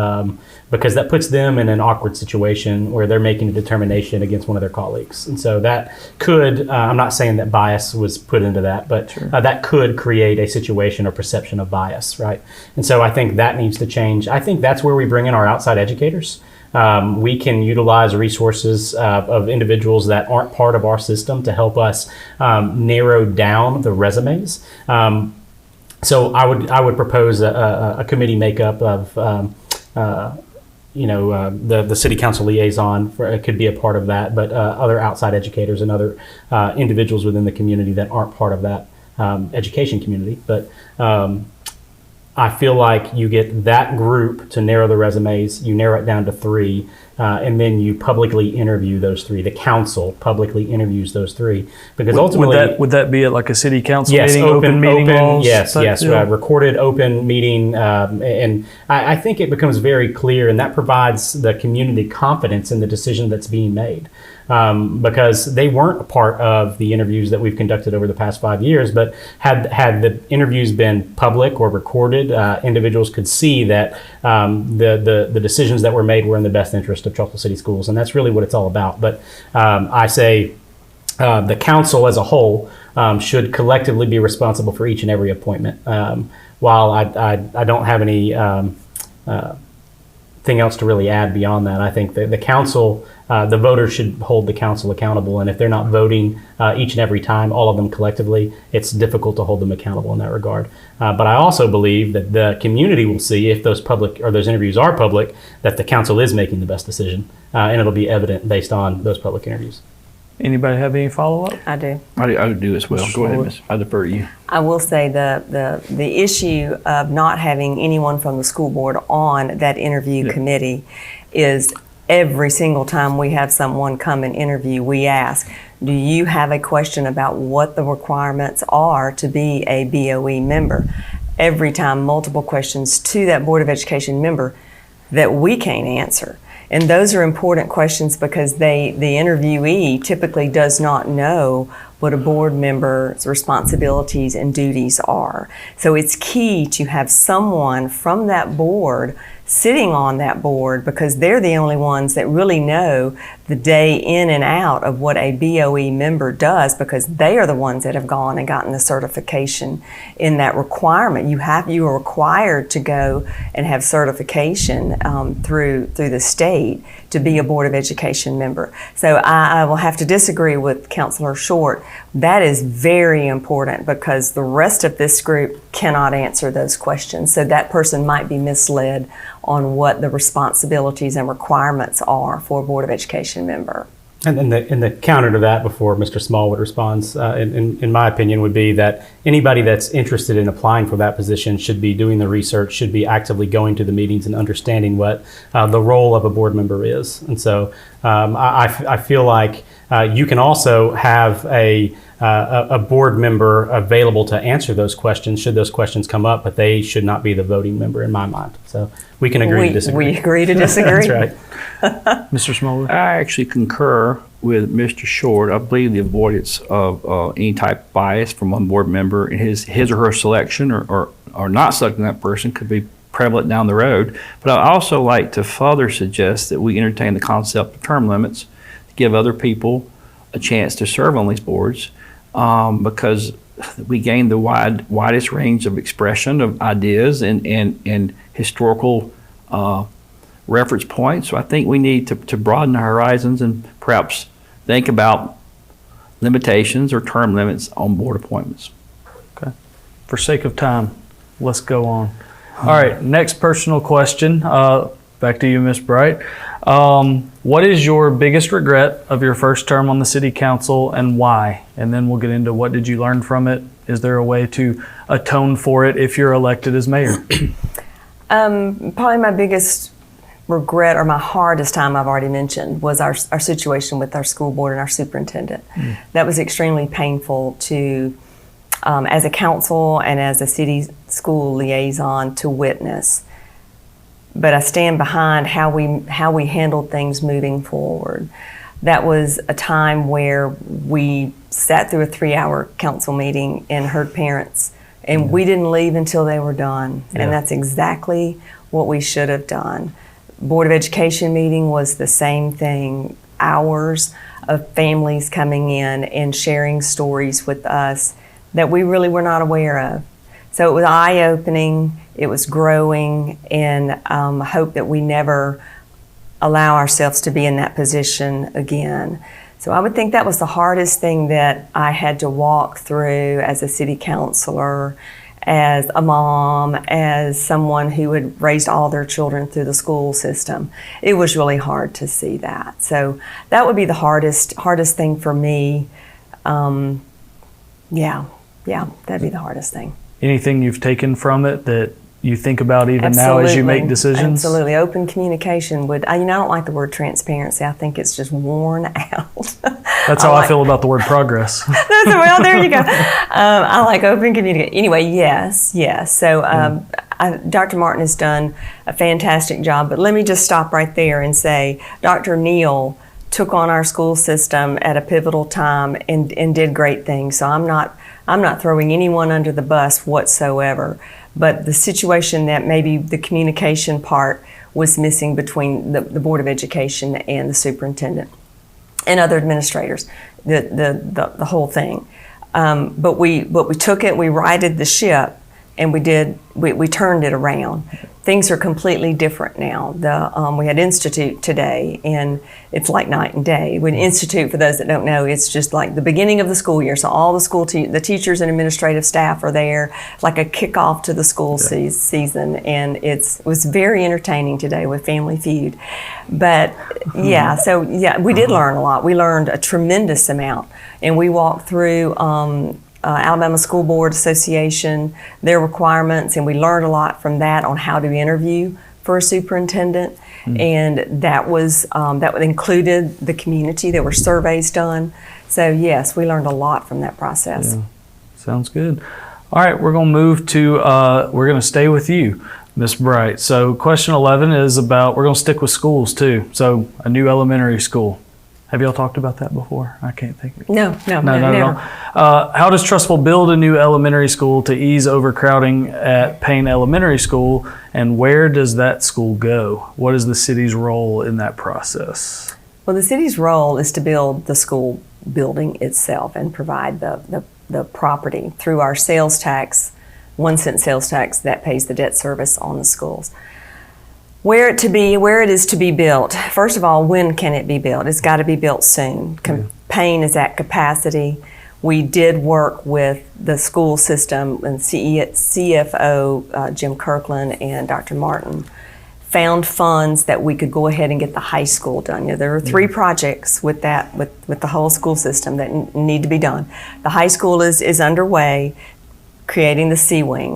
because that puts them in an awkward situation where they're making a determination against one of their colleagues. And so that could, I'm not saying that bias was put into that, but that could create a situation or perception of bias, right? And so I think that needs to change. I think that's where we bring in our outside educators. We can utilize resources of individuals that aren't part of our system to help us narrow down the resumes. So I would propose a committee makeup of the city council liaison. It could be a part of that, but other outside educators and other individuals within the community that aren't part of that education community. But I feel like you get that group to narrow the resumes, you narrow it down to 3, and then you publicly interview those 3. The council publicly interviews those 3, because ultimately, would that be at like a city council yes, meeting, open meeting laws? Yes, recorded open meeting, and I think it becomes very clear, and that provides the community confidence in the decision that's being made. Because they weren't a part of the interviews that we've conducted over the past 5 years, but had the interviews been public or recorded, individuals could see that the decisions that were made were in the best interest of Trussville City Schools, and that's really what it's all about. But I say the council as a whole should collectively be responsible for each and every appointment. While I don't have any thing else to really add beyond that, I think that the council, the voters should hold the council accountable, and if they're not voting each and every time, all of them collectively, it's difficult to hold them accountable in that regard. But I also believe that the community will see, if those interviews are public, that the council is making the best decision, and it'll be evident based on those public interviews. Anybody have any follow-up? I do. I would do as well. Go ahead, Miss. I defer to you. I will say the issue of not having anyone from the school board on that interview committee is every single time we have someone come and interview, we ask, do you have a question about what the requirements are to be a BOE member? Every time, multiple questions to that Board of Education member that we can't answer. And those are important questions because the interviewee typically does not know what a board member's responsibilities and duties are. So it's key to have someone from that board sitting on that board, because they're the only ones that really know the day in and out of what a BOE member does, because they are the ones that have gone and gotten the certification in that requirement. You are required to go and have certification through the state to be a Board of Education member. So I will have to disagree with Councilor Short. That is very important, because the rest of this group cannot answer those questions. So that person might be misled on what the responsibilities and requirements are for a Board of Education member. And the counter to that, before Mr. Smallwood responds, in my opinion, would be that anybody that's interested in applying for that position should be doing the research, should be actively going to the meetings and understanding what the role of a board member is. And so I feel like you can also have a board member available to answer those questions should those questions come up, but they should not be the voting member in my mind. So we can agree to disagree. We agree to disagree. That's right. Mr. Smallwood? I actually concur with Mr. Short. I believe the avoidance of any type of bias from one board member in his or her selection or not selecting that person could be prevalent down the road. But I also like to further suggest that we entertain the concept of term limits to give other people a chance to serve on these boards, because we gain the widest range of expression of ideas and historical reference points. So I think we need to broaden our horizons and perhaps think about limitations or term limits on board appointments. Okay. For sake of time, let's go on. All right, next personal question. Back to you, Ms. Bright. What is your biggest regret of your first term on the city council and why? And then we'll get into what did you learn from it? Is there a way to atone for it if you're elected as mayor? Probably my biggest regret, or my hardest time, I've already mentioned, was our situation with our school board and our superintendent. That was extremely painful to, as a council and as a city school liaison, to witness. But I stand behind how we handled things moving forward. That was a time where we sat through a 3-hour council meeting and heard parents, and we didn't leave until they were done. And that's exactly what we should have done. Board of Education meeting was the same thing. Hours of families coming in and sharing stories with us that we really were not aware of. So it was eye-opening, it was growing, and I hope that we never allow ourselves to be in that position again. So I would think that was the hardest thing that I had to walk through as a city councilor, as a mom, as someone who had raised all their children through the school system. It was really hard to see that. So that would be the hardest thing for me. Yeah, that'd be the hardest thing. Anything you've taken from it that you think about even now as you make decisions? Absolutely. Open communication would, I don't like the word transparency. I think it's just worn out. That's how I feel about the word progress. Well, there you go. I like open communication. Anyway, yes. So Dr. Martin has done a fantastic job, but let me just stop right there and say Dr. Neal took on our school system at a pivotal time and did great things. So I'm not throwing anyone under the bus whatsoever. But the situation that maybe the communication part was missing between the Board of Education and the superintendent and other administrators, the whole thing. But we took it, we righted the ship, and we turned it around. Things are completely different now. We had Institute today, and it's like night and day. When Institute, for those that don't know, it's just like the beginning of the school year. So all the the teachers and administrative staff are there, like a kickoff to the school season, and it was very entertaining today with Family Feud. But we did learn a lot. We learned a tremendous amount, and we walked through Alabama School Board Association, their requirements, and we learned a lot from that on how to interview for a superintendent. And that included the community. There were surveys done. So yes, we learned a lot from that process. Yeah. Sounds good. All right, we're going to move to, we're going to stay with you, Ms. Bright. So question 11 is about, we're going to stick with schools too. So a new elementary school. Have y'all talked about that before? I can't think of it. No, never. How does Trussville build a new elementary school to ease overcrowding at Payne Elementary School, and where does that school go? What is the city's role in that process? Well, the city's role is to build the school building itself and provide the property through our sales tax, 1-cent sales tax that pays the debt service on the schools. Where it is to be built. First of all, when can it be built? It's got to be built soon. Payne is at capacity. We did work with the school system and CFO Jim Kirkland and Dr. Martin found funds that we could go ahead and get the high school done. There are 3 projects with the whole school system that need to be done. The high school is underway, creating the C-wing.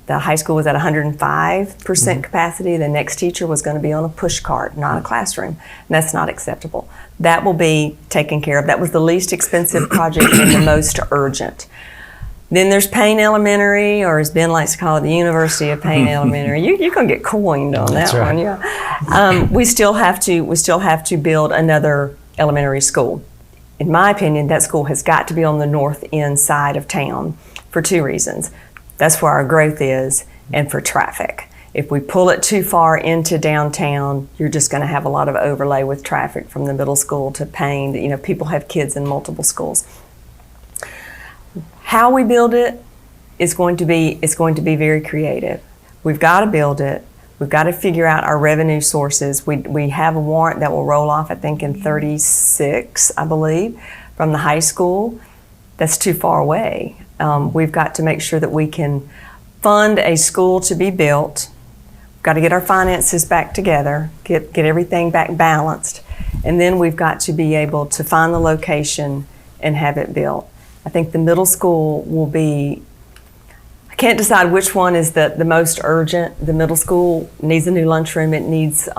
The high school was at 105% capacity. The next teacher was going to be on a push cart, not a classroom. And that's not acceptable. That will be taken care of. That was the least expensive project and the most urgent. Then there's Payne Elementary, or as Ben likes to call it, the University of Payne Elementary. You're going to get coined on that one. Yeah. We still have to build another elementary school. In my opinion, that school has got to be on the north end side of town, for 2 reasons. That's where our growth is, and for traffic. If we pull it too far into downtown, you're just going to have a lot of overlay with traffic from the middle school to Payne. People have kids in multiple schools. How we build it is going to be very creative. We've got to build it. We've got to figure out our revenue sources. We have a warrant that will roll off, I think, in 36, I believe, from the high school. That's too far away. We've got to make sure that we can fund a school to be built. We've got to get our finances back together, get everything back balanced, and then we've got to be able to find the location and have it built. I think the middle school will be, I can't decide which one is the most urgent. The middle school needs a new lunchroom. It needs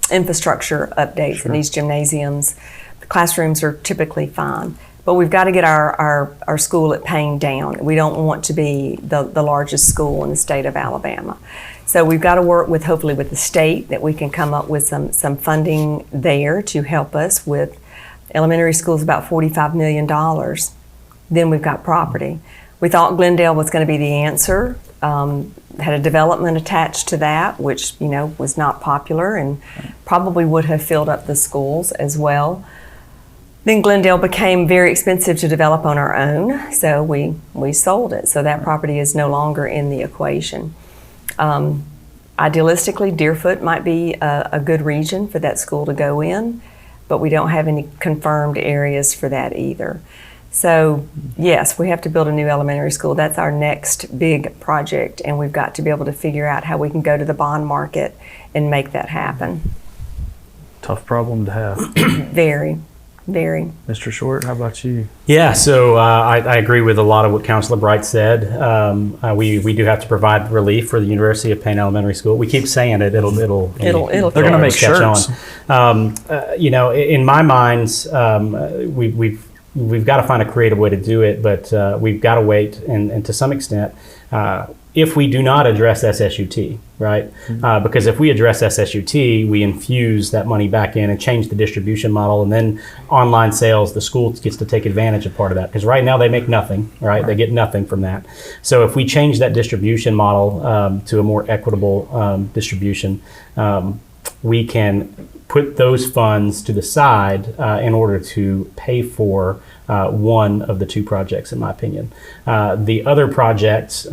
infrastructure updates. Sure. It needs gymnasiums. The classrooms are typically fine. But we've got to get our school at Payne down. We don't want to be the largest school in the state of Alabama. So we've got to work with, hopefully with the state, that we can come up with some funding there to help us with. Elementary school is about $45 million. Then we've got property. We thought Glendale was going to be the answer. Had a development attached to that, which was not popular and probably would have filled up the schools as well. Then Glendale became very expensive to develop on our own, so we sold it. So that property is no longer in the equation. Idealistically, Deerfoot might be a good region for that school to go in, but we don't have any confirmed areas for that either. So yes, we have to build a new elementary school. That's our next big project, and we've got to be able to figure out how we can go to the bond market and make that happen. Tough problem to have. Very. Mr. Short, how about you? Yeah, so I agree with a lot of what Councilor Bright said. We do have to provide relief for the University of Payne Elementary School. We keep saying it. It'll They're going to make shirts. In my minds, we've got to find a creative way to do it, but we've got to wait, and to some extent, if we do not address SSUT, right? Because if we address SSUT, we infuse that money back in and change the distribution model, and then online sales, the school gets to take advantage of part of that. Because right now they make nothing, right? They get nothing from that. So if we change that distribution model to a more equitable distribution, we can put those funds to the side in order to pay for one of the two projects, in my opinion. The other projects,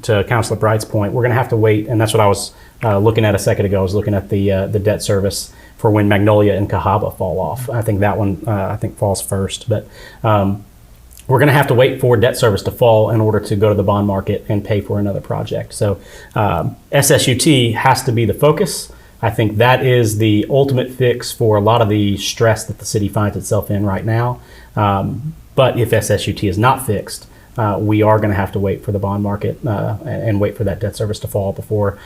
to Councilor Bright's point, we're going to have to wait, and that's what I was looking at a second ago. I was looking at the debt service for when Magnolia and Cahaba fall off. I think that one falls first, but we're going to have to wait for debt service to fall in order to go to the bond market and pay for another project. So SSUT has to be the focus. I think that is the ultimate fix for a lot of the stress that the city finds itself in right now. But if SSUT is not fixed, we are going to have to wait for the bond market and wait for that debt service to fall before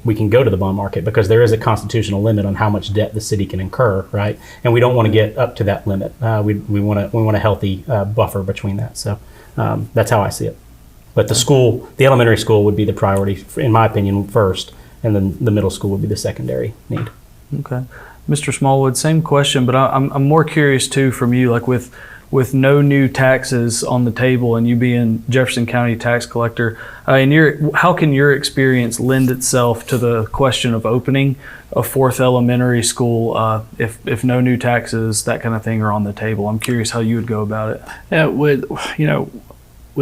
we can go to the bond market, because there is a constitutional limit on how much debt the city can incur, right? And we don't want to get up to that limit. We want a healthy buffer between that. So that's how I see it. But the elementary school would be the priority, in my opinion, first, and then the middle school would be the secondary need. Okay. Mr. Smallwood, same question, but I'm more curious too from you, like with no new taxes on the table and you being Jefferson County tax collector, how can your experience lend itself to the question of opening a fourth elementary school if no new taxes, that kind of thing, are on the table? I'm curious how you would go about it. Yeah, with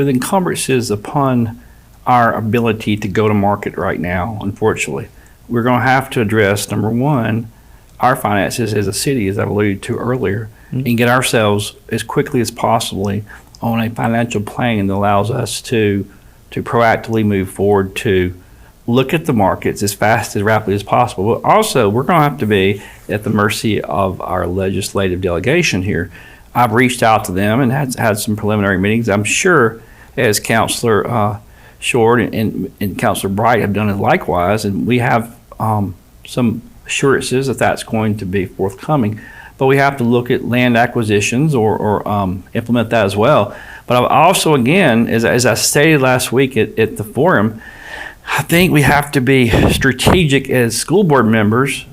encumbrances upon our ability to go to market right now, unfortunately, we're going to have to address, number one, our finances as a city, as I've alluded to earlier, and get ourselves as quickly as possibly on a financial plane that allows us to proactively move forward, to look at the markets as fast, as rapidly as possible. But also, we're going to have to be at the mercy of our legislative delegation here. I've reached out to them and had some preliminary meetings. I'm sure, as Councilor Short and Councilor Bright have done it likewise, and we have some assurances that that's going to be forthcoming. But we have to look at land acquisitions or implement that as well. But also, again, as I stated last week at the forum, I think we have to be strategic as school board members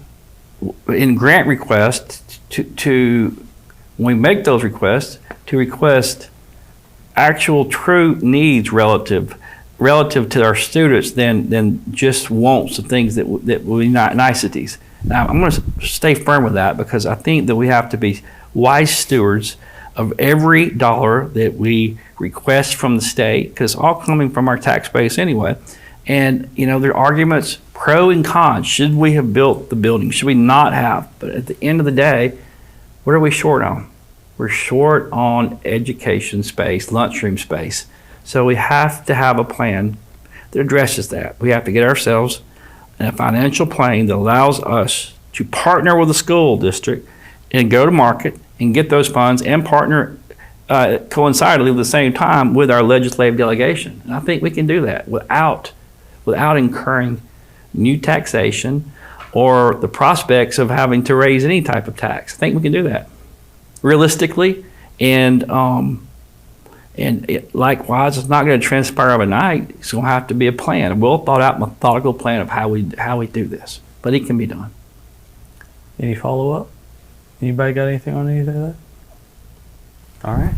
in grant requests to when we make those requests, to request actual true needs relative to our students than just wants and things that will be not niceties. Now, I'm going to stay firm with that, because I think that we have to be wise stewards of every dollar that we request from the state, because it's all coming from our tax base anyway. And, there are arguments pro and con. Should we have built the building? Should we not have? But at the end of the day, what are we short on? We're short on education space, lunchroom space. So we have to have a plan that addresses that. We have to get ourselves and a financial plan that allows us to partner with the school district and go to market and get those funds and partner coincidentally at the same time with our legislative delegation. And I think we can do that without incurring new taxation or the prospects of having to raise any type of tax. I think we can do that realistically, and likewise, it's not going to transpire overnight. It's going to have to be a plan, a well thought out, methodical plan of how we do this. But it can be done. Any follow up? Anybody got anything on anything of that? All right.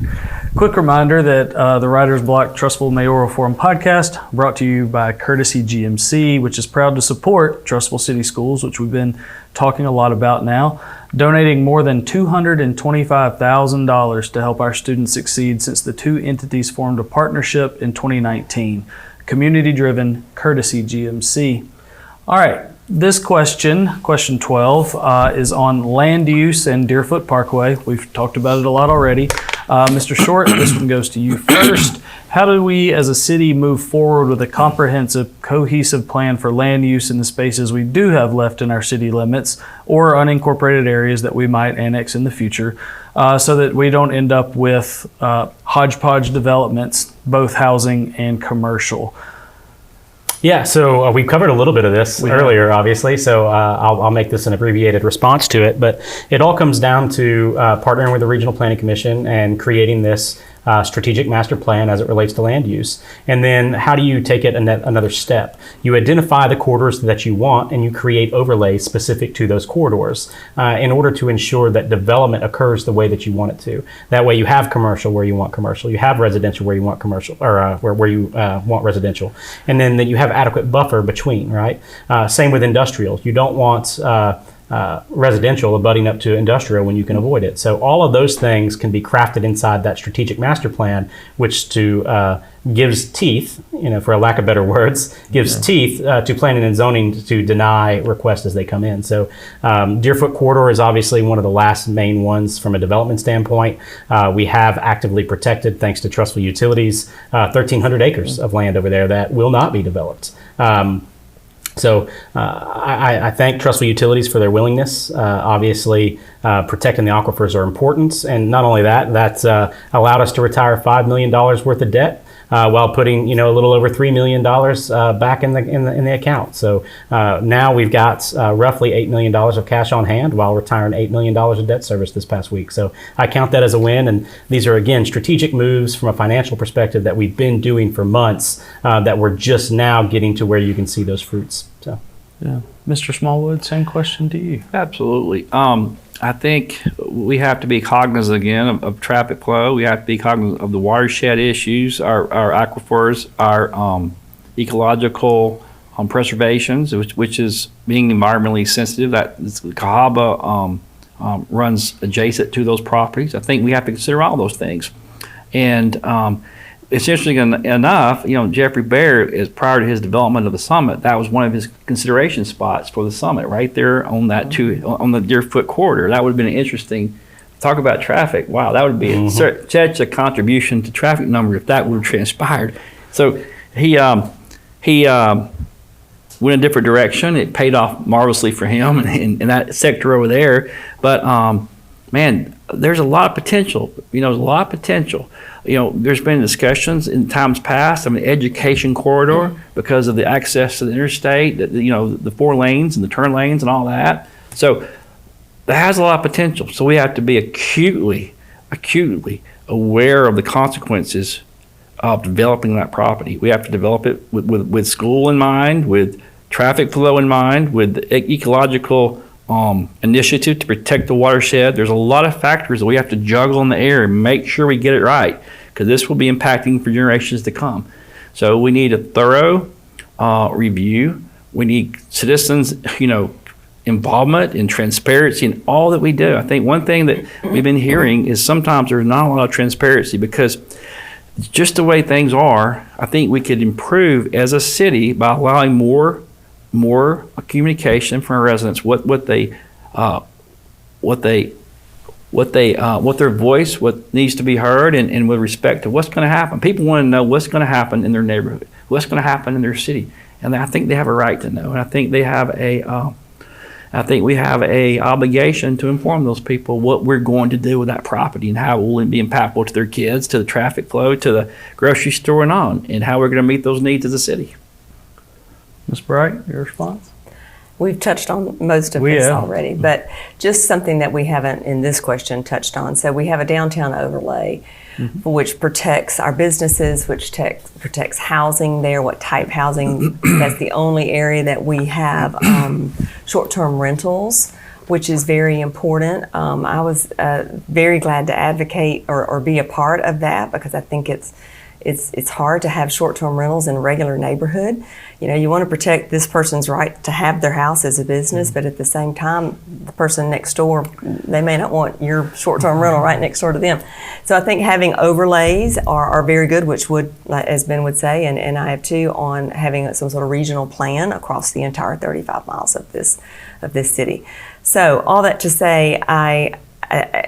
Quick reminder that the Writer's Block Trussville Mayoral Forum podcast brought to you by Courtesy GMC, which is proud to support Trussville City Schools, which we've been talking a lot about now, donating more than $225,000 to help our students succeed since the two entities formed a partnership in 2019. Community-driven Courtesy GMC. All right. This question 12, is on land use and Deerfoot Parkway. We've talked about it a lot already. Mr. Short, this one goes to you first. How do we as a city move forward with a comprehensive, cohesive plan for land use in the spaces we do have left in our city limits or unincorporated areas that we might annex in the future, so that we don't end up with hodgepodge developments, both housing and commercial? Yeah, so we've covered a little bit of this earlier, obviously, so I'll make this an abbreviated response to it, but it all comes down to partnering with the Regional Planning Commission and creating this strategic master plan as it relates to land use. And then how do you take it another step? You identify the corridors that you want and you create overlays specific to those corridors in order to ensure that development occurs the way that you want it to. That way you have commercial where you want commercial, you have residential where you want commercial, or where you want residential, and then that you have adequate buffer between, right? Same with industrial. You don't want residential abutting up to industrial when you can avoid it. So all of those things can be crafted inside that strategic master plan, which gives teeth, for a lack of better words, teeth to planning and zoning to deny requests as they come in. So Deerfoot Corridor is obviously one of the last main ones from a development standpoint. We have actively protected, thanks to Trussville Utilities, 1,300 acres of land over there that will not be developed. So I thank Trussville Utilities for their willingness. Obviously, protecting the aquifers are important, and not only that, that's allowed us to retire $5 million worth of debt while putting a little over $3 million back in the account. So now we've got roughly $8 million of cash on hand while retiring $8 million of debt service this past week. So I count that as a win, and these are again strategic moves from a financial perspective that we've been doing for months that we're just now getting to where you can see those fruits. So yeah, Mr. Smallwood, same question to you. Absolutely. I think we have to be cognizant again of traffic flow. We have to be cognizant of the watershed issues, our aquifers, our ecological preservations, which is being environmentally sensitive. That Cahaba runs adjacent to those properties. I think we have to consider all those things. And it's interesting enough, Jeffrey Bear, prior to his development of the summit, that was one of his consideration spots for the summit, right there on on the Deerfoot corridor. That would have been interesting. Talk about traffic. Wow, that would be such a contribution to traffic number if that would have transpired. So he went a different direction. It paid off marvelously for him in that sector over there. But man, there's a lot of potential. There's a lot of potential. There's been discussions in times past of an education corridor because of the access to the interstate, the 4 lanes and the turn lanes and all that. So that has a lot of potential. So we have to be acutely aware of the consequences of developing that property. We have to develop it with school in mind, with traffic flow in mind, with ecological initiative to protect the watershed. There's a lot of factors that we have to juggle in the air and make sure we get it right, because this will be impacting for generations to come. So we need a thorough review. We need citizens, involvement and transparency in all that we do. I think one thing that we've been hearing is sometimes there's not a lot of transparency because just the way things are, I think we could improve as a city by allowing more communication from our residents, what their voice, what needs to be heard, and with respect to what's going to happen. People want to know what's going to happen in their neighborhood, what's going to happen in their city, and I think they have a right to know. And I think they have I think we have a obligation to inform those people what we're going to do with that property and how it will be impactful to their kids, to the traffic flow, to the grocery store and on, and how we're going to meet those needs as a city. Ms. Bright, your response? We've touched on most of this already, but just something that we haven't in this question touched on. So we have a downtown overlay, which protects our businesses, which protects housing there, what type housing. That's the only area that we have short-term rentals, which is very important. I was very glad to advocate or be a part of that, because I think it's hard to have short-term rentals in a regular neighborhood. You know, you want to protect this person's right to have their house as a business, but at the same time, the person next door, they may not want your short-term rental right next door to them. So I think having overlays are very good, which would, as Ben would say, and I have too, on having some sort of regional plan across the entire 35 miles of this city. So all that to say,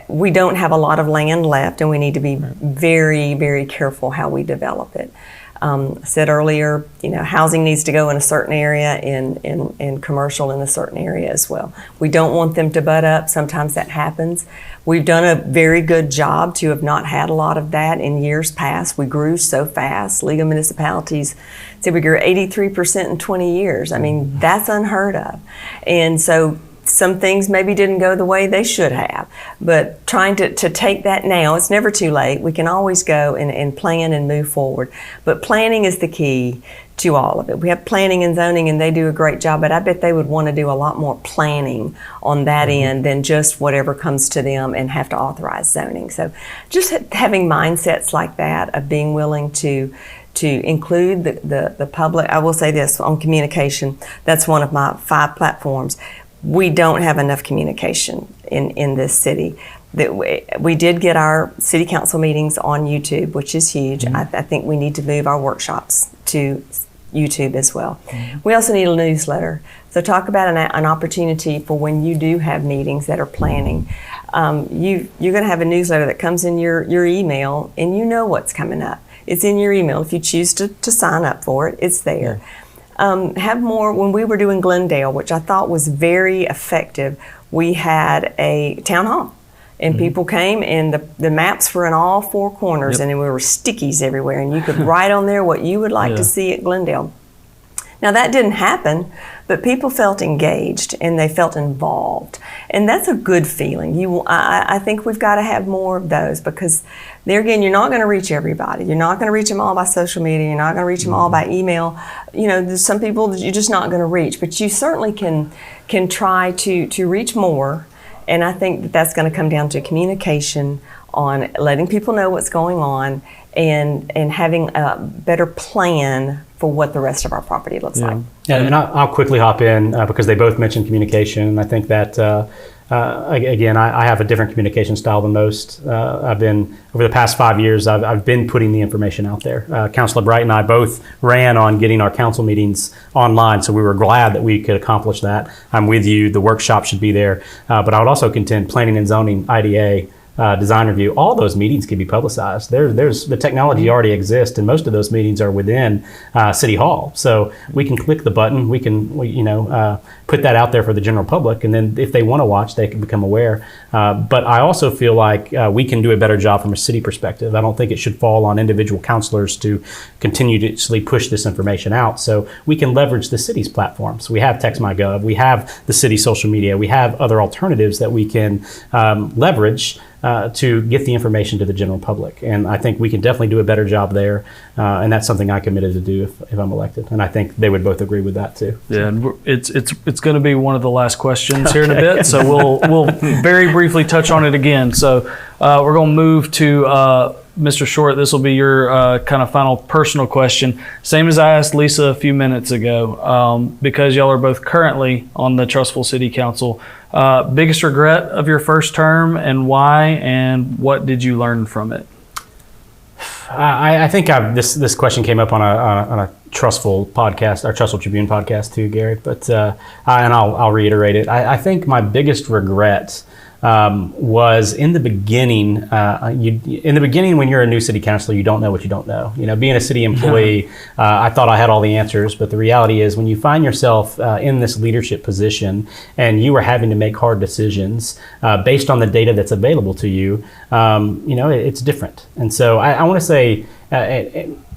we don't have a lot of land left, and we need to be very, very careful how we develop it. I said earlier, you know, housing needs to go in a certain area, and commercial in a certain area as well. We don't want them to butt up. Sometimes that happens. We've done a very good job to have not had a lot of that in years past. We grew so fast. League of Municipalities said we grew 83% in 20 years. I mean, that's unheard of. And so some things maybe didn't go the way they should have, but trying to take that now, it's never too late. We can always go and plan and move forward. But planning is the key to all of it. We have planning and zoning, and they do a great job, but I bet they would want to do a lot more planning on that end than just whatever comes to them and have to authorize zoning. So just having mindsets like that of being willing to include the public. I will say this on communication, that's one of my 5 platforms. We don't have enough communication in this city. We did get our city council meetings on YouTube, which is huge. I think we need to move our workshops to YouTube as well. We also need a newsletter. So talk about an opportunity for when you do have meetings that are planning. You're going to have a newsletter that comes in your email, and you know what's coming up. It's in your email. If you choose to sign up for it, it's there. Have more. When we were doing Glendale, which I thought was very effective, we had a town hall, and people came, and the maps were in all 4 corners, and there were stickies everywhere, and you could write on there what you would like to see at Glendale. Now that didn't happen, but people felt engaged and they felt involved, and that's a good feeling. I think we've got to have more of those, because there again, you're not going to reach everybody. You're not going to reach them all by social media. You're not going to reach them all by email. You know, there's some people that you're just not going to reach, but you certainly can try to reach more. And I think that's going to come down to communication, on letting people know what's going on, and having a better plan for what the rest of our property looks like. Yeah, and I'll quickly hop in because they both mentioned communication. I think that, again, I have a different communication style than most. I've been, over the past 5 years, I've been putting the information out there. Councilor Bright and I both ran on getting our council meetings online, so we were glad that we could accomplish that. I'm with you. The workshop should be there. But I would also contend planning and zoning, IDA, design review, all those meetings can be publicized. There's the technology already exists, and most of those meetings are within City Hall. So we can click the button, we can put that out there for the general public, and then if they want to watch, they can become aware. But I also feel like we can do a better job from a city perspective. I don't think it should fall on individual councilors to continuously push this information out. So we can leverage the city's platforms. We have TextMyGov, we have the city social media, we have other alternatives that we can leverage to get the information to the general public. And I think we can definitely do a better job there. And that's something I committed to do if I'm elected. And I think they would both agree with that too. Yeah, and it's going to be one of the last questions here in a bit. So we'll very briefly touch on it again. So we're going to move to Mr. Short. This will be your kind of final personal question. Same as I asked Lisa a few minutes ago, because y'all are both currently on the Trussville City Council. Biggest regret of your first term, and why, and what did you learn from it? I think this question came up on a Trussville podcast, our Trussville Tribune podcast too, Gary. But and I'll reiterate it. I think my biggest regret was in the beginning. In the beginning, when you're a new city councilor, you don't know what you don't know. Being a city employee, I thought I had all the answers, but the reality is, when you find yourself in this leadership position and you are having to make hard decisions based on the data that's available to you, it's different. And so I want to say,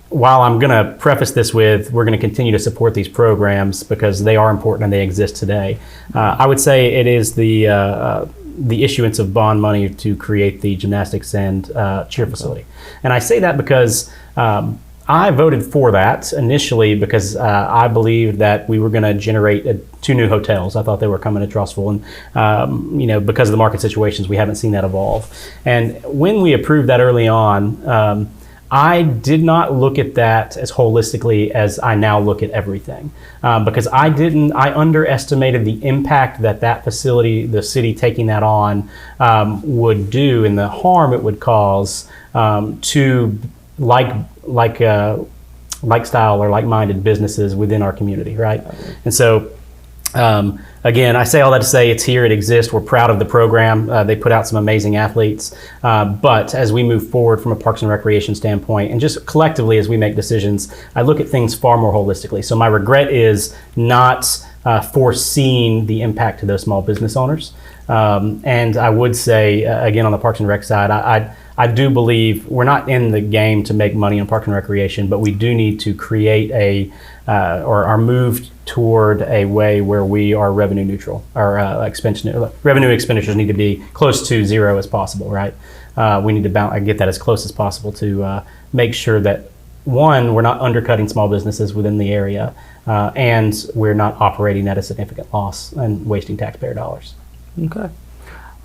while I'm going to preface this with, we're going to continue to support these programs because they are important and they exist today, I would say it is the issuance of bond money to create the gymnastics and cheer facility. And I say that because I voted for that initially because I believed that we were going to generate 2 new hotels. I thought they were coming to Trussville, and because of the market situations, we haven't seen that evolve. And when we approved that early on, I did not look at that as holistically as I now look at everything, because I underestimated the impact that facility, the city taking that on, would do, and the harm it would cause to like-style or like-minded businesses within our community, right? And so, again, I say all that to say it's here, it exists. We're proud of the program. They put out some amazing athletes. But as we move forward from a Parks and Recreation standpoint, and just collectively as we make decisions, I look at things far more holistically. So my regret is not foreseeing the impact to those small business owners. And I would say, again, on the Parks and Rec side, I do believe we're not in the game to make money on Parks and Recreation, but we do need to create or are moved toward a way where we are revenue neutral. Our revenue expenditures need to be close to zero as possible, right? We need to get that as close as possible to make sure that, one, we're not undercutting small businesses within the area, and we're not operating at a significant loss and wasting taxpayer dollars. Okay.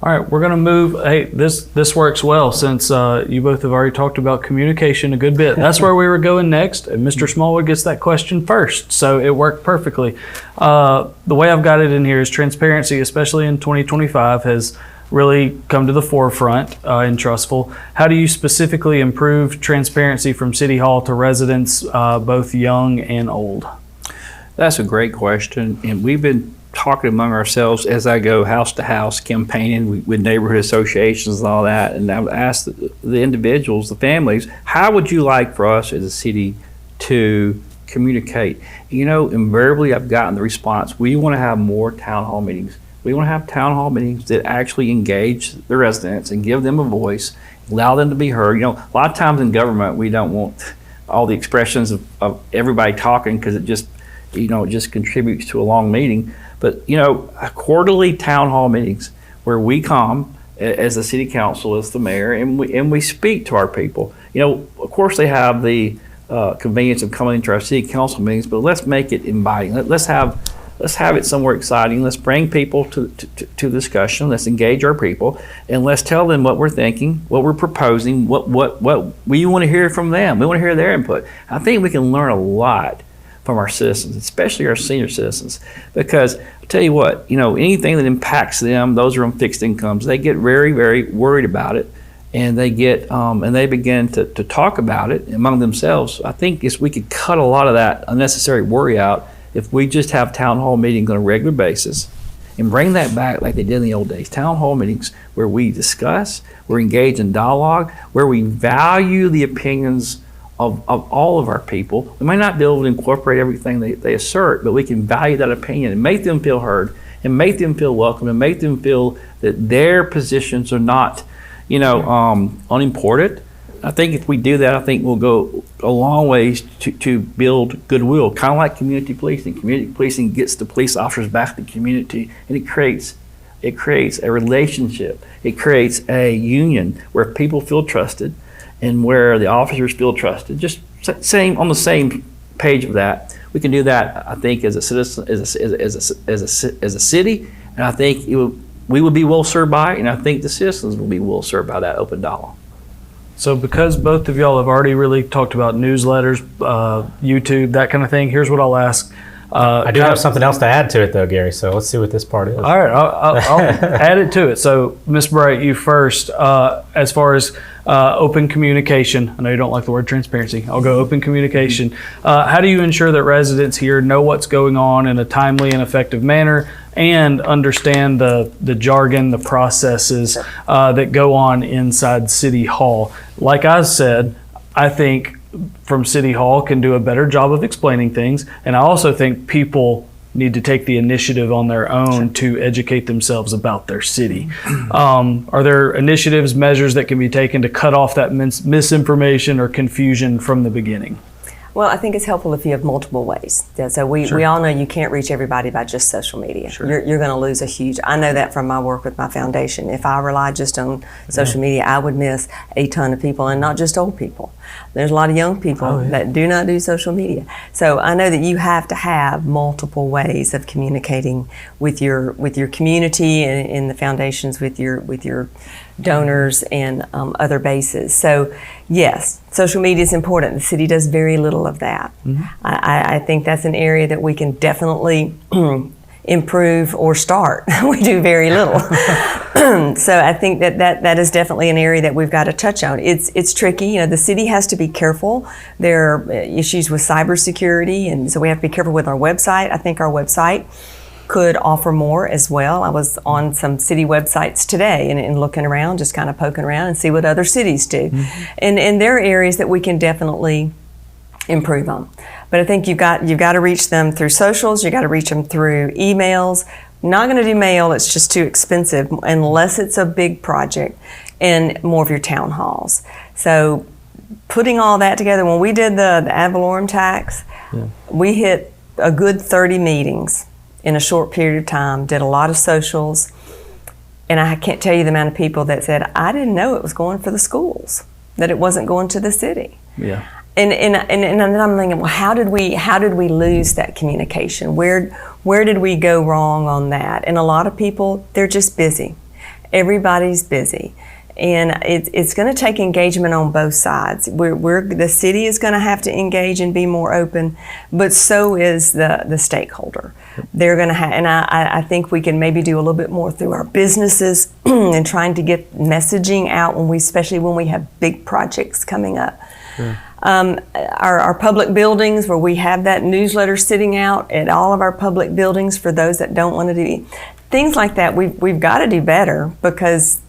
All right, we're going to move. Hey, this works well since you both have already talked about communication a good bit. That's where we were going next, and Mr. Smallwood gets that question first, so it worked perfectly. The way I've got it in here is transparency, especially in 2025, has really come to the forefront in Trussville. How do you specifically improve transparency from City Hall to residents, both young and old? That's a great question, and we've been talking among ourselves as I go house to house campaigning with neighborhood associations and all that. And I would ask the individuals, the families, how would you like for us as a city to communicate? Invariably I've gotten the response, we want to have more town hall meetings. We want to have town hall meetings that actually engage the residents and give them a voice, allow them to be heard. A lot of times in government, we don't want all the expressions of everybody talking because it just contributes to a long meeting. But, quarterly town hall meetings where we come as the city council, as the mayor, and we speak to our people. Of course they have the convenience of coming into our city council meetings, but let's make it inviting. Let's have it somewhere exciting. Let's bring people to discussion. Let's engage our people, and let's tell them what we're thinking, what we're proposing, what we want to hear from them. We want to hear their input. I think we can learn a lot from our citizens, especially our senior citizens, because I'll tell you what, anything that impacts them, those are on fixed incomes, they get very, very worried about it, and they get and they begin to talk about it among themselves. I think we could cut a lot of that unnecessary worry out if we just have town hall meetings on a regular basis and bring that back like they did in the old days. Town hall meetings where we discuss, we're engaged in dialogue, where we value the opinions of all of our people. We might not be able to incorporate everything they assert, but we can value that opinion and make them feel heard and make them feel welcome and make them feel that their positions are not, unimportant. I think if we do that, I think we'll go a long ways to build goodwill, kind of like community policing. Community policing gets the police officers back to the community, and it creates a relationship. It creates a union where people feel trusted and where the officers feel trusted. Just on the same page of that. We can do that, I think, as a citizen, as a city, and I think we would be well served by it, and I think the citizens will be well served by that open dialogue. So because both of y'all have already really talked about newsletters, YouTube, that kind of thing, here's what I'll ask. I do have something else to add to it, though, Gary. So let's see what this part is. All right, I'll add it to it. So, Ms. Bright, you first. As far as open communication, I know you don't like the word transparency. I'll go open communication. How do you ensure that residents here know what's going on in a timely and effective manner, and understand the jargon, the processes that go on inside City Hall? Like I said, I think from City Hall can do a better job of explaining things, and I also think people need to take the initiative on their own to educate themselves about their city. Are there initiatives, measures that can be taken to cut off that misinformation or confusion from the beginning? Well, I think it's helpful if you have multiple ways. Yeah, so we all know you can't reach everybody by just social media. Sure. You're going to lose a huge, I know that from my work with my foundation. If I relied just on social media, I would miss a ton of people, and not just old people. There's a lot of young people that do not do social media. So I know that you have to have multiple ways of communicating with your community and in the foundations with your donors and other bases. So yes, social media is important. The city does very little of that. I think that's an area that we can definitely improve or start. We do very little. So I think that is definitely an area that we've got to touch on. It's tricky. You know, the city has to be careful. There are issues with cybersecurity, and so we have to be careful with our website. I think our website could offer more as well. I was on some city websites today and looking around, just kind of poking around and see what other cities do. And there are areas that we can definitely improve on. But I think you've got to reach them through socials, you've got to reach them through emails. Not going to do mail, it's just too expensive unless it's a big project, and more of your town halls. So putting all that together, when we did the ad valorem tax, we hit a good 30 meetings in a short period of time, did a lot of socials, and I can't tell you the amount of people that said, I didn't know it was going for the schools, that it wasn't going to the city. Yeah. And I'm thinking, well, how did we lose that communication? Where did we go wrong on that? And a lot of people, they're just busy. Everybody's busy. And it's going to take engagement on both sides. The city is going to have to engage and be more open, but so is the stakeholder. They're going to have, and I think we can maybe do a little bit more through our businesses and trying to get messaging out especially when we have big projects coming up. Sure. Our public buildings, where we have that newsletter sitting out at all of our public buildings for those that don't want to do things like that. We've got to do better because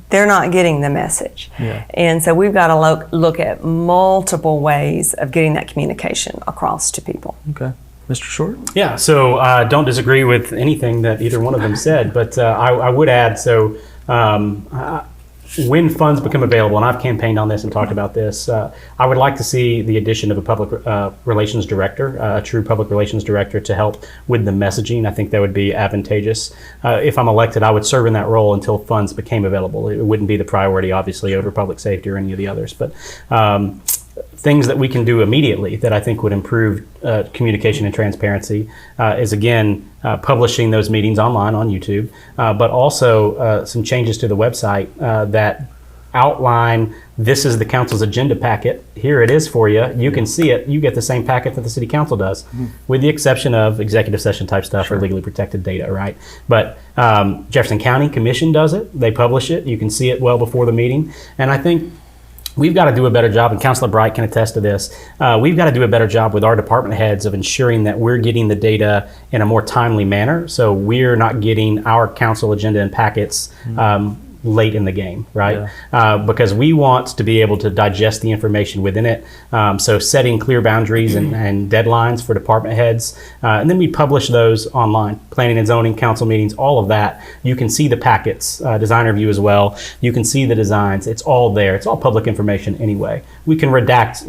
they're not getting the message. Yeah. And so we've got to look at multiple ways of getting that communication across to people. Okay. Mr. Short? Yeah, so I don't disagree with anything that either one of them said, but I would add, so when funds become available, and I've campaigned on this and talked about this, I would like to see the addition of a public relations director, a true public relations director, to help with the messaging. I think that would be advantageous. If I'm elected, I would serve in that role until funds became available. It wouldn't be the priority, obviously, over public safety or any of the others, but things that we can do immediately that I think would improve communication and transparency is, again, publishing those meetings online on YouTube, but also some changes to the website that outline, this is the council's agenda packet. Here it is for you. You can see it. You get the same packet that the city council does, with the exception of executive session type stuff or legally protected data, right? But Jefferson County Commission does it. They publish it. You can see it well before the meeting. And I think we've got to do a better job, and Councilor Bright can attest to this. We've got to do a better job with our department heads of ensuring that we're getting the data in a more timely manner, so we're not getting our council agenda and packets late in the game, right? Yeah. Because we want to be able to digest the information within it. So setting clear boundaries and deadlines for department heads. And then we publish those online, planning and zoning, council meetings, all of that. You can see the packets, designer view as well. You can see the designs. It's all there. It's all public information anyway. We can redact,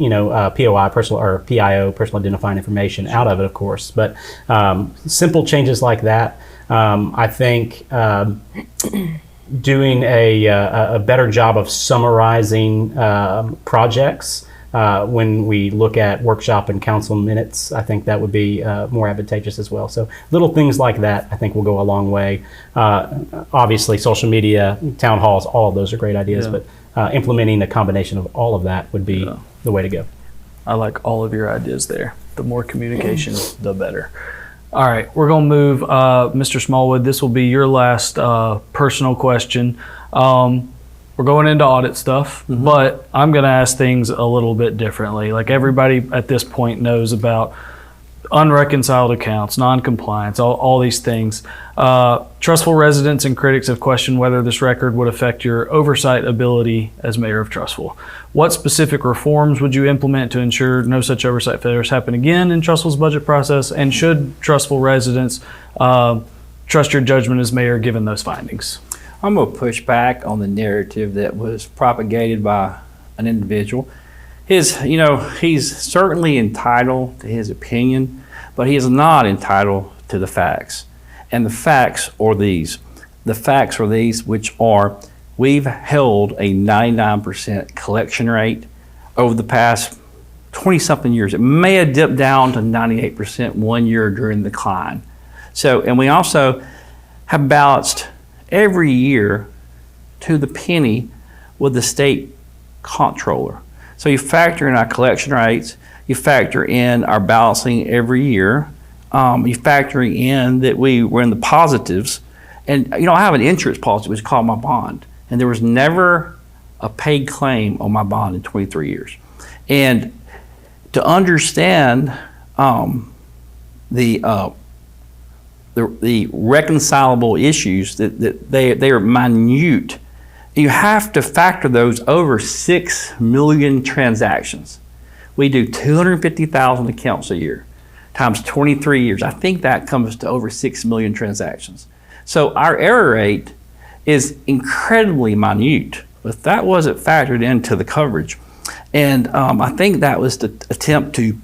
POI, personal, or PIO, personal identifying information out of it, of course. But simple changes like that, I think, doing a better job of summarizing projects when we look at workshop and council minutes, I think that would be more advantageous as well. So little things like that, I think, will go a long way. Obviously, social media, town halls, all of those are great ideas, but implementing a combination of all of that would be the way to go. I like all of your ideas there. The more communication, the better. All right, we're going to move, Mr. Smallwood. This will be your last personal question. We're going into audit stuff, but I'm going to ask things a little bit differently. Like everybody at this point knows about unreconciled accounts, non-compliance, all these things. Trussville residents and critics have questioned whether this record would affect your oversight ability as mayor of Trussville. What specific reforms would you implement to ensure no such oversight failures happen again in Trussville's budget process? And should Trussville residents trust your judgment as mayor given those findings? I'm going to push back on the narrative that was propagated by an individual. He's certainly entitled to his opinion, but he is not entitled to the facts. And the facts are these. The facts are these, which are we've held a 99% collection rate over the past 20-something years. It may have dipped down to 98% one year during the decline. And we also have balanced every year to the penny with the state comptroller. So you factor in our collection rates, you factor in our balancing every year, you factor in that we were in the positives. And I have an insurance policy which is called my bond, and there was never a paid claim on my bond in 23 years. And to understand the reconcilable issues, that they are minute. You have to factor those over 6 million transactions. We do 250,000 accounts a year times 23 years. I think that comes to over 6 million transactions. So our error rate is incredibly minute, but that wasn't factored into the coverage. And I think that was the attempt to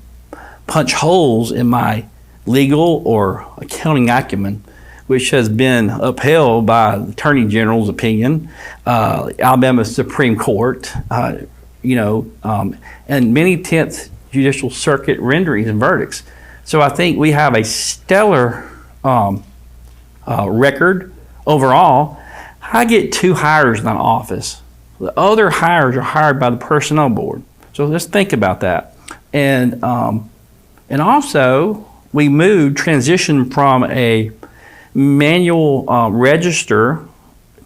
punch holes in my legal or accounting acumen, which has been upheld by the Attorney General's opinion, Alabama Supreme Court, and many 10th Judicial Circuit renderings and verdicts. So I think we have a stellar record overall. I get 2 hires in an office. The other hires are hired by the personnel board. So let's think about that. And also, we transitioned from a manual register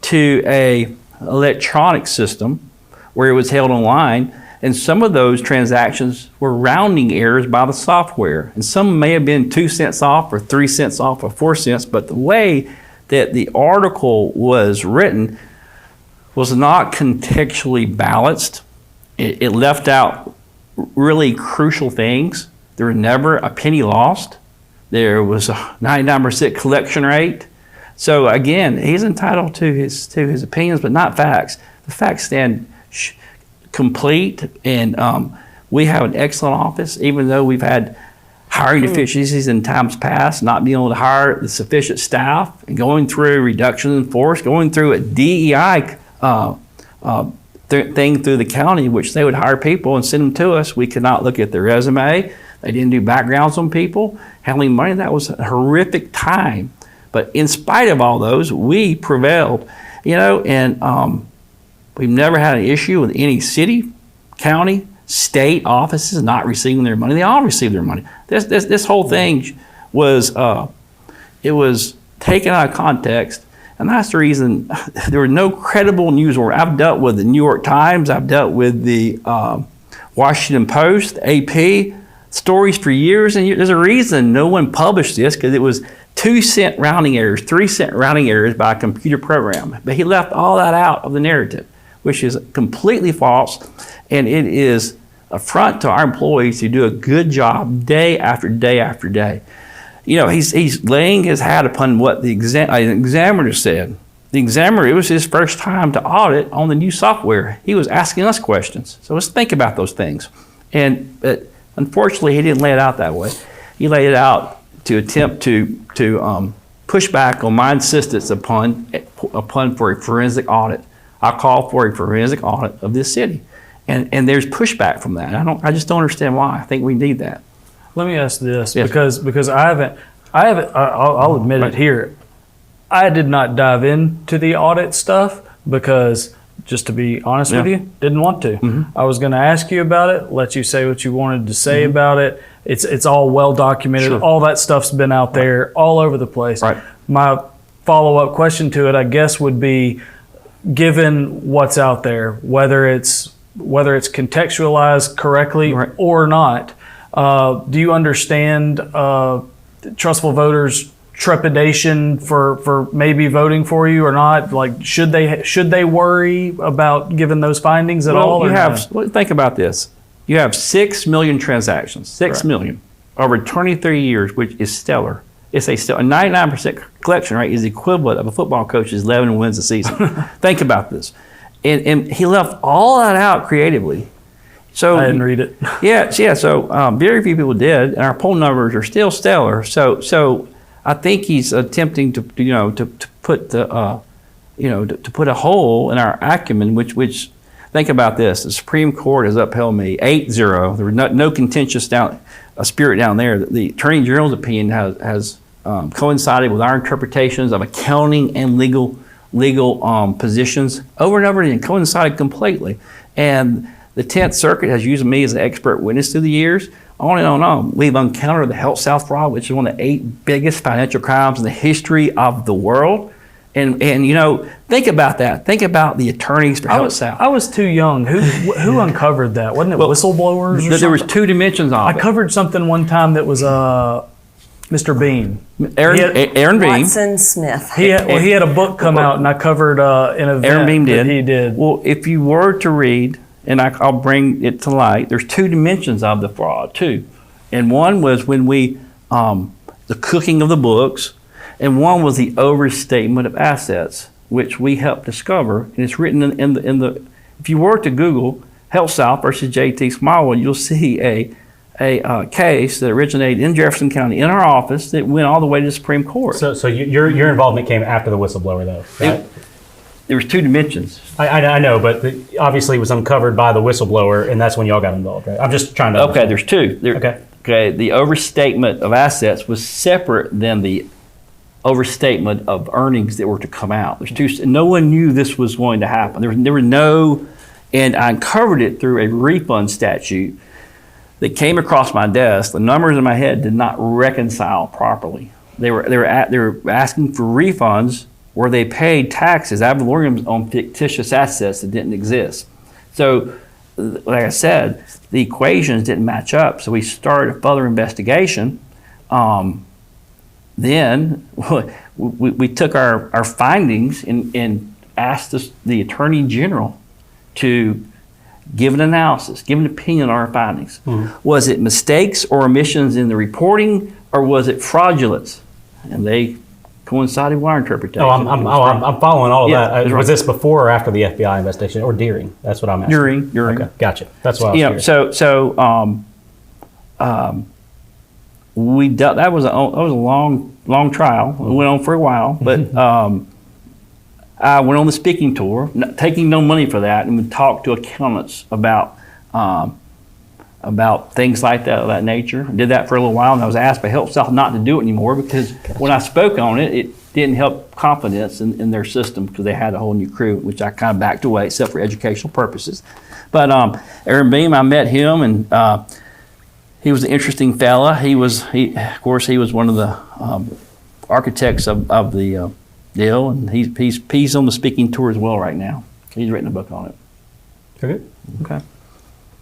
to a electronic system where it was held online, and some of those transactions were rounding errors by the software, and some may have been 2 cents off or 3 cents off or 4 cents, but the way that the article was written was not contextually balanced. It left out really crucial things. There was never a penny lost. There was a 99% collection rate. So again, he's entitled to his opinions, but not facts. The facts stand complete, and we have an excellent office, even though we've had hiring deficiencies in times past, not being able to hire the sufficient staff, and going through reduction in force, going through a DEI thing through the county, which they would hire people and send them to us. We could not look at their resume. They didn't do backgrounds on people, handling money. That was a horrific time. But in spite of all those, we prevailed, and we've never had an issue with any city, county, state offices not receiving their money. They all received their money. This whole thing was taken out of context, and that's the reason there were no credible news. I've dealt with the New York Times, I've dealt with the Washington Post, AP stories for years, and there's a reason no one published this, because it was 2-cent rounding errors, 3-cent rounding errors by a computer program. But he left all that out of the narrative, which is completely false, and it is an affront to our employees who do a good job day after day after day. He's laying his hat upon what the examiner said. The examiner, it was his first time to audit on the new software. He was asking us questions. So let's think about those things. But unfortunately, he didn't lay it out that way. He laid it out to attempt to push back on my insistence upon for a forensic audit. I call for a forensic audit of this city, and there's pushback from that. I just don't understand why. I think we need that. Let me ask this, Yes. because I'll admit it here. I did not dive into the audit stuff because, just to be honest with you, didn't want to. I was going to ask you about it, let you say what you wanted to say about it, It's all well documented. Sure. All that stuff's been out there all over the place. Right. My follow-up question to it, I guess, would be, given what's out there, whether it's contextualized correctly Right. or not, do you understand Trussville voters' trepidation for maybe voting for you or not? Like, should they worry about given those findings at all? Well, think about this. You have 6 million transactions, 6 million over 23 years, which is stellar. It's a 99% collection rate is the equivalent of a football coach's 11 wins a season. Think about this. And he left all that out creatively. So I didn't read it. Yeah. So very few people did, and our poll numbers are still stellar. So I think he's attempting to put to put a hole in our acumen, which think about this. The Supreme Court has upheld me 8-0. There was no contentious spirit down there. The Attorney General's opinion has coincided with our interpretations of accounting and legal positions over and over again, coincided completely. And the 10th Circuit has used me as an expert witness through the years. On and on and on. We've uncovered the Health South fraud, which is one of the 8 biggest financial crimes in the history of the world. And think about that. Think about the attorneys for Health South. I was too young. Who uncovered that? Wasn't it whistleblowers or something? There was 2 dimensions of I it. covered something one time that was Mr. Bean. Aaron Beam. Watson Smith. He had a book come out, and I covered an event Aaron Beam that did. he did. Well, if you were to read, and I'll bring it to light, there's 2 dimensions of the fraud, too. And one was when the cooking of the books, and one was the overstatement of assets, which we helped discover. And it's written in the if you were to Google Health South versus J.T. Smallwood, you'll see a case that originated in Jefferson County in our office that went all the way to the Supreme Court. So your involvement came after the whistleblower, though, right? There was 2 dimensions. I know, but obviously it was uncovered by the whistleblower, and that's when y'all got involved, right? I'm just trying to Okay, understand. there's 2. Okay, the overstatement of assets was separate than the overstatement of earnings that were to come out. There's 2. No one knew this was going to happen. There were no, and I uncovered it through a refund statute that came across my desk. The numbers in my head did not reconcile properly. They were asking for refunds where they paid taxes ad valorem on fictitious assets that didn't exist. So, like I said, the equations didn't match up. So we started a further investigation. Then we took our findings and asked the Attorney General to give an analysis, give an opinion on our findings. Was it mistakes or omissions in the reporting, or was it fraudulence? And they coincided with our interpretation. I'm following all of Yeah, that. that's Was right. this before or after the FBI investigation, or during? That's what I'm asking. During. Okay, gotcha. That's what I was curious. We dealt. That was a long trial. It went on for a while, but I went on the speaking tour, taking no money for that, and would talk to accountants about things like that of that nature. I did that for a little while, and I was asked by Health South not to do it anymore because when I spoke on it, it didn't help confidence in their system because they had a whole new crew, which I kind of backed away, except for educational purposes. But Aaron Beam, I met him, and he was an interesting fella. He was one of the architects of the deal, and he's on the speaking tour as well right now. He's written a book on it. Okay. Okay.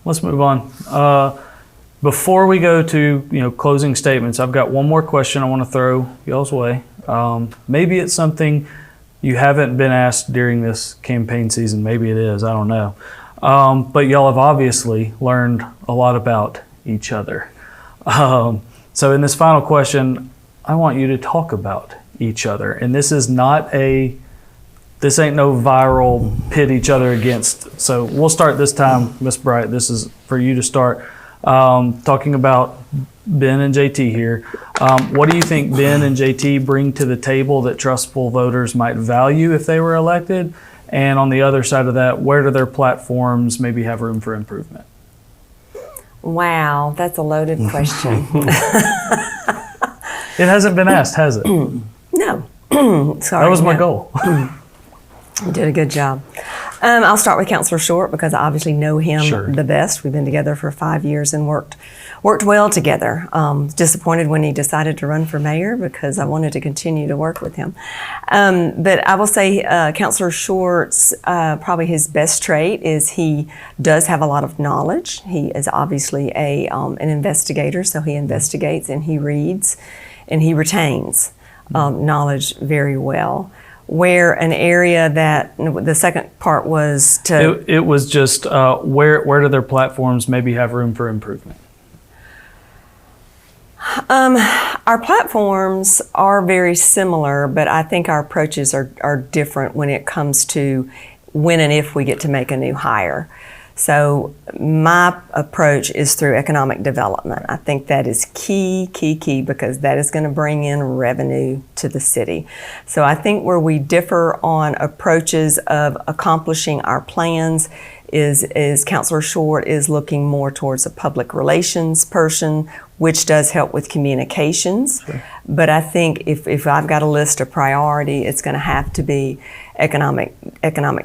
Let's move on. Before we go to closing statements, I've got one more question I want to throw y'all's way. Maybe it's something you haven't been asked during this campaign season. Maybe it is. I don't know. But y'all have obviously learned a lot about each other. So in this final question, I want you to talk about each other. And this ain't no viral pit each other against. So we'll start this time, Miss Bright. This is for you to start. Talking about Ben and JT here. What do you think Ben and JT bring to the table that Trussville voters might value if they were elected? And on the other side of that, where do their platforms maybe have room for improvement? Wow, that's a loaded question. It hasn't been asked, has it? No. Sorry. That was my no. goal. You did a good job. I'll start with Councilor Short because I obviously know him Sure. the best. We've been together for 5 years and worked well together. Disappointed when he decided to run for mayor because I wanted to continue to work with him. But I will say Councilor Short's probably his best trait is he does have a lot of knowledge. He is obviously an investigator, so he investigates and he reads and he retains knowledge very well. Where an area that the second part was to It was just where do their platforms maybe have room for improvement? our platforms are very similar, but I think our approaches are different when it comes to when and if we get to make a new hire. So my approach is through economic development. I think that is key, because that is going to bring in revenue to the city. So I think where we differ on approaches of accomplishing our plans is Councilor Short is looking more towards a public relations person, which does help with communications. Sure. But I think if I've got a list of priority, it's going to have to be economic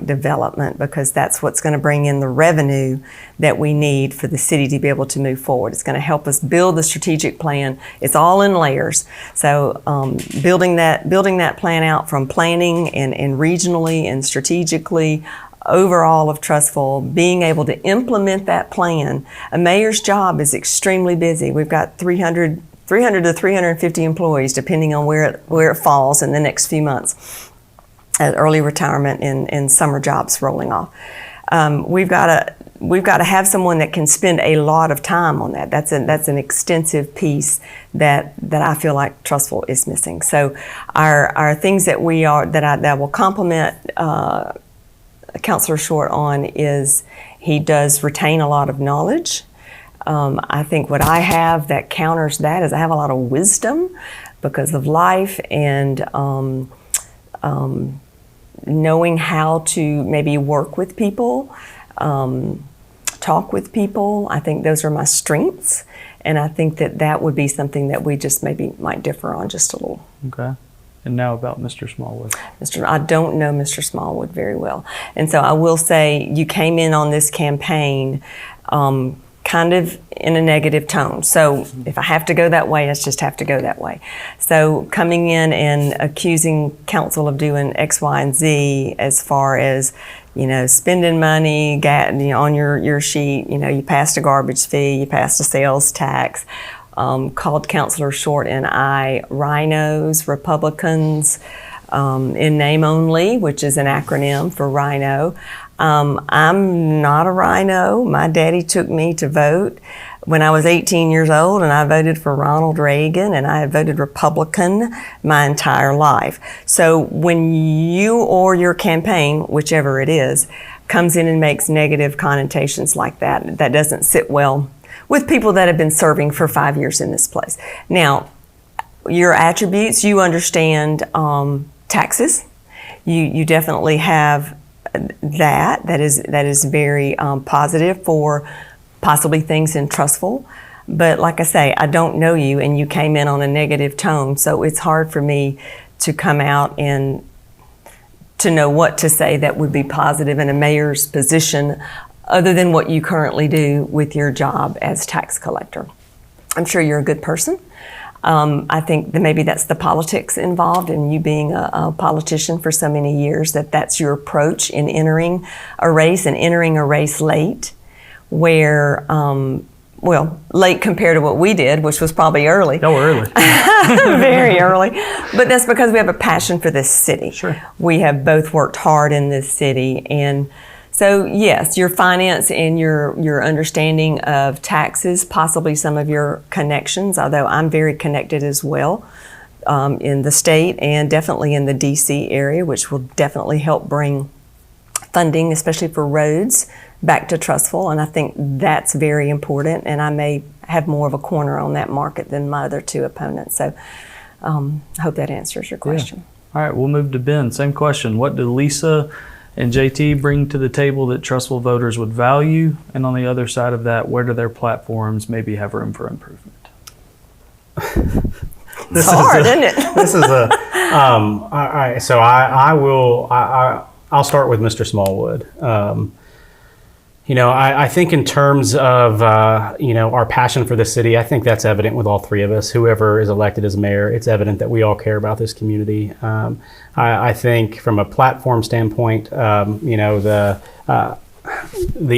development, because that's what's going to bring in the revenue that we need for the city to be able to move forward. It's going to help us build the strategic plan. It's all in layers. So building that plan out from planning and regionally and strategically overall of Trussville, being able to implement that plan. A mayor's job is extremely busy. We've got 300 to 350 employees, depending on where it falls in the next few months. Early retirement and summer jobs rolling off. We've got to have someone that can spend a lot of time on that. That's an extensive piece that I feel like Trussville is missing. So our things that that will complement Councilor Short on is he does retain a lot of knowledge. I think what I have that counters that is I have a lot of wisdom because of life and knowing how to maybe work with people, talk with people. I think those are my strengths, and I think that would be something that we just maybe might differ on just a little. Okay. And now about Mr. Smallwood. I don't know Mr. Smallwood very well. And so I will say you came in on this campaign kind of in a negative tone. So if I have to go that way, I just have to go that way. So coming in and accusing council of doing X, Y, and Z as far as, spending money, on your sheet, you passed a garbage fee, you passed a sales tax, called Councilor Short and I rhinos, Republicans, in name only, which is an acronym for rhino. I'm not a rhino. My daddy took me to vote when I was 18 years old, and I voted for Ronald Reagan, and I voted Republican my entire life. So when you or your campaign, whichever it is, comes in and makes negative connotations like that, that doesn't sit well with people that have been serving for 5 years in this place. Now, your attributes, you understand taxes. You definitely have that is very positive for possibly things in Trussville. But like I say, I don't know you, and you came in on a negative tone, so it's hard for me to come out and to know what to say that would be positive in a mayor's position other than what you currently do with your job as tax collector. I'm sure you're a good person. I think that maybe that's the politics involved in you being a politician for so many years, that's your approach in entering a race and entering a race late, where, late compared to what we did, which was probably early. Oh, early. Very early. But that's because we have a passion for this city. Sure. We have both worked hard in this city, and so yes, your finance and your understanding of taxes, possibly some of your connections, although I'm very connected as well in the state and definitely in the DC area, which will definitely help bring funding, especially for roads, back to Trussville. And I think that's very important, and I may have more of a corner on that market than my other two opponents. So I hope that answers your question. Yeah. All right, we'll move to Ben. Same question. What do Lisa and JT bring to the table that Trussville voters would value? And on the other side of that, where do their platforms maybe have room for improvement? It's hard, isn't it? This is a. So I I'll start with Mr. Smallwood. I think in terms of, our passion for the city, I think that's evident with all three of us. Whoever is elected as mayor, it's evident that we all care about this community. I think from a platform standpoint, the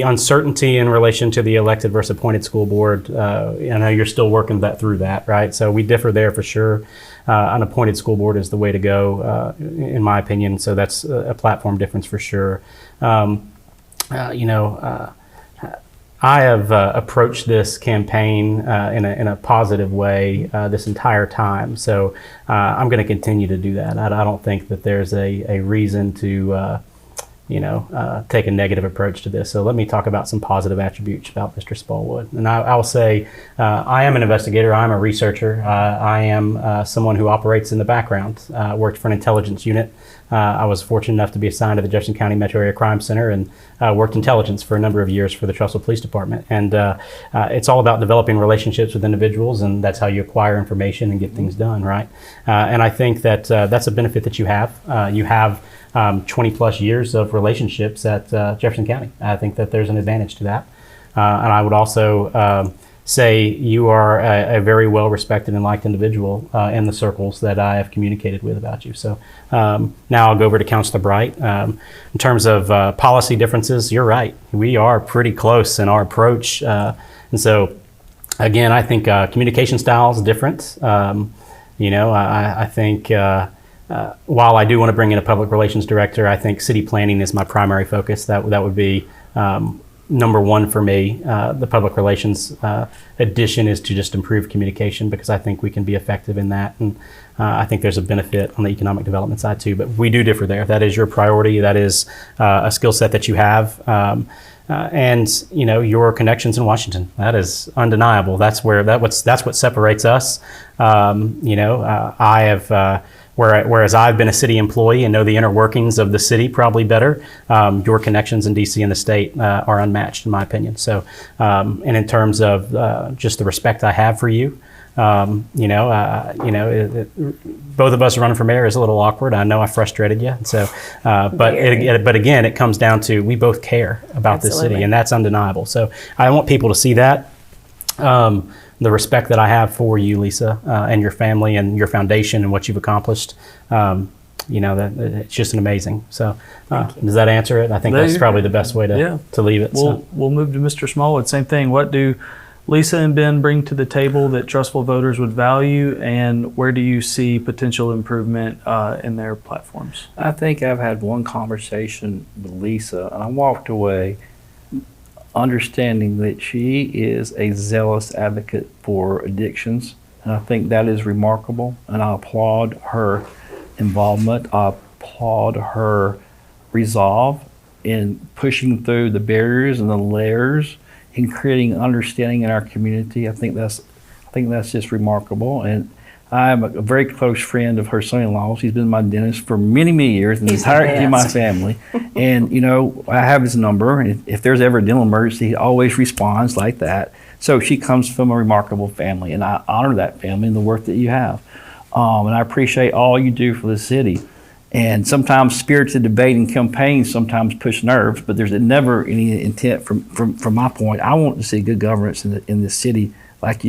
uncertainty in relation to the elected versus appointed school board, I know you're still working through that, right? So we differ there for sure. An appointed school board is the way to go, in my opinion. So that's a platform difference for sure. I have approached this campaign in a positive way this entire time. So I'm going to continue to do that. I don't think that there's a reason to take a negative approach to this. So let me talk about some positive attributes about Mr. Smallwood. And I'll say I am an investigator. I'm a researcher. I am someone who operates in the background, worked for an intelligence unit. I was fortunate enough to be assigned to the Jefferson County Metro Area Crime Center and worked intelligence for a number of years for the Trussville Police Department. And it's all about developing relationships with individuals, and that's how you acquire information and get things done, right? And I think that that's a benefit that you have. You have 20 plus years of relationships at Jefferson County. I think that there's an advantage to that. And I would also say you are a very well respected and liked individual in the circles that I have communicated with about you. So now I'll go over to Councilor Bright. In terms of policy differences, you're right. We are pretty close in our approach. And so again, I think communication style is different. I think while I do want to bring in a public relations director, I think city planning is my primary focus. That would be number one for me. The public relations addition is to just improve communication, because I think we can be effective in that. And I think there's a benefit on the economic development side too, but we do differ there. That is your priority. That is a skill set that you have. And your connections in Washington, that is undeniable. That's what separates us. I have, whereas I've been a city employee and know the inner workings of the city probably better, your connections in DC and the state are unmatched in my opinion. So, and in terms of just the respect I have for you, both of us running for mayor is a little awkward. I know I frustrated you. So, but again, it comes down to we both care about this city, and that's undeniable. So I want people to see that. The respect that I have for you, Lisa, and your family and your foundation and what you've accomplished, that it's just an amazing. So does that answer it? I think that's probably the best way to leave it. We'll move to Mr. Smallwood. Same thing. What do Lisa and Ben bring to the table that Trussville voters would value, and where do you see potential improvement in their platforms? I think I've had one conversation with Lisa, and I walked away understanding that she is a zealous advocate for addictions, and I think that is remarkable, and I applaud her involvement. I applaud her resolve in pushing through the barriers and the layers in creating understanding in our community. I think that's just remarkable, and I'm a very close friend of her son-in-law. He's been my dentist for many, many years, and the entirety of my family. And, I have his number, and if there's ever a dental emergency, he always responds like that. So she comes from a remarkable family, and I honor that family and the work that you have. And I appreciate all you do for the city. And sometimes spirited debate and campaigns sometimes push nerves, but there's never any intent from my point. I want to see good governance in the city like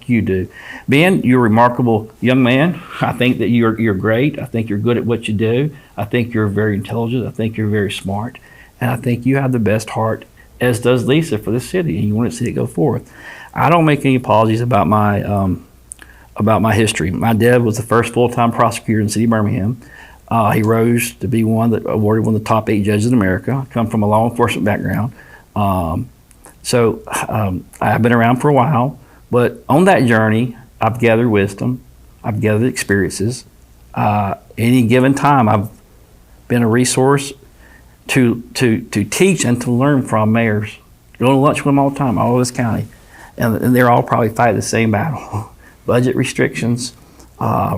you do. Ben, you're a remarkable young man. I think that you're great. I think you're good at what you do. I think you're very intelligent. I think you're very smart. And I think you have the best heart, as does Lisa, for the city, and you want to see it go forth. I don't make any apologies about my history. My dad was the first full-time prosecutor in the city of Birmingham. He rose to be awarded one of the top 8 judges in America. I come from a law enforcement background. So I've been around for a while. But on that journey, I've gathered wisdom, I've gathered experiences. Any given time, I've been a resource to teach and to learn from mayors. Go to lunch with them all the time, all over this county. And they're all probably fighting the same battle. Budget restrictions,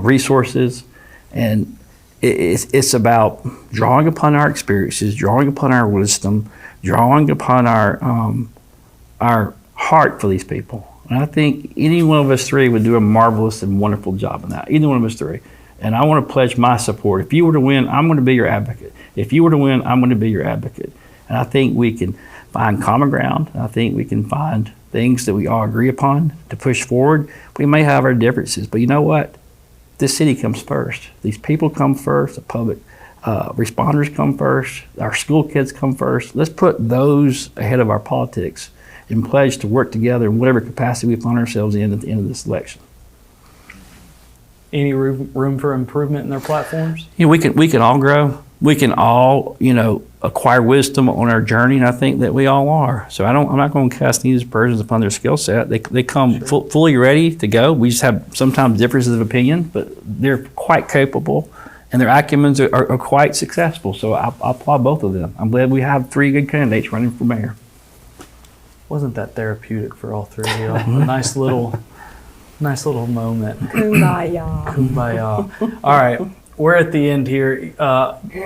resources, and it's about drawing upon our experiences, drawing upon our wisdom, drawing upon our heart for these people. And I think any one of us three would do a marvelous and wonderful job in that. Either one of us three. And I want to pledge my support. If you were to win, I'm going to be your advocate. If you were to win, I'm going to be your advocate. And I think we can find common ground. I think we can find things that we all agree upon to push forward. We may have our differences, but you know what? This city comes first. These people come first. The public responders come first. Our school kids come first. Let's put those ahead of our politics and pledge to work together in whatever capacity we find ourselves in at the end of this election. Any room for improvement in their platforms? You know, we can all grow. We can all, acquire wisdom on our journey, and I think that we all are. So I'm not going to cast any aspersions upon their skill set. They come fully ready to go. We just have sometimes differences of opinion, but they're quite capable, and their acumens are quite successful. So I applaud both of them. I'm glad we have 3 good candidates running for mayor. Wasn't that therapeutic for all 3 of y'all? A nice little moment. Kumbaya. Kumbaya. All right, we're at the end here.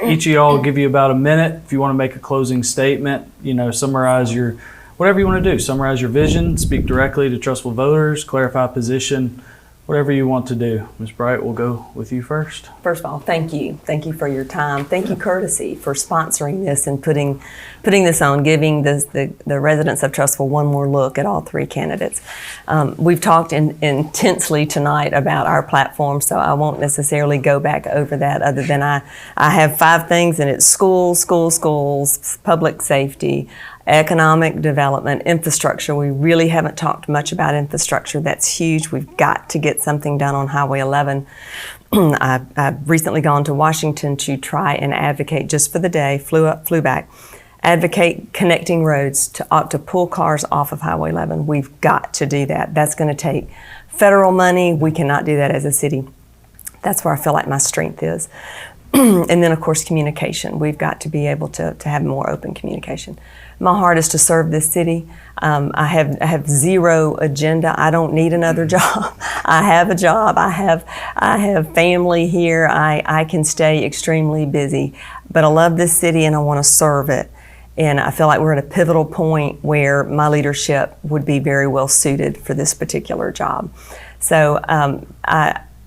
Each of y'all will give you about a minute if you want to make a closing statement. Summarize your whatever you want to do. Summarize your vision. Speak directly to Trussville voters. Clarify position. Whatever you want to do. Ms. Bright, we'll go with you first. First of all, thank you. Thank you for your time. Thank you, Courtesy, for sponsoring this and putting this on, giving the residents of Trussville one more look at all 3 candidates. We've talked intensely tonight about our platform, so I won't necessarily go back over that other than I have 5 things, and it's schools, public safety, economic development, infrastructure. We really haven't talked much about infrastructure. That's huge. We've got to get something done on Highway 11. I've recently gone to Washington to try and advocate just for the day, flew back, advocate connecting roads to pull cars off of Highway 11. We've got to do that. That's going to take federal money. We cannot do that as a city. That's where I feel like my strength is. And then, of course, communication. We've got to be able to have more open communication. My heart is to serve this city. I have 0 agenda. I don't need another job. I have a job. I have family here. I can stay extremely busy. But I love this city and I want to serve it. And I feel like we're at a pivotal point where my leadership would be very well suited for this particular job. So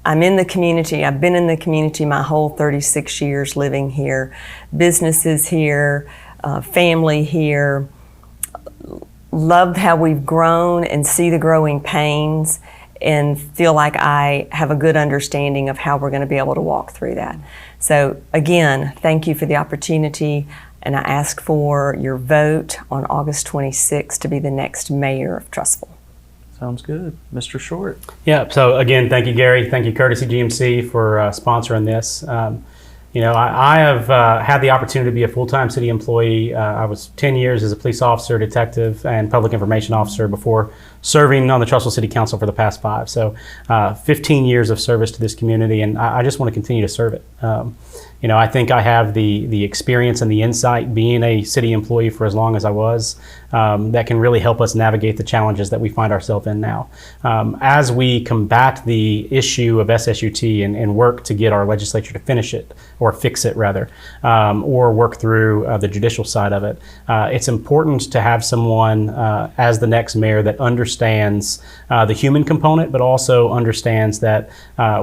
I'm in the community. I've been in the community my whole 36 years living here. Businesses here, family here. Love how we've grown and see the growing pains and feel like I have a good understanding of how we're going to be able to walk through that. So again, thank you for the opportunity, and I ask for your vote on August 26th to be the next mayor of Trussville. Sounds good. Mr. Short. Yeah, so again, thank you, Gary. Thank you, Courtesy GMC, for sponsoring this. I have had the opportunity to be a full-time city employee. I was 10 years as a police officer, detective, and public information officer before serving on the Trussville City Council for the past 5. So 15 years of service to this community, and I just want to continue to serve it. I think I have the experience and the insight being a city employee for as long as I was that can really help us navigate the challenges that we find ourselves in now. As we combat the issue of SSUT and work to get our legislature to finish it, or fix it rather, or work through the judicial side of it, it's important to have someone as the next mayor that understands the human component, but also understands that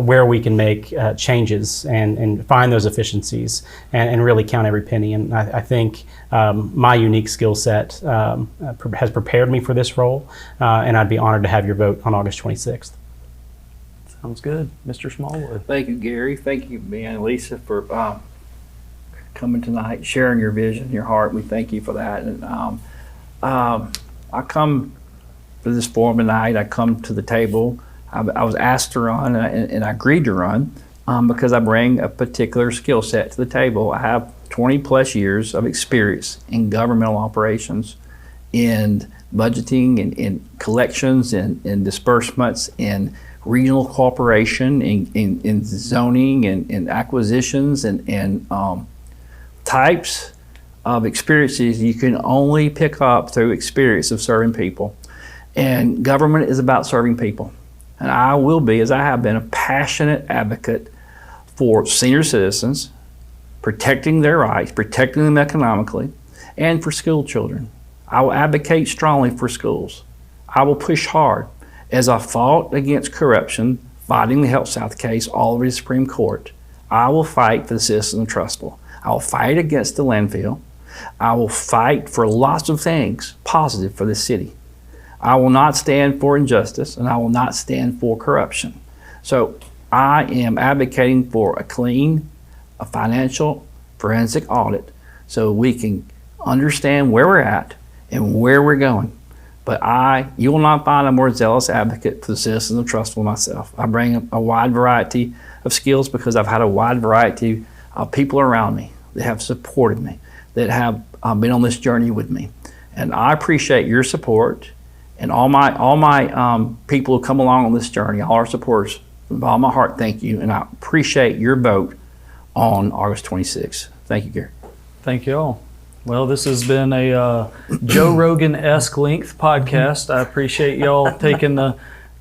where we can make changes and find those efficiencies and really count every penny. And I think my unique skill set has prepared me for this role, and I'd be honored to have your vote on August 26th. Sounds good. Mr. Smallwood. Thank you, Gary. Thank you, Ben and Lisa, for coming tonight, sharing your vision, your heart. We thank you for that. And I come to this forum tonight. I come to the table. I was asked to run, and I agreed to run because I bring a particular skill set to the table. I have 20 plus years of experience in governmental operations, in budgeting, in collections, in disbursements, in regional cooperation, in zoning, in acquisitions, and types of experiences you can only pick up through experience of serving people. And government is about serving people. And I will be, as I have been, a passionate advocate for senior citizens, protecting their rights, protecting them economically, and for school children. I will advocate strongly for schools. I will push hard. As I fought against corruption fighting the Health South case all over the Supreme Court. I will fight for the citizens of Trussville. I will fight against the landfill. I will fight for lots of things positive for this city. I will not stand for injustice, and I will not stand for corruption. So I am advocating for a clean, a financial forensic audit so we can understand where we're at and where we're going. But you will not find a more zealous advocate for the citizens of Trussville myself. I bring a wide variety of skills because I've had a wide variety of people around me that have supported me, that have been on this journey with me. And I appreciate your support and all my people who come along on this journey, all our supporters. With all my heart, thank you. And I appreciate your vote on August 26th. Thank you, Gary. Thank you all. Well, this has been a Joe Rogan-esque length podcast. I appreciate y'all taking the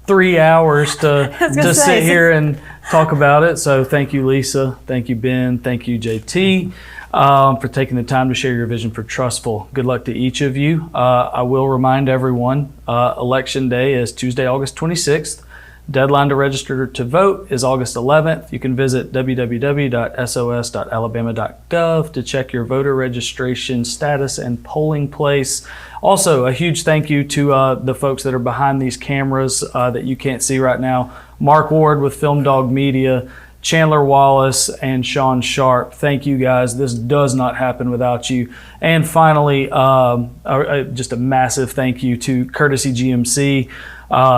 3 hours to sit here and talk about it. So thank you, Lisa. Thank you, Ben. Thank you, JT, for taking the time to share your vision for Trussville. Good luck to each of you. I will remind everyone, Election Day is Tuesday, August 26th. Deadline to register to vote is August 11th. You can visit www.sos.alabama.gov to check your voter registration status and polling place. Also, a huge thank you to the folks that are behind these cameras that you can't see right now. Mark Ward with Film Dog Media, Chandler Wallace, and Sean Sharp. Thank you guys. This does not happen without you. And finally, just a massive thank you to Courtesy GMC.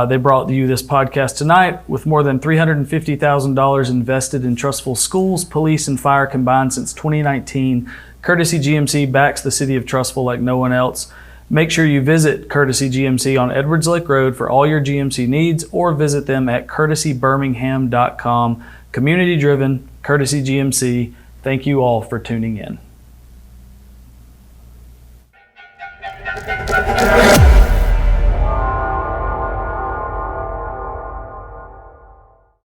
They brought you this podcast tonight with more than $350,000 invested in Trussville schools, police, and fire combined since 2019. Courtesy GMC backs the city of Trussville like no one else. Make sure you visit Courtesy GMC on Edwards Lake Road for all your GMC needs, or visit them at courtesybirmingham.com. Community driven, Courtesy GMC. Thank you all for tuning in.